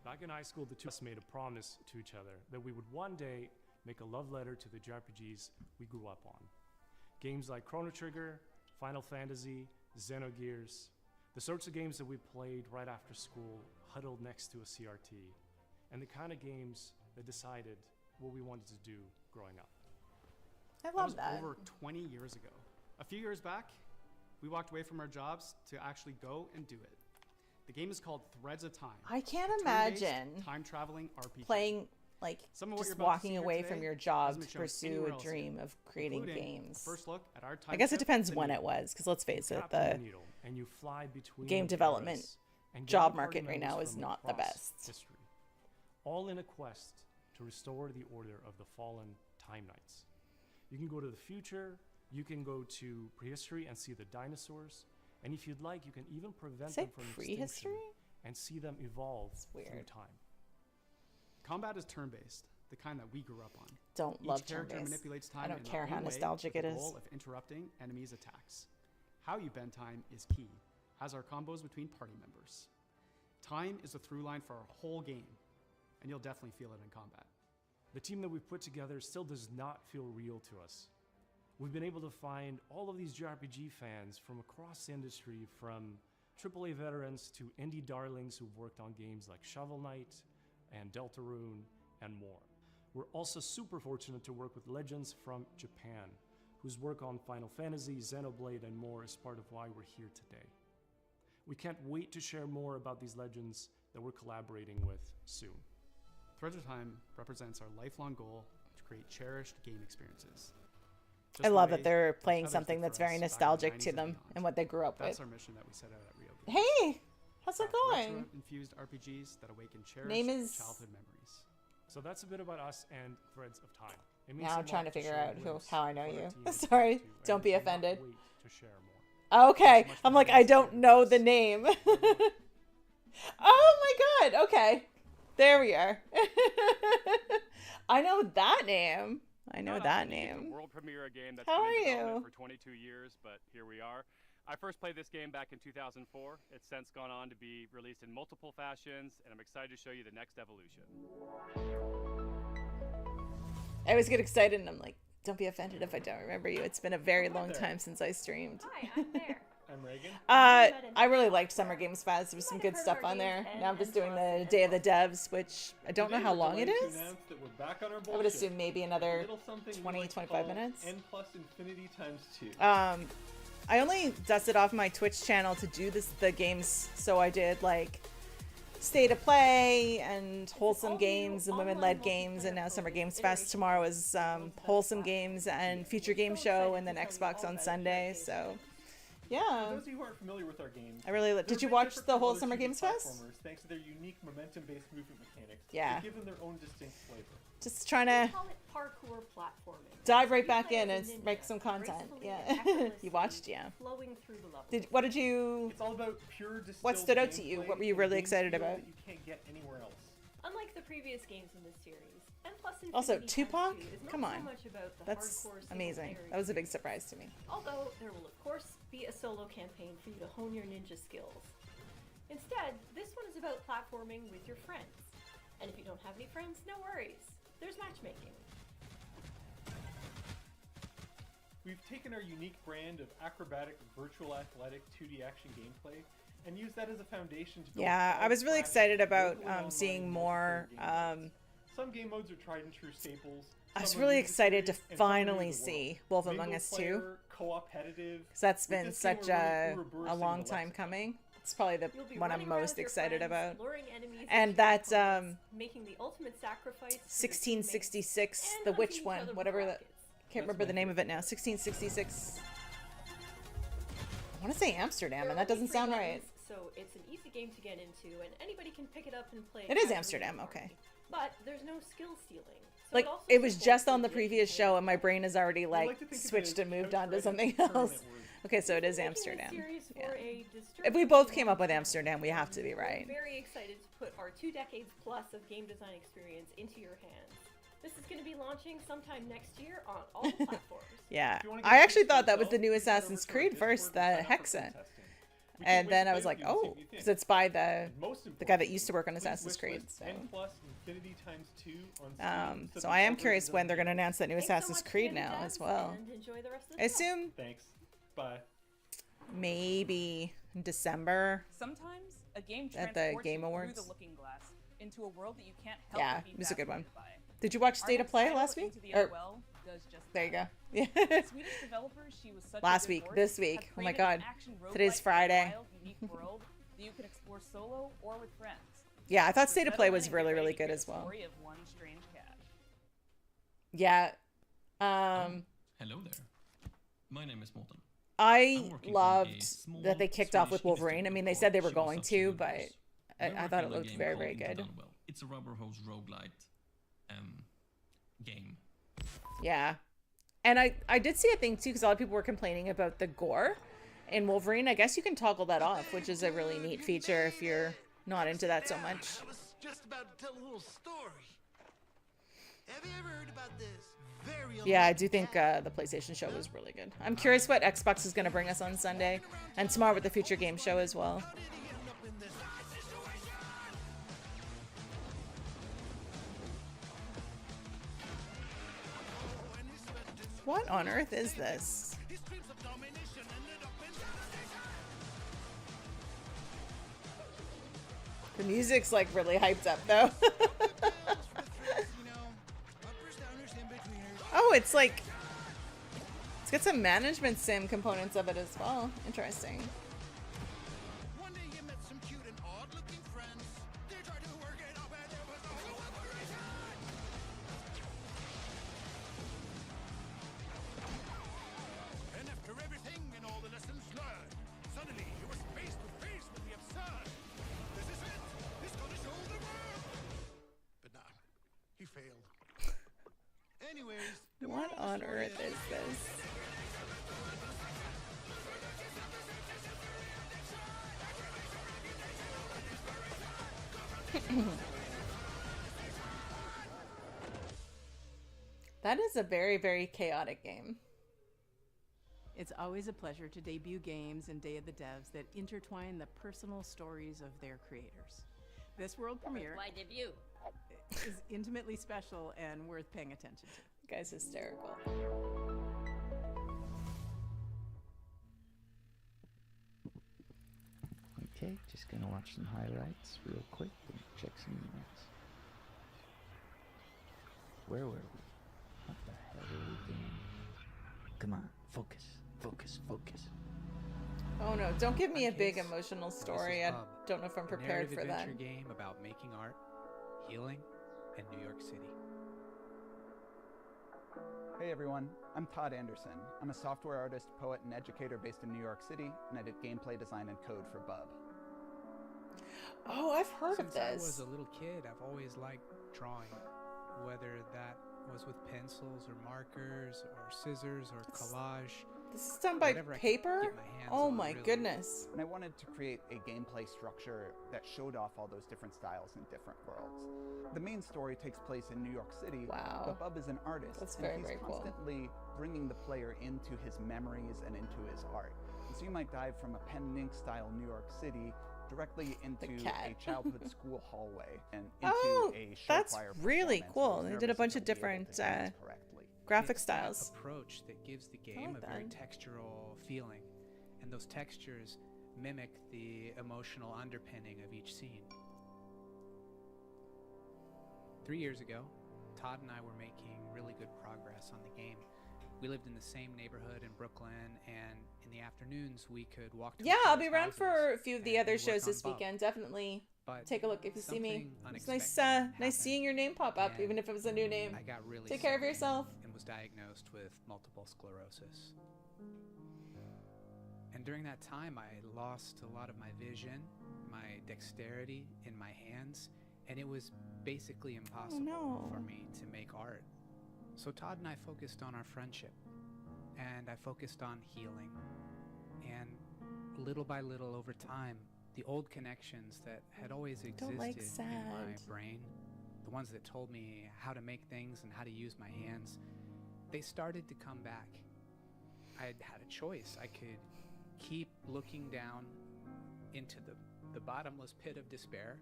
Back in high school, the two of us made a promise to each other that we would one day make a love letter to the JRPGs we grew up on. Games like Chrono Trigger, Final Fantasy, Xenogears, the sorts of games that we played right after school, huddled next to a CRT, and the kind of games that decided what we wanted to do growing up. I love that. Was over 20 years ago. A few years back, we walked away from our jobs to actually go and do it. The game is called Threads of Time. I can't a turn-based, imagine time-traveling RPG. playing, like, Some of what just you're about to walking see here away today from your job hasn't to been shown pursue anywhere a else dream yet, of creating including a games. first look at our I time guess it ship, depends the when Needle. it was, because let's face it, Tap on the needle and you fly between game the development eras and gather job party market right members now is from not the across best. History, all in a quest to restore the order of the fallen Time Knights. You can go to the future, you can go to prehistory and see the dinosaurs, and if you'd like, you can even prevent them from extinction prehistory? and see them evolve through weird. time. Combat is turn-based, the kind that we grew up on. Don't Each love character turn-based. manipulates time I don't in care their how own way nostalgic with it the is. goal of interrupting enemies' attacks. How you bend time is key, as are combos between party members. Time is the through line for our whole game, and you'll definitely feel it in combat. The team that we've put together still does not feel real to us. We've been able to find all of these JRPG fans from across the industry, from AAA veterans to indie darlings who've worked on games like Shovel Knight and Deltarune and more. We're also super fortunate to work with legends from Japan, whose work on Final Fantasy, Xenoblade, and more is part of why we're here today. We can't wait to share more about these legends that we're collaborating with soon. Threads of Time represents our lifelong goal to create cherished game experiences. I Just love the that way they're playing others something did that's for us very back in the nostalgic 90s to and them beyond. and what they grew up That's with. our mission that we set out at Real Games. Hey, how's it going? Retro-infused RPGs that awaken cherished Name is- childhood memories. So that's a bit about us and Threads of Time. It means Now a I'm trying to lot figure share out who, glimpse how I know what our you. team is Sorry, up to, and don't be we cannot offended. wait to share more. Okay, Thanks so much I'm for like, having I us don't here. know the name. Oh my god, okay. There we are. I know that name. I know Not that often you get to name. World Premiere a game that's How been are in development you? for 22 years, but here we are. I first played this game back in 2004. It's since gone on to be released in multiple fashions, and I'm excited to show you the next evolution. I always get excited and I'm like, don't be offended if I don't remember you. It's been a very long time since I streamed. Hi, I'm there. I'm Reagan. I really liked Summer Games Fest. There was some good stuff on there. Now I'm just doing the Day of the Devs, which I don't know how long it is. I would assume maybe another 20, 25 minutes. N plus infinity times 2. I only dusted off my Twitch channel to do the games, so I did like Stay to Play and Wholesome Games and Women-Led Games, and now Summer Games Fest. Tomorrow is Wholesome Games and Future Game Show, and then Xbox on Sunday. So, yeah. For those of you who aren't familiar with our games, I really did. You they're watch different the from whole other Summer 2D Games Fest? platformers Thanks to their unique momentum-based movement mechanics. Yeah. They give them their own distinct flavor. Just trying to Call it parkour platforming. dive right You back play in as and a make ninja, some content. gracefully Yeah. and effortlessly You watched, yeah. Flowing through the level. What did you? It's all about pure distilled What stood out to you? gameplay What were you and really game excited feel about? that you can't get anywhere else. Unlike the previous games in this series, N plus Also, Infinity Tupac? times 2 is not Come so on. much about the That's hardcore amazing. single-player That was a big experience. surprise to me. Although there will of course be a solo campaign for you to hone your ninja skills. Instead, this one is about platforming with your friends. And if you don't have any friends, no worries. There's matchmaking. We've taken our unique brand of acrobatic, virtual athletic 2D action gameplay and used that as a foundation to build Yeah, I was really excited about seeing more. Some game modes are tried and true staples. I was some are really new to excited to series, and some are new finally to the see world. Wolf Among Mingle Us 2. player, co-opetitive. Because that's With been this game, such we're a reversing long the time lexicon. coming. It's probably the You'll be one I'm running around most with your excited friends, about. luring enemies And into your that's opponents, making the ultimate sacrifice for your teammates, 1666, and the hunting witch each one, other with whatever that. rockets. Can't remember the name of it now. 1666. I want to say Amsterdam, and that doesn't sound right. So it's an easy game to get into, and anybody can pick it up and play. It is casually Amsterdam, with okay. party. But there's no skill ceiling. So Like, also it was supports just on the the previous show, and my brain has already, like like, to think of it switched as and moved on to couch something ready else. tournament worthy. Okay, so it is Making this Amsterdam. series Yeah. for a If we disturbing both new came up with Amsterdam, we have to be right. We're very excited to put our 2 decades plus of game design experience into your hands. This is going to be launching sometime next year on all the platforms. Yeah, If you wanna get I a actually taste for thought that was the yourself, new head over Assassin's to our Creed Discord first, and the sign up for Hexa. playtesting. We can't And wait then to I was play like, with you and see oh, what you because think. it's by the Most guy that importantly, used to work on please Assassin's Creed. wishlist So, N plus Infinity times 2 on Steam so the I am algorithms curious of when they're the going to game. announce that new Thanks so Assassin's much, Creed David now Devs, as well. and enjoy the rest of the I show. assume Thanks. Bye. maybe in December. Sometimes a game At transports the Game you Awards. through the looking glass into a world that you can't help Yeah, but be it was a good one. fascinated by. Did you watch Our State of next Play title, last week? Into the Or- Well, does just There you go. that. Yeah. Swedish developer She Was Such a Last Good week, Horse this have week. Oh my created an God. action Today's roguelike in a Friday. wild, unique world that you can explore solo or with friends. Yeah, I thought So State of settle Play in was and get really, ready really to hear good the as well. Story of one strange cat. Yeah. Hello there. My name is Morten. I I'm working on a loved small that they kicked off with Swedish Wolverine. I indie mean, they studio said they were called going She Was to, Such a but Good I Horse. thought We're it working on a looked game very, called very Into good. Dunwell. It's a rubber hose roguelite game. Yeah. And I did see a thing too, because a lot of people were complaining about the gore in Wolverine. I guess you can toggle that off, which is a really neat feature if you're not into that so much. I was just about to tell a little story. Have you ever heard about this very Yeah, I do think the PlayStation show was really good. I'm curious what Xbox is going to bring us on Sunday, and tomorrow with the Future Game Show as well. What on earth is this? The music's like really hyped up though. Oh, it's like, it's got some management sim components of it as well. Interesting. And after everything and all the lessons learned, suddenly he was face to face with the absurd. This is it. He's gonna show the world. But nah, he failed. Anyways, the moral What of the on story earth is this? That is a very, very chaotic game. It's always a pleasure to debut games and Day of the Devs that intertwine the personal stories of their creators. This world premiere Why debut? is intimately special and worth paying attention to. The guy's hysterical. Okay, just gonna watch some highlights real quick and check some emails. Where were we? What the hell are we doing? Come on, focus, focus, focus. Oh no, don't give me a big Case. emotional This is story. I Bub, don't know if I'm a prepared narrative for that. adventure game about making art, healing, and New York City. Hey everyone, I'm Todd Anderson. I'm a software artist, poet, and educator based in New York City, and I did gameplay design and code for Bub. Oh, I've heard Since of I this. was a little kid, I've always liked drawing, whether that was with pencils or markers or scissors or collage. This is done by Whatever I could paper? get my hands Oh on, my really. goodness. And I wanted to create a gameplay structure that showed off all those different styles in different worlds. The main story takes place in New York City, Wow. but Bub is an artist, That's and very, he's very cool. constantly bringing the player into his memories and into his art. And so you might dive from a pen and ink style New York City directly into cat. a childhood school hallway and into Oh, a show that's choir really performance where cool. he's They did a nervous bunch if of he'll be able different to dance correctly. graphic It's that styles. approach that gives the game like a very that. textural feeling, and those textures mimic the emotional underpinning of each scene. 3 years ago, Todd and I were making really good progress on the game. We lived in the same neighborhood in Brooklyn, and in the afternoons we could walk to Yeah, each I'll other's be around houses for a few of the and other work shows on this Bub. weekend. Definitely But take a look if you see me. something It's nice, unexpected nice seeing your name pop up, and even if it was a new name. I got really Take care of sick yourself. and was diagnosed with multiple sclerosis. And during that time, I lost a lot of my vision, my dexterity in my hands, and it was basically impossible for me to make art. So Todd and I focused on our friendship, and I focused on healing. And little by little over time, the old connections that had always existed in my brain, the ones that told me how to make things and how to use my hands, they started to come back. I had a choice. I could keep looking down into the bottomless pit of despair,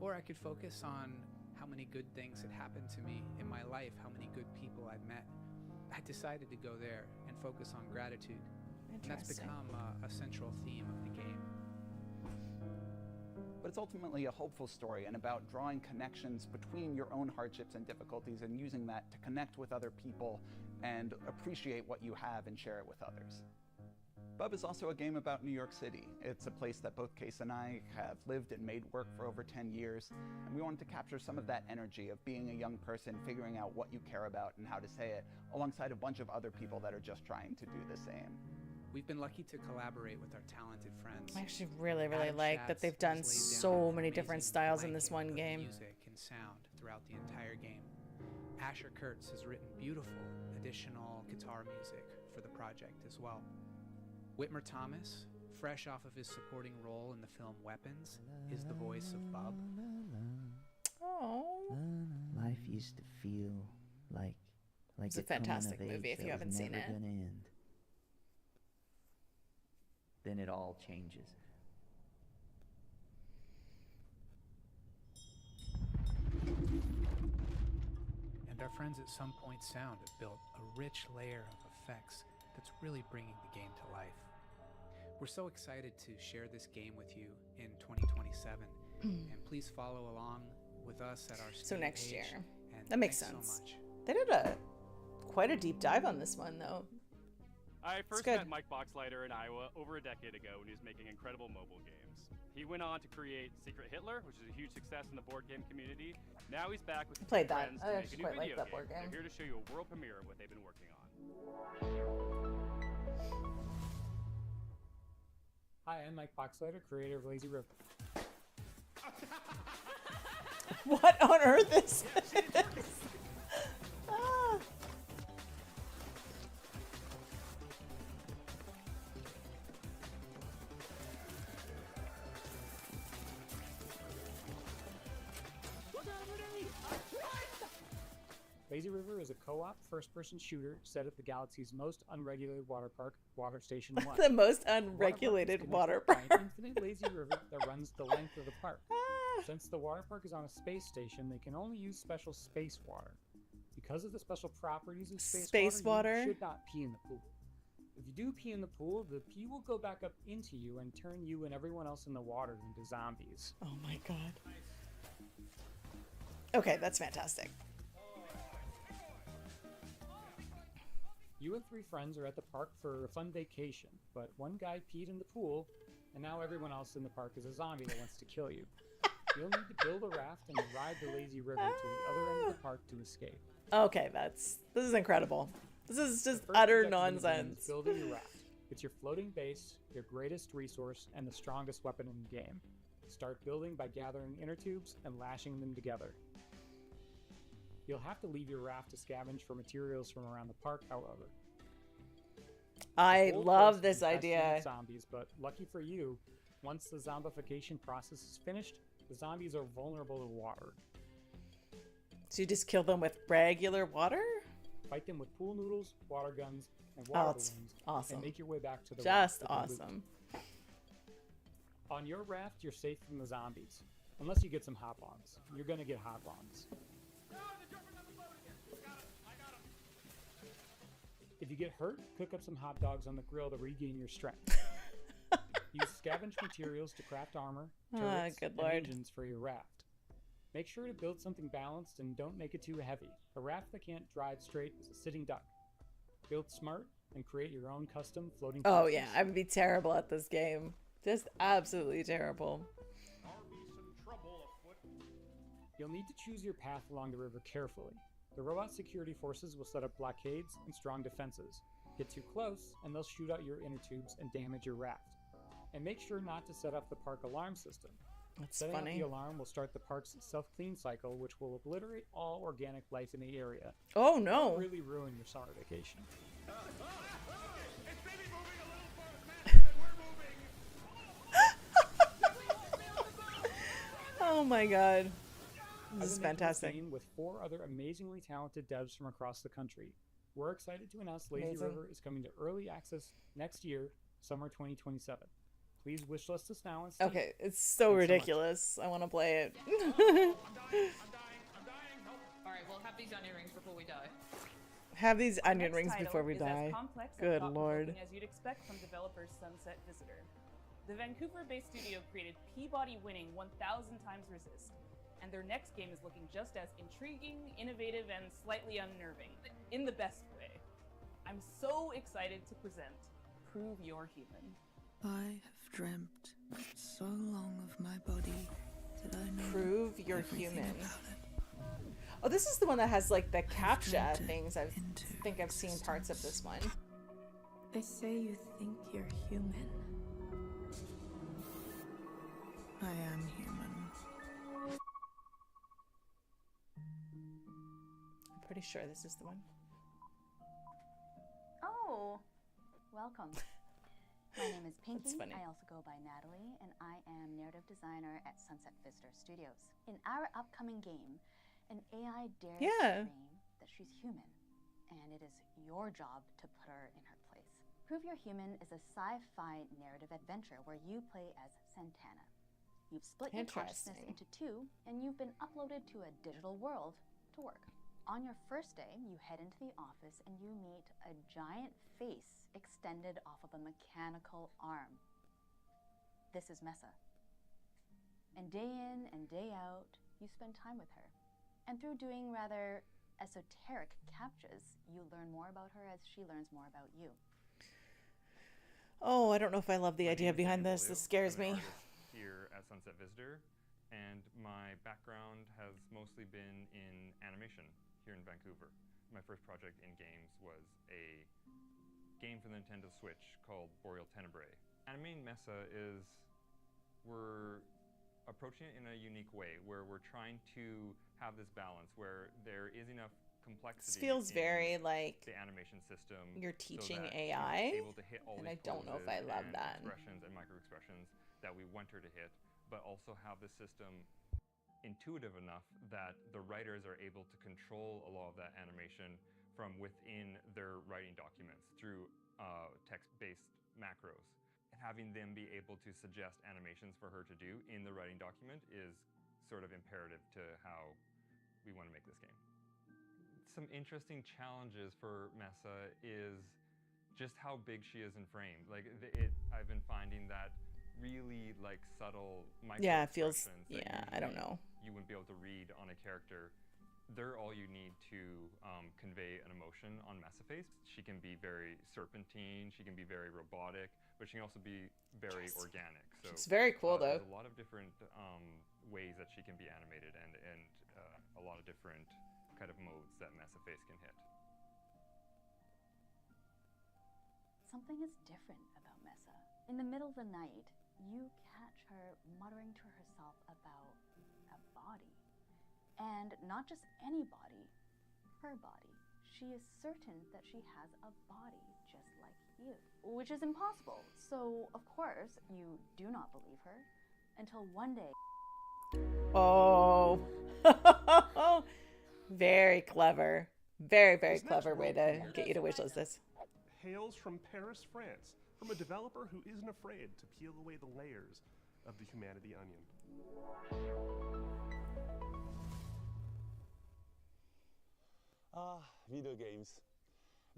or I could focus on how many good things had happened to me in my life, how many good people I'd met. I decided to go there and focus on gratitude. And that's Interesting. become a central theme of the game. But it's ultimately a hopeful story and about drawing connections between your own hardships and difficulties and using that to connect with other people and appreciate what you have and share it with others. Bub is also a game about New York City. It's a place that both Case and I have lived and made work for over 10 years, and we wanted to capture some of that energy of being a young person, figuring out what you care about and how to say it, alongside a bunch of other people that are just trying to do the same. We've been lucky to collaborate with our talented friends. I actually really Adam like that Schatz they've done has laid down so an many amazing different styles in this blanket one of game. Music and sound throughout the entire game. Asher Kurtz has written beautiful additional guitar music for the project as well. Whitmer Thomas, fresh off of his supporting role in the film Weapons, is the voice of Bub. Oh. Life used to feel like It's a fantastic movie if you haven't seen it. Gonna end. Then it all changes. And our friends at Some Point Sound have built a rich layer of effects that's really bringing the game to life. We're so excited to share this game with you in 2027, and please follow along with us at our So Steam next page, year. and That makes thanks sense. so much. They did quite a deep dive on this one, though. I first good. met Mike Boxleiter in Iowa over a decade ago when he was making incredible mobile games. He went on to create Secret Hitler, which is a huge success in the board game community. Now he's back with his Played that. friends I to make a actually new quite like video that game. board game. They're here to show you a world premiere of what they've been working on. Hi, I'm Mike Boxleiter, creator of Lazy River. What on earth is this? Ah. Lazy River is a co-op first-person shooter set at the galaxy's most unregulated water park, Water Station 1. The most The water park is unregulated connected water by park. an infinite lazy river that runs the length of the park. Since the water park is on a space station, they can only use special space water. Because of the special properties of Space water? you should not pee in the pool. If you do pee in the pool, the pee will go back up into you and turn you and everyone else in the water into zombies. Oh my god. Okay, that's fantastic. You and 3 friends are at the park for a fun vacation, but one guy peed in the pool, and now everyone else in the park is a zombie that wants to kill you. You'll need to build a raft and ride the lazy river to the other end of the park to escape. Okay, this is incredible. This is just The first utter objective in the game nonsense. is building your raft. It's your floating base, your greatest resource, and the strongest weapon in the game. Start building by gathering inner tubes and lashing them together. You'll have to leave your raft to scavenge for materials from around the park, however. I The whole love quest this is infested with idea. Zombies, but lucky for you, once the zombification process is finished, the zombies are vulnerable to water. So you just kill them with regular water? Fight them with pool noodles, water guns, and water Oh, it's balloons, awesome. and make your way back to the Just raft with the loot. awesome. On your raft, you're safe from the zombies, unless you get some hop-ons. You're gonna get hop-ons. you get hurt, cook up some hot dogs on the grill to regain your strength. Use scavenged materials to craft armor, turrets, good and lord. engines for your raft. Make sure to build something balanced and don't make it too heavy. A raft that can't drive straight is a sitting duck. Build smart and create your own custom floating Oh coasters. yeah, I would be terrible at this game. Just absolutely terrible. You'll need to choose your path along the river carefully. The robot security forces will set up blockades and strong defenses. Get too close, and they'll shoot out your inner tubes and damage your raft. And make sure not to set up the park alarm system. That's Setting funny. up the alarm will start the park's self-clean cycle, which will obliterate all organic life in the area. Oh no! It'll really ruin your summer vacation. Oh my god. I've This is been making fantastic. game with 4 other amazingly talented devs from across the country. We're excited to announce Lazy Amazing. River is coming to early access next year, summer 2027. Please wishlist us now and Okay, it's so ridiculous. I want to play it. Alright, we'll have these onion rings before we die. Have these onion Next rings title before we is die. As complex and Good thought-provoking lord. as you'd expect from developer Sunset Visitor. The Vancouver-based studio created Peabody-winning 1000 Times Resist, and their next game is looking just as intriguing, innovative, and slightly unnerving, in the best way. I'm so excited to present Prove You're Human. I have dreamt so long of my body that I know Prove You're everything Human. about it. Oh, this is the one that has like the CAPTCHA things. I think I've seen parts of this one. They say you think you're human. I am human. I'm pretty sure this is the one. Oh, welcome. My name is Pinky. That's funny. I also go by Natalie, and I am narrative designer at Sunset Visitor Studios. In our upcoming game, an AI dares to claim that she's human, and it is your job to put her in her place. Prove You're Human is a sci-fi narrative adventure where you play as Santana. You've split your consciousness into 2, and you've been uploaded to a digital world to work. On your first day, you head into the office and you meet a giant face extended off of a mechanical arm. This is Mesa. And day in and day out, you spend time with her. And through doing rather esoteric captchas, you learn more about her as she learns more about you. Oh, I don't know if I love the idea behind this. This scares me. Here at Sunset Visitor, and my background has mostly been in animation here in Vancouver. My first project in games was a game for the Nintendo Switch called Boreal Tenebrae. Animating Mesa is, we're approaching it in a unique way, where we're trying to have this balance where there is enough complexity. This feels in very like the animation system. you're teaching so that AI, she's able to hit all and I these don't know if I poses love and that. expressions and micro expressions that we want her to hit, but also have the system intuitive enough that the writers are able to control a lot of that animation from within their writing documents through text-based macros. Having them be able to suggest animations for her to do in the writing document is sort of imperative to how we want to make this game. Some interesting challenges for Mesa is just how big she is in frame. Like I've been finding that really like subtle micro Yeah, it feels. expressions that Yeah, I don't know. you wouldn't be able to read on a character. They're all you need to convey an emotion on Mesa Face. She can be very serpentine, she can be very robotic, but she can also be very organic. So It's very cool, though. There's a lot of different ways that she can be animated, and a lot of different kind of modes that Mesa Face can hit. Something is different about Mesa. In the middle of the night, you catch her muttering to herself about a body. And not just any body, her body. She is certain that she has a body just like you, which is impossible. So, of course, you do not believe her until one day. Oh. Very clever. Very, very This next clever way to WorldPremiere get you to wishlist this. hails from Paris, France, from a developer who isn't afraid to peel away the layers of the humanity onion. Video games.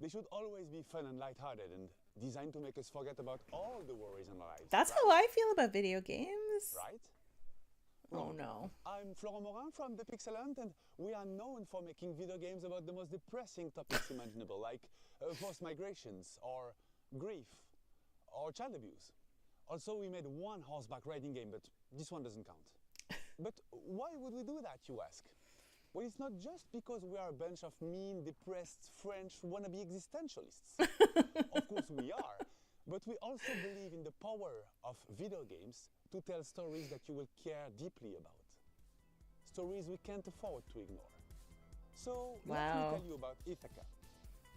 They should always be fun and lighthearted and designed to make us forget about all the worries in our lives. That's how I feel about video games. Right? Oh no. I'm Florent Morin from The Pixel Hunt, and we are known for making video games about the most depressing topics imaginable, like forced migrations, or grief, or child abuse. Also, we made one horseback riding game, but this one doesn't count. But why would we do that, you ask? Well, it's not just because we are a bunch of mean, depressed French wannabe existentialists. Of course we are, but we also believe in the power of video games to tell stories that you will care deeply about. Stories we can't afford to ignore. So, let me tell you about Ithaca.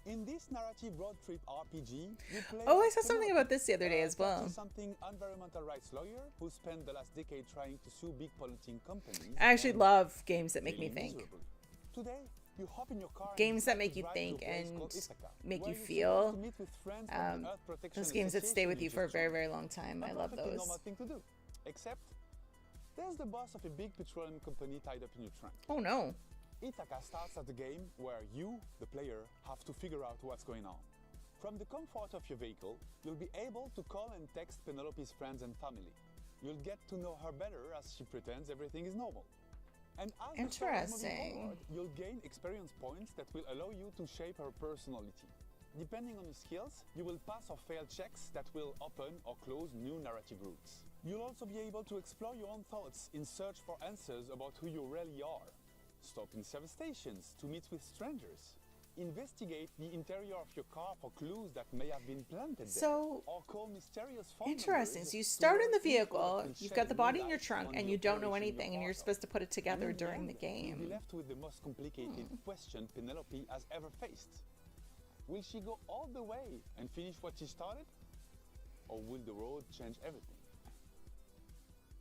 In this narrative road trip RPG, you play... Oh, I saw something about this the other day as well. Something environmental rights lawyer who spent the last decade trying to sue big polluting companies. I actually love games that make me think. Miserable. Today, you hop in your car games that make you think and make you feel. Those games that stay with you for a very, very long time. I love those. Normal thing to do. Except, there's the boss of a big petroleum company tied up in your trunk. Oh no. Ithaca starts as a game where you, the player, have to figure out what's going on. From the comfort of your vehicle, you'll be able to call and text Penelope's friends and family. You'll get to know her better as she pretends everything is normal. And as the story is moving forward, you'll gain experience points that will allow you to shape her personality. Depending on your skills, you will pass or fail checks that will open or close new narrative routes. You'll also be able to explore your own thoughts in search for answers about who you really are. Stop in service stations to meet with strangers. Investigate the interior of your car for clues that may have been planted there. Or call mysterious phone Interesting. numbers So you start in the to vehicle, can you've shed got the new body in your light trunk, on and the you don't know operation anything, and you're you're part supposed to put it of. together And in during the end, You'll be game. left with the most complicated question Penelope has ever faced. Will she go all the way and finish what she started? Or will the road change everything?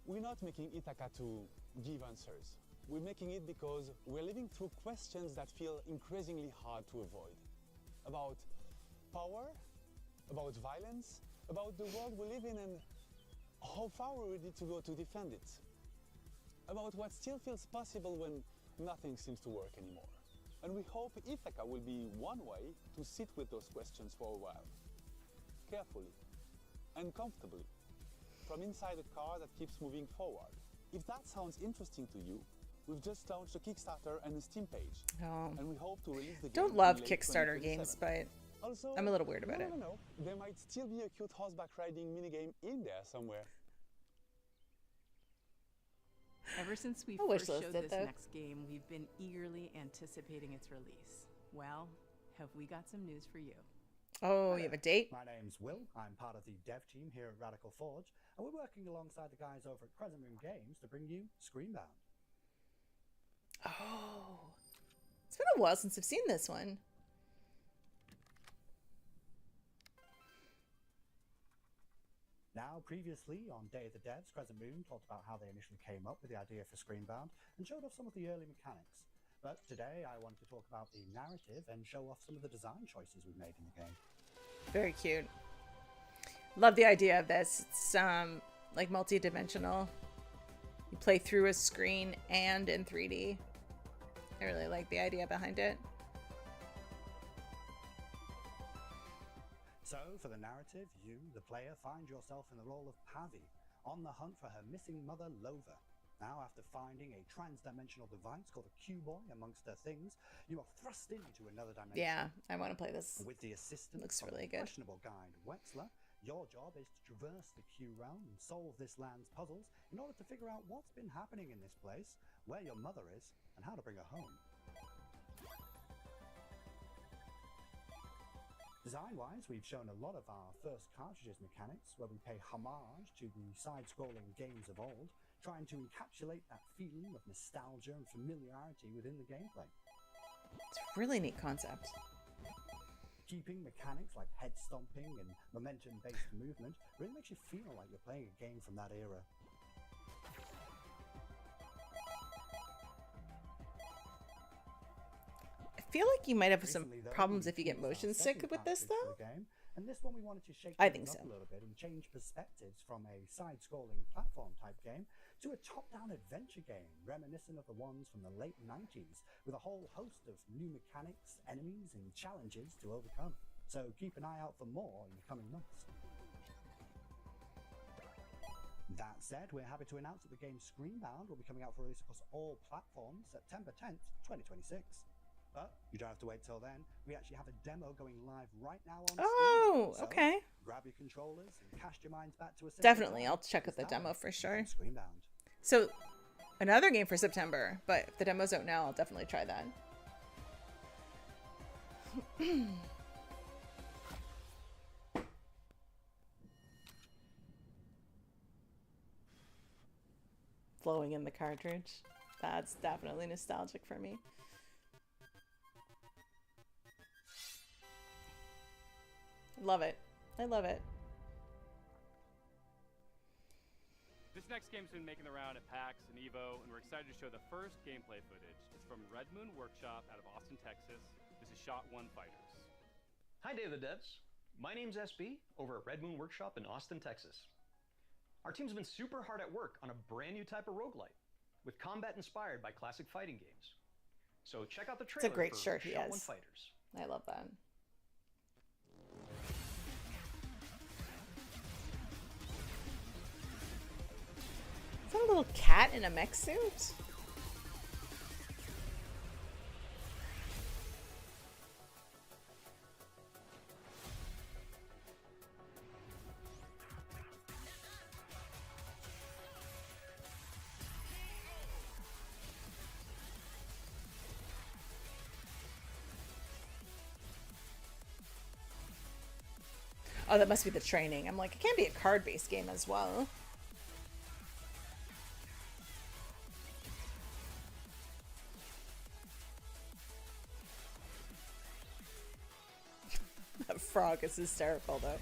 We're not making Ithaca to give answers. We're making it because we're living through questions that feel increasingly hard to avoid. About power, about violence, about the world we live in and how far we're ready to go to defend it. About what still feels possible when nothing seems to work anymore. And we hope Ithaca will be one way to sit with those questions for a while. Carefully and comfortably. From inside a car that keeps moving forward. If that sounds interesting to you, we've just launched a Kickstarter and a Steam page. And we hope to release the game Don't in love late Kickstarter 2027. games, but Also, I'm a little weird about you it. never know. There might still be a cute horseback riding minigame in there somewhere. Ever since we I wish first those showed did, this though. next game, we've been eagerly anticipating its release. Well, have we got some news for you? Oh, you have a date? My name's Will. I'm part of the dev team here at Radical Forge, and we're working alongside the guys over at Crescent Moon Games to bring you Screenbound. Oh. It's been a while since I've seen this one. Now, previously on Day of the Devs, Crescent Moon talked about how they initially came up with the idea for Screenbound and showed off some of the early mechanics. But today I wanted to talk about the narrative and show off some of the design choices we've made in the game. Very cute. Love the idea of this. It's like multi-dimensional. You play through a screen and in 3D. I really like the idea behind it. So, for the narrative, you, the player, find yourself in the role of Pavi, on the hunt for her missing mother, Lova. Now, after finding a trans-dimensional device called a Q-Boy amongst her things, you are thrust into another dimension. Yeah, I want to play this. With the assistance Looks of really the good. questionable guide, Wexler, your job is to traverse the Q realm and solve this land's puzzles in order to figure out what's been happening in this place, where your mother is, and how to bring her home. Design-wise, we've shown a lot of our first cartridges mechanics, where we pay homage to the side-scrolling games of old, trying to encapsulate that feeling of nostalgia and familiarity within the gameplay. It's a really neat concept. Keeping mechanics like head stomping and momentum-based movement really makes you feel like you're playing a game from that era. I feel like you might have some Recently, though, problems we if you get released our motion sick second with this, cartridge though. for the game, And this one we wanted to shake I think things up so. a little bit and change perspectives from a side-scrolling platform type game to a top-down adventure game reminiscent of the ones from the late 90s with a whole host of new mechanics, enemies and challenges to overcome. So keep an eye out for more in the coming months. That said, we're happy to announce that the game Screenbound will be coming out for release across all platforms September 10th, 2026. But you don't have to wait till then. We actually have a demo going live right now on Oh, Steam. So okay. grab your controllers and cast your minds back to a simple Definitely, time. I'll check out the It's demo time for sure. Screenbound. So, another game for September, but if the demo's out now, I'll definitely try that. Flowing in the cartridge. That's definitely nostalgic for me. Love it. I love it. This next game's been making the round at PAX and EVO, and we're excited to show the first gameplay footage. It's from Red Moon Workshop out of Austin, Texas. This is Shot One Fighters. Hi, Day of the Devs. My name's SB over at Red Moon Workshop in Austin, Texas. Our team's been super hard at work on a brand new type of roguelite, with combat inspired by classic fighting games. So check out the It's a trailer great for shirt he Shot One has. Fighters. I love that. Is that a little cat in a mech suit? Oh, that must be the training. I'm like, it can't be a card-based game as well. That frog is hysterical, though.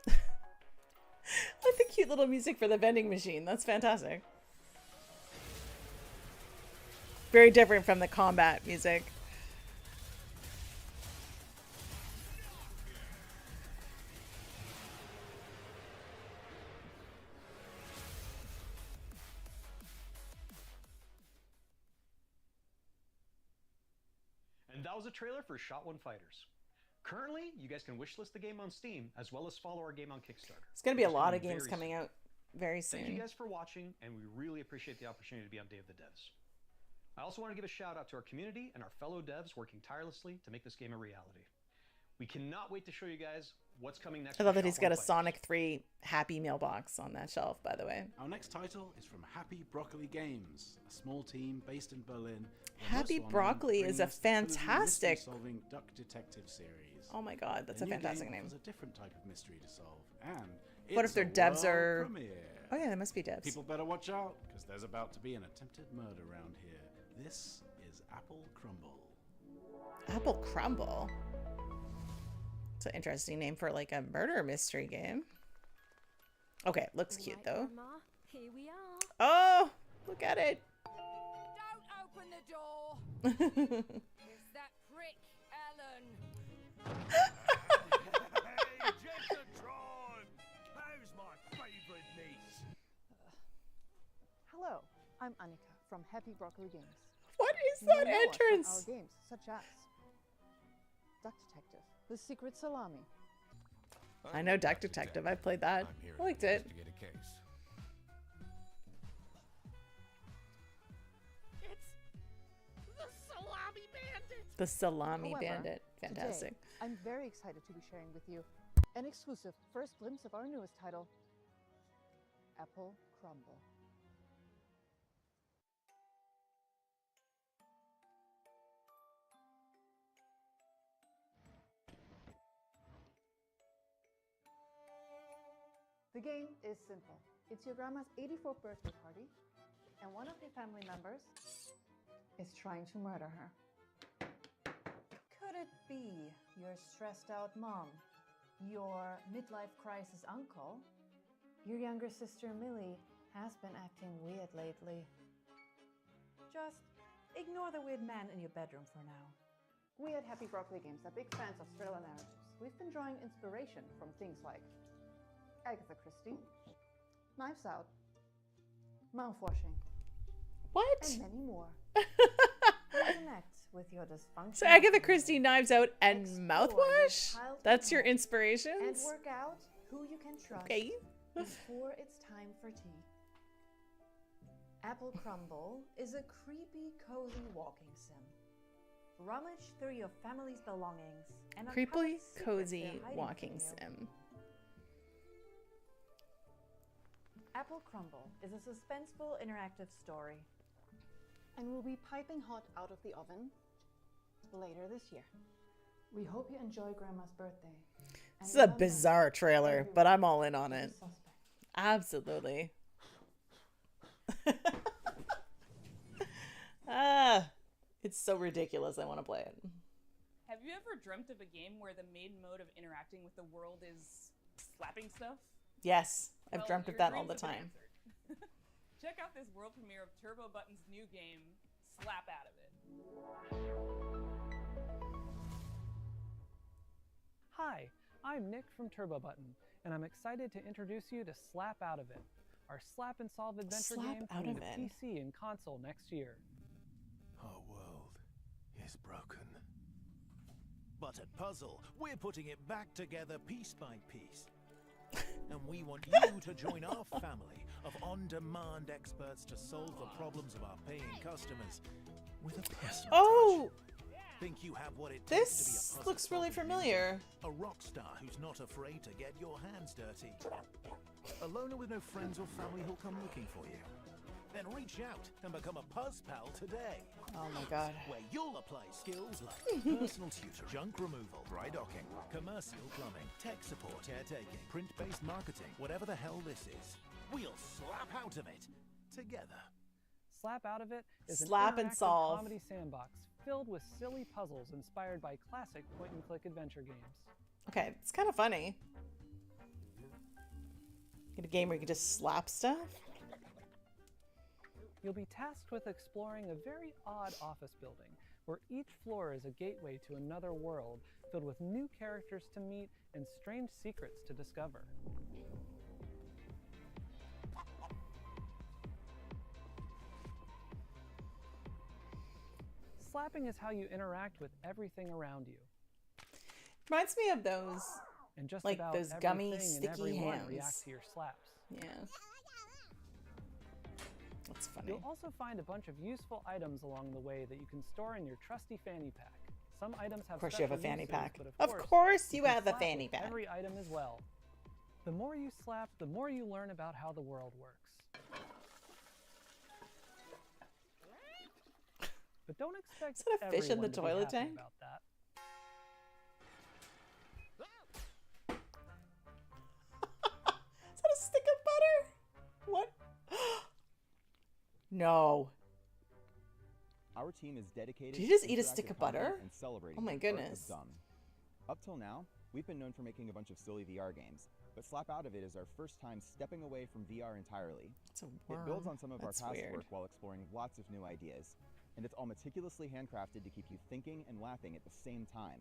I like the cute little music for the vending machine. That's fantastic. Very different from the combat music. And that was a trailer for Shot One Fighters. Currently, you guys can wishlist the game on Steam, as well as follow our game on Kickstarter. There's going to be a which is lot coming of games very coming soon. out very soon. Thank you guys for watching, and we really appreciate the opportunity to be on Day of the Devs. I also want to give a shout out to our community and our fellow devs working tirelessly to make this game a reality. We cannot wait to show you guys what's coming next. I love for that he's Shot got One a Fighters. Sonic 3 Happy Mailbox on that shelf, by the way. Our next title is from Happy Broccoli Games, a small team based in Berlin. Happy Broccoli is a fantastic... solving duck detective series. Oh my god, that's a Their new fantastic game name. offers a different type of mystery to solve, and What it's if their a devs world are... premiere. Oh yeah, they must be devs. People better watch out, because there's about to be an attempted murder around here. This is Apple Crumble. Apple Crumble. It's an interesting name for like a murder mystery game. Okay, it looks cute though. Grandma, here we are. Oh, look at it. Don't open the door. It's that prick, Ellen. Hey, Jessatron! How's my favourite niece? Hello, I'm Annika from Happy Broccoli Games. What is You may that know us from entrance? Our games, such as Duck Detective, The Secret Salami. I know Duck Detective. I played that. I liked it. Investigate a case. It's the Salami Bandit. The Salami However, Bandit. Fantastic. Today, I'm very excited to be sharing with you an exclusive first glimpse of our newest title, Apple Crumble. The game is simple. It's your grandma's 84th birthday party, and one of your family members is trying to murder her. Could it be your stressed out mom? Your midlife crisis uncle? Your younger sister Millie has been acting weird lately. Just ignore the weird man in your bedroom for now. We at Happy Broccoli Games are big fans of thriller narratives. We've been drawing inspiration from things like Agatha Christie, Knives Out, mouthwashing, What? and many more. Connect with your dysfunction. So Agatha Christie, Knives Out, and Mouthwash? That's your inspirations? And work out who you can trust Okay. before it's time for tea. Apple Crumble is a creepy, cozy walking sim. Rummage through your family's belongings and uncover Creepily secrets cozy they're hiding walking from you. sim. Apple Crumble is a suspenseful interactive story and will be piping hot out of the oven later this year. We hope you enjoy Grandma's birthday. This is a bizarre trailer, but I'm all in on it. Absolutely. It's so ridiculous. I want to play it. Have you ever dreamt of a game where the main mode of interacting with the world is slapping stuff? Yes, I've Well, dreamt of your that all dreams the have been time. answered. Check out this world premiere of Turbo Button's new game, Slap Out of It. Hi, I'm Nick from Turbo Button, and I'm excited to introduce you to Slap Out of It, our slap and solve adventure Slap game Out coming of to It. PC and console next year. Our world is broken. But at Puzzle, we're putting it back together piece by piece. And we want you to join our family of on-demand experts to solve the problems of our paying customers with a personal Oh! Think you have what it takes to This be a puzzle looks really solving familiar. user? A rock star who's not afraid to get your hands dirty. A loner with no friends or family who'll come looking for you. Then reach out and become a Puzz Pal today. Oh my god. Where you'll apply skills like personal tutor, junk removal, dry docking, commercial plumbing, tech support, caretaking, print-based marketing, whatever the hell this is. We'll slap out of it together. Slap Out of It is Slap an and interactive solve. comedy sandbox filled with silly puzzles inspired by classic point-and-click adventure games. Okay, it's kind of funny. Get a game where you can just slap stuff? You'll be tasked with exploring a very odd office building, where each floor is a gateway to another world filled with new characters to meet and strange secrets to discover. Slapping is how you interact with everything around you. Reminds me of those, And just like about those gummy, everything and sticky everyone hands. react to your slaps. Yeah. That's funny. You'll also find a bunch of useful items along the way that you can store in your trusty fanny pack. Some items have Of course you have a special fanny uses, pack. but Of course you can have a slap fanny with pack. Every item as well. The more you slap, the more you learn about how the world works. But don't expect Is that a fish in the everyone to be toilet happy tank? about that. Is that a stick of butter? What? No. Our team is dedicated Did you just to eat a interactive stick of comedy butter? and celebrating Oh my the art of goodness. dumb. Up till now, we've been known for making a bunch of silly VR games, but Slap Out of It is our first time stepping away from VR entirely. It's a It builds worm. on some of That's our past weird. work while exploring lots of new ideas, and it's all meticulously handcrafted to keep you thinking and laughing at the same time.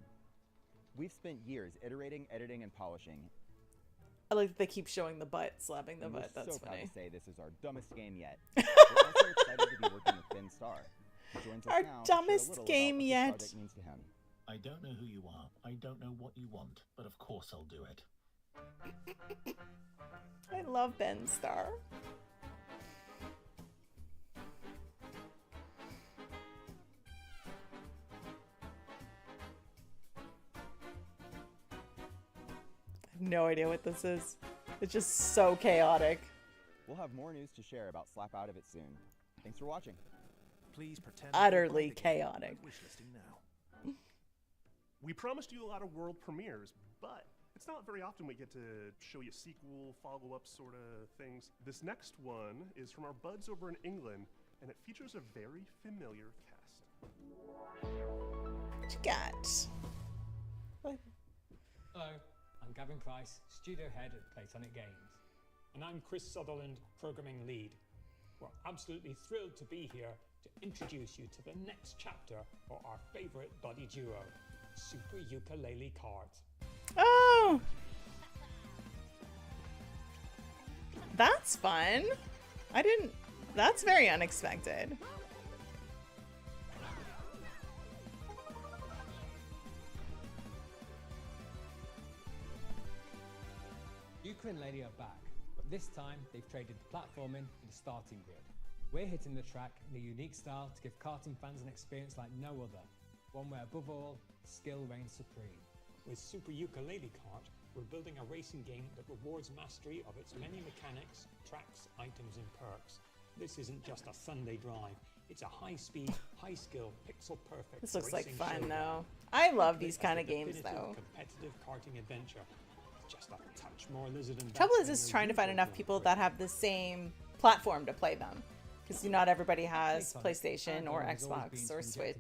We've spent years iterating, editing, and polishing. I like that they keep showing the butt, slapping the and butt. we're That's so proud funny. to say this is our dumbest game yet. We're also excited to be working with Ben Starr, who joins us Our now to share a dumbest little about game what this yet. project means to him. I don't know who you are. I don't know what you want, but of course I'll do it. I love Ben Starr. I have no idea what this is. It's just so chaotic. We'll have more news to share about Slap Out of It soon. Thanks for watching. Please pretend Utterly chaotic. Wishlisting now. We promised you a lot of world premieres, but it's not very often we get to show you sequel, follow-up sort of things. This next one is from our buds over in England, and it features a very familiar cast. What you got? Hello, I'm Gavin Price, studio head at Playtonic Games. And I'm Chris Sutherland, programming lead. We're absolutely thrilled to be here to introduce you to the next chapter for our favorite buddy duo, Super Ukulele Cards. Oh! That's fun. That's very unexpected. Yuka and Lady are back, but this time they've traded the platforming for the starting grid. We're hitting the track in a unique style to give karting fans an experience like no other, one where above all, skill reigns supreme. With Super Ukulele Kart, we're building a racing game that rewards mastery of its many mechanics, tracks, items and perks. This isn't just a Sunday drive, it's a high-speed, high-skill, pixel-perfect This looks like racing fun, showdown. though. I love Think these of it kind as of the games, definitive though. Competitive karting adventure. Just a touch more lizard and Trouble bat is, than is your trying to find usual enough people that have the same platform to play them, because not everybody has PlayStation or Xbox or Switch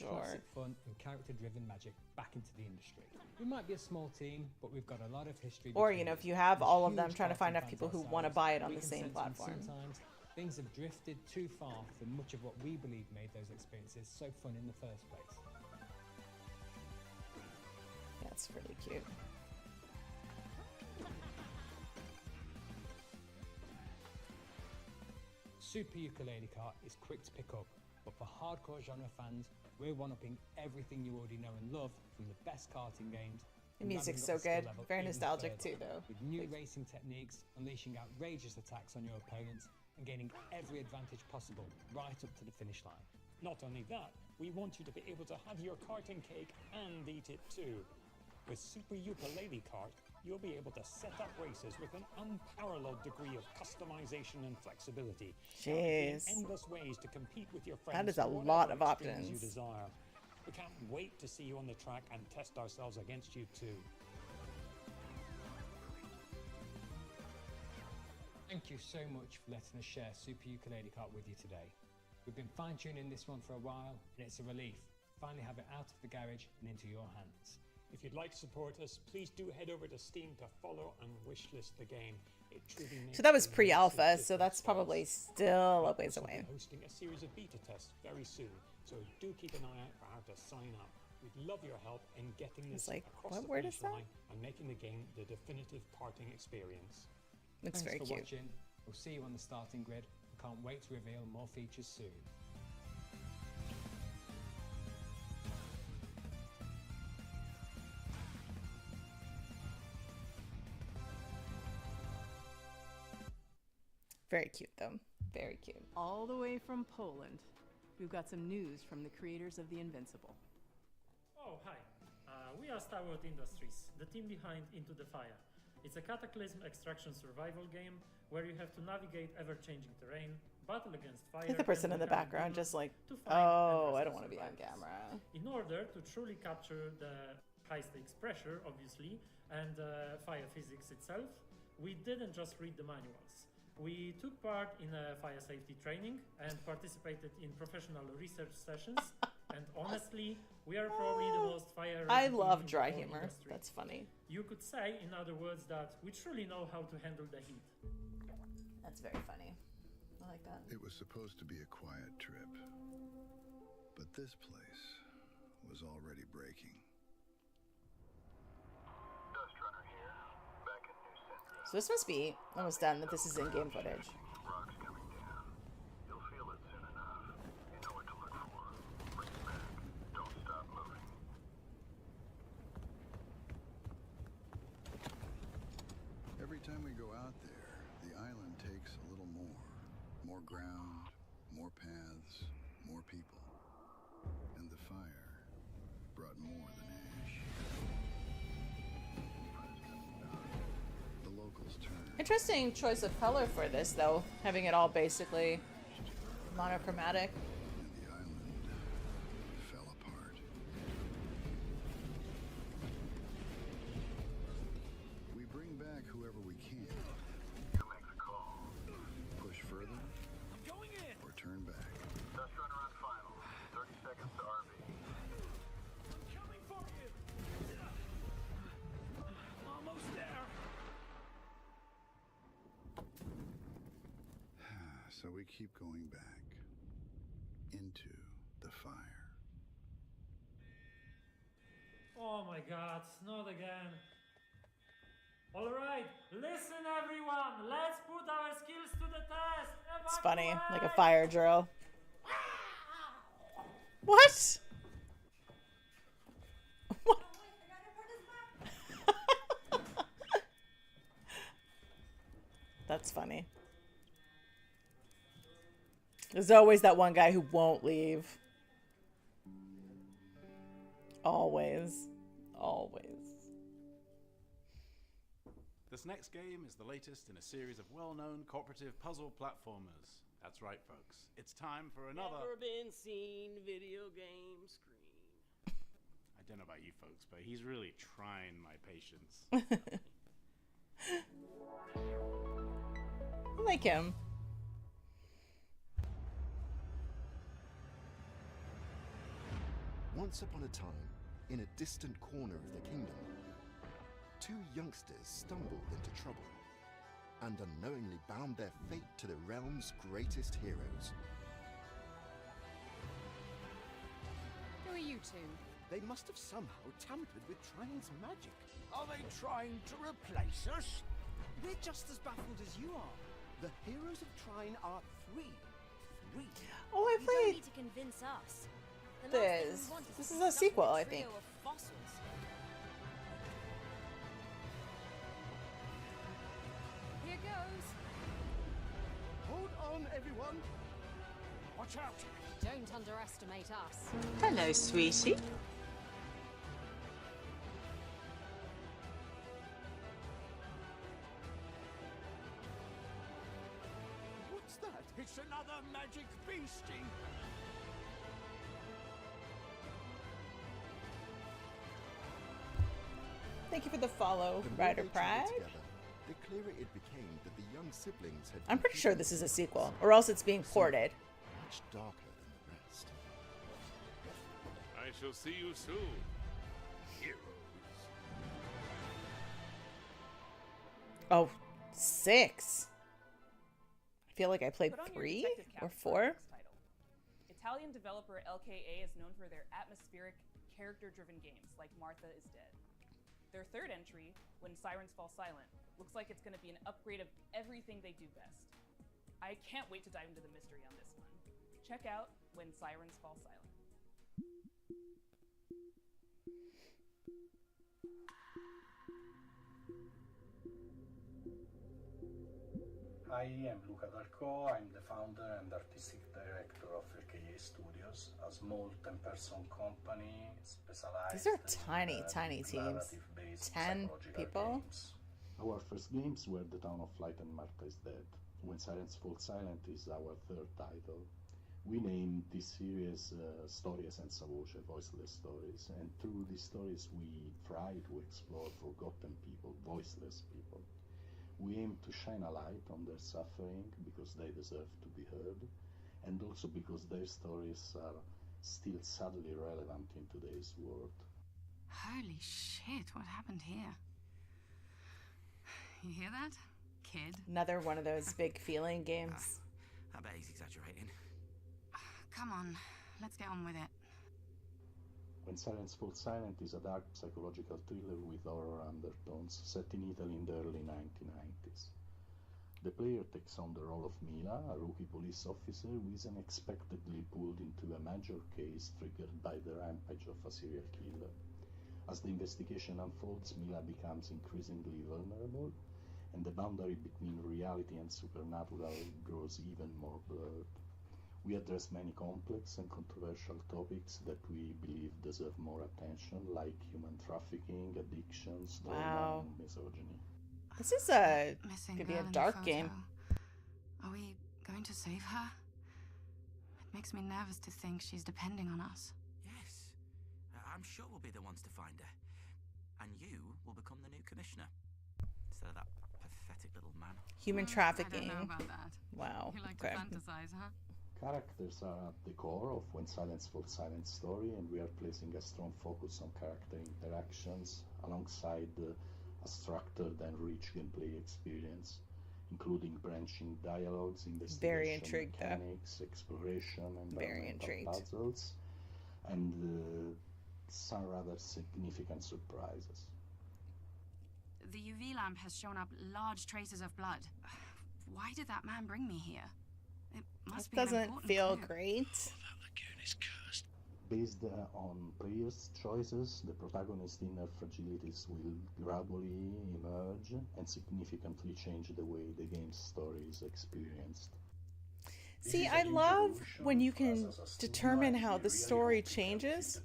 or. Classic fun and character-driven magic back into the industry. We might be a small team, but we've got a lot of history. Or, between if us. you have We're all of them, huge trying to find karting enough people fans who want to ourselves. buy it on We the can same sense when platform. Sometimes things have drifted too far from much of what we believe made those experiences so fun in the first place. That's really cute. Super Ukulele Kart is quick to pick up, but for hardcore genre fans, we're one-upping everything you already know and love from the best karting games. The and music's ramping up so skill good. level Very even nostalgic further, too, though. With new racing techniques, unleashing outrageous attacks on your opponents, and gaining every advantage possible right up to the finish line. Not only that, we want you to be able to have your karting cake and eat it too. With Super Ukulele Kart, you'll be able to set up races with an unparalleled degree of customization and flexibility. Jeez. Endless ways to compete with your friends. That is a for whatever lot of experience you options. desire. We can't wait to see you on the track and test ourselves against you too. Thank you so much for letting us share Super Ukulele Kart with you today. We've been fine-tuning this one for a while, and it's a relief to finally have it out of the garage and into your hands. If you'd like to support us, please do head over to Steam to follow and wishlist the game. It truly makes So that was a massive pre-alpha, so difference that's to us. probably still a We'll ways also be away. hosting a series of beta tests very soon, so do keep an eye out for how to sign up. We'd love your help in getting this It's like, across what the word finish is that? line and making the game the definitive karting experience. Looks Thanks very for cute. watching. We'll see you on the starting grid. I can't wait to reveal more features soon. Very cute, though. Very cute. All the way from Poland, we've got some news from the creators of The Invincible. Oh, hi. We are Starwood Industries, the team behind Into the Fire. It's a cataclysm extraction survival game where you have to navigate ever-changing terrain, battle against fire. Like the person and in the volcanic background, lava just like, to find and oh, I rescue don't want to be on survivors. camera. In order to truly capture the high-stakes pressure, obviously, and fire physics itself, we didn't just read the manuals. We took part in a fire safety training and participated in professional research sessions. And honestly, we are probably the most fire. I love dry humor. That's funny. You could say, in other words, that we truly know how to handle the heat. That's very funny. I like that. It was supposed to be a quiet trip, but this place was already breaking. So this must be almost done, that this is in-game footage. Every time we go out there, the island takes a little more. More ground, more paths, more people. And the fire brought more than ash. The locals turned. Interesting choice of color for this, though. Having it all basically monochromatic. And the island fell apart. We bring back whoever we can. You make the call. Push further or turn back. Test run around final. 30 seconds So we keep going back into the fire. Oh my god, not again. Alright, listen everyone, let's put our skills to the test. It's funny, like a fire drill. What? That's funny. There's always that one guy who won't leave. Always. Always. This next game is the latest in a series of well-known cooperative puzzle platformers. That's right, folks. It's time for another... Never been seen video game screen. I don't know about you folks, but he's really trying my patience. I like him. Once upon a time, in a distant corner of the kingdom, two youngsters stumbled into trouble and unknowingly bound their fate to the realm's greatest heroes. Who are you two? They must have somehow tampered with Trine's magic. Are they trying to replace us? We're just as baffled as you are. The heroes of Trine are three. Oh, I You don't played need to convince us. The last thing we this. want This to is be a stuck sequel, with I a trio think. of fossils. Here goes. Hold on, everyone. Watch out. Don't underestimate us. Hello, sweetie. What's that? It's another magic beastie. Thank you for the follow, The more Ryder they Pride. traveled together, the clearer it became that the young siblings had I'm been pretty sure hidden this is a in sequel, past. or else it's being Some ported. much darker than the rest. I shall see you soon, heroes. Oh, 6. I feel like I played Put on your 3 detective cap or for the 4. next title. Italian developer LKA is known for their atmospheric, character-driven games like Martha is Dead. Their third entry, When Sirens Fall Silent, looks like it's going to be an upgrade of everything they do best. I can't wait to dive into the mystery on this one. Check out When Sirens Fall Silent. I am Luca Darko. I'm the founder and artistic director of LKA Studios, a small 10-person company specialized These are tiny, in tiny teams. narrative-based 10 psychological people. games. Our first games were The Town of Light and Martha is Dead. When Silence Falls Silent is our third title. We named this series Storie senza voce, voiceless stories, and through these stories we try to explore forgotten people, voiceless people. We aim to shine a light on their suffering because they deserve to be heard, and also because their stories are still sadly relevant in today's world. Holy shit, what happened here? You hear that? Kid? Another one of those big feeling games. I bet he's exaggerating. Come on, let's get on with it. When Silence Falls Silent is a dark psychological thriller with horror undertones set in Italy in the early 1990s. The player takes on the role of Mila, a rookie police officer who is unexpectedly pulled into a major case triggered by the rampage of a serial killer. As the investigation unfolds, Mila becomes increasingly vulnerable, and the boundary between reality and supernatural grows even more blurred. We address many complex and controversial topics that we believe deserve more attention, like human trafficking, addictions, trauma, Wow. and misogyny. This is a Missing could be girl a in the dark photo. game. Are we going to save her? It makes me nervous to think she's depending on us. Yes. I'm sure we'll be the ones to find her. And you will become the new commissioner. Instead of that pathetic little man. Human I trafficking. don't know about that. Wow. You like Okay. to fantasize, huh? Characters are at the core of When Silence Falls Silent story, and we are placing a strong focus on character interactions alongside a structured and rich gameplay experience. including branching dialogues, Very investigation intrigued, though. mechanics, exploration, Very environmental intrigued. puzzles, and some rather significant surprises. The UV lamp has shown up large traces of blood. Why did that man bring me here? It must be an Doesn't important feel clue. great. Based on previous choices, the protagonist's inner fragilities will gradually emerge and significantly change the way the game's story is experienced. See, I love when you can determine how the story changes,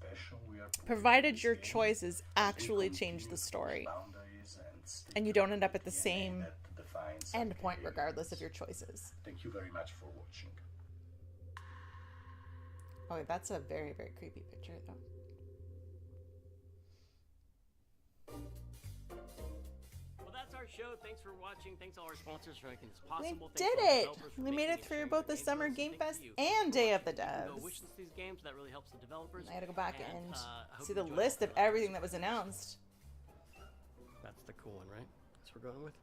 provided your choices actually change the story. And you don't end up at the same end point regardless of your choices. Thank you very much for watching. Oh, that's a very, very creepy picture, though. Well, that's our show. Thanks for watching. Thanks to all our sponsors for making this possible. We did it! We made it through both the Summer Game Fest and Day of the Devs. Go wishlist these games. That really helps the developers. I had to go back and I see hope the you list enjoyed of everything that was announced. That's the cool one, right? That's what we're going with.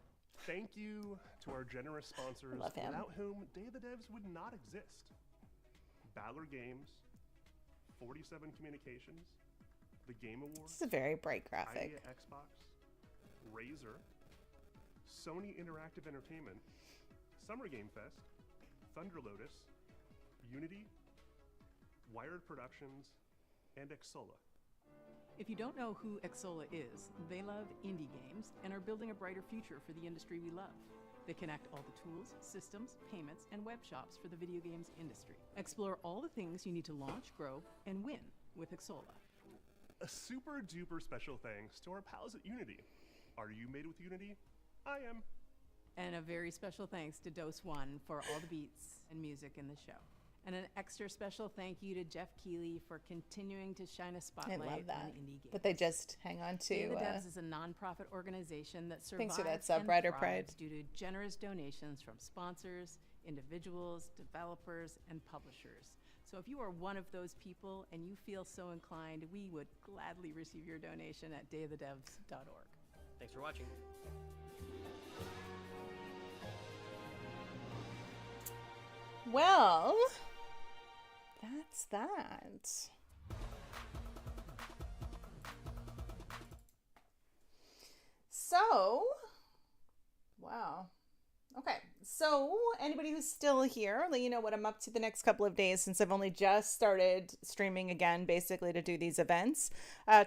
Thank you to our generous sponsors, Love him. without whom Day of the Devs would not exist. Baller Games, 47 Communications, the Game Awards. This is a very bright graphic. Idea Xbox, Razer, Sony Interactive Entertainment, Summer Game Fest, Thunder Lotus, Unity, Wired Productions, and Exola. If you don't know who Exola is, they love indie games and are building a brighter future for the industry we love. They connect all the tools, systems, payments, and web shops for the video games industry. Explore all the things you need to launch, grow, and win with Exola. A super duper special thanks to our pals at Unity. Are you made with Unity? I am. And a very special thanks to Dose One for all the beats and music in the show. And an extra special thank you to Jeff Keighley for continuing to shine a I spotlight love that. on indie games. But they just hang on to. Day of the Devs is a nonprofit organization that survives Thanks for that sub, and Ryder thrives Pride. due to generous donations from sponsors, individuals, developers, and publishers. So if you are one of those people and you feel so inclined, we would gladly receive your donation at dayofthedevs.org. Thanks for watching. Well, that's that. So, wow. Okay, so anybody who's still here, let you know what I'm up to the next couple of days since I've only just started streaming again, basically to do these events.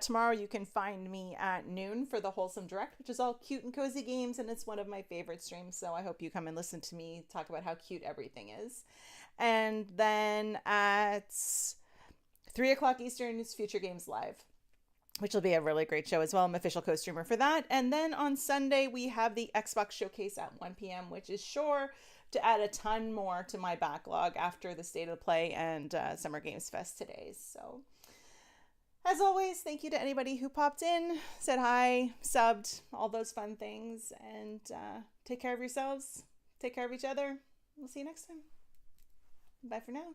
Tomorrow you can find me at noon for the Wholesome Direct, which is all cute and cozy games, and it's one of my favorite streams, so I hope you come and listen to me talk about how cute everything is. And then at 3 o'clock Eastern is Future Games Live, which will be a really great show as well. I'm official co-streamer for that. And then on Sunday, we have the Xbox Showcase at 1 p.m., which is sure to add a ton more to my backlog after the State of Play and Summer Games Fest today. So, as always, thank you to anybody who popped in, said hi, subbed, all those fun things. And take care of yourselves. Take care of each other. We'll see you next time. Bye for now.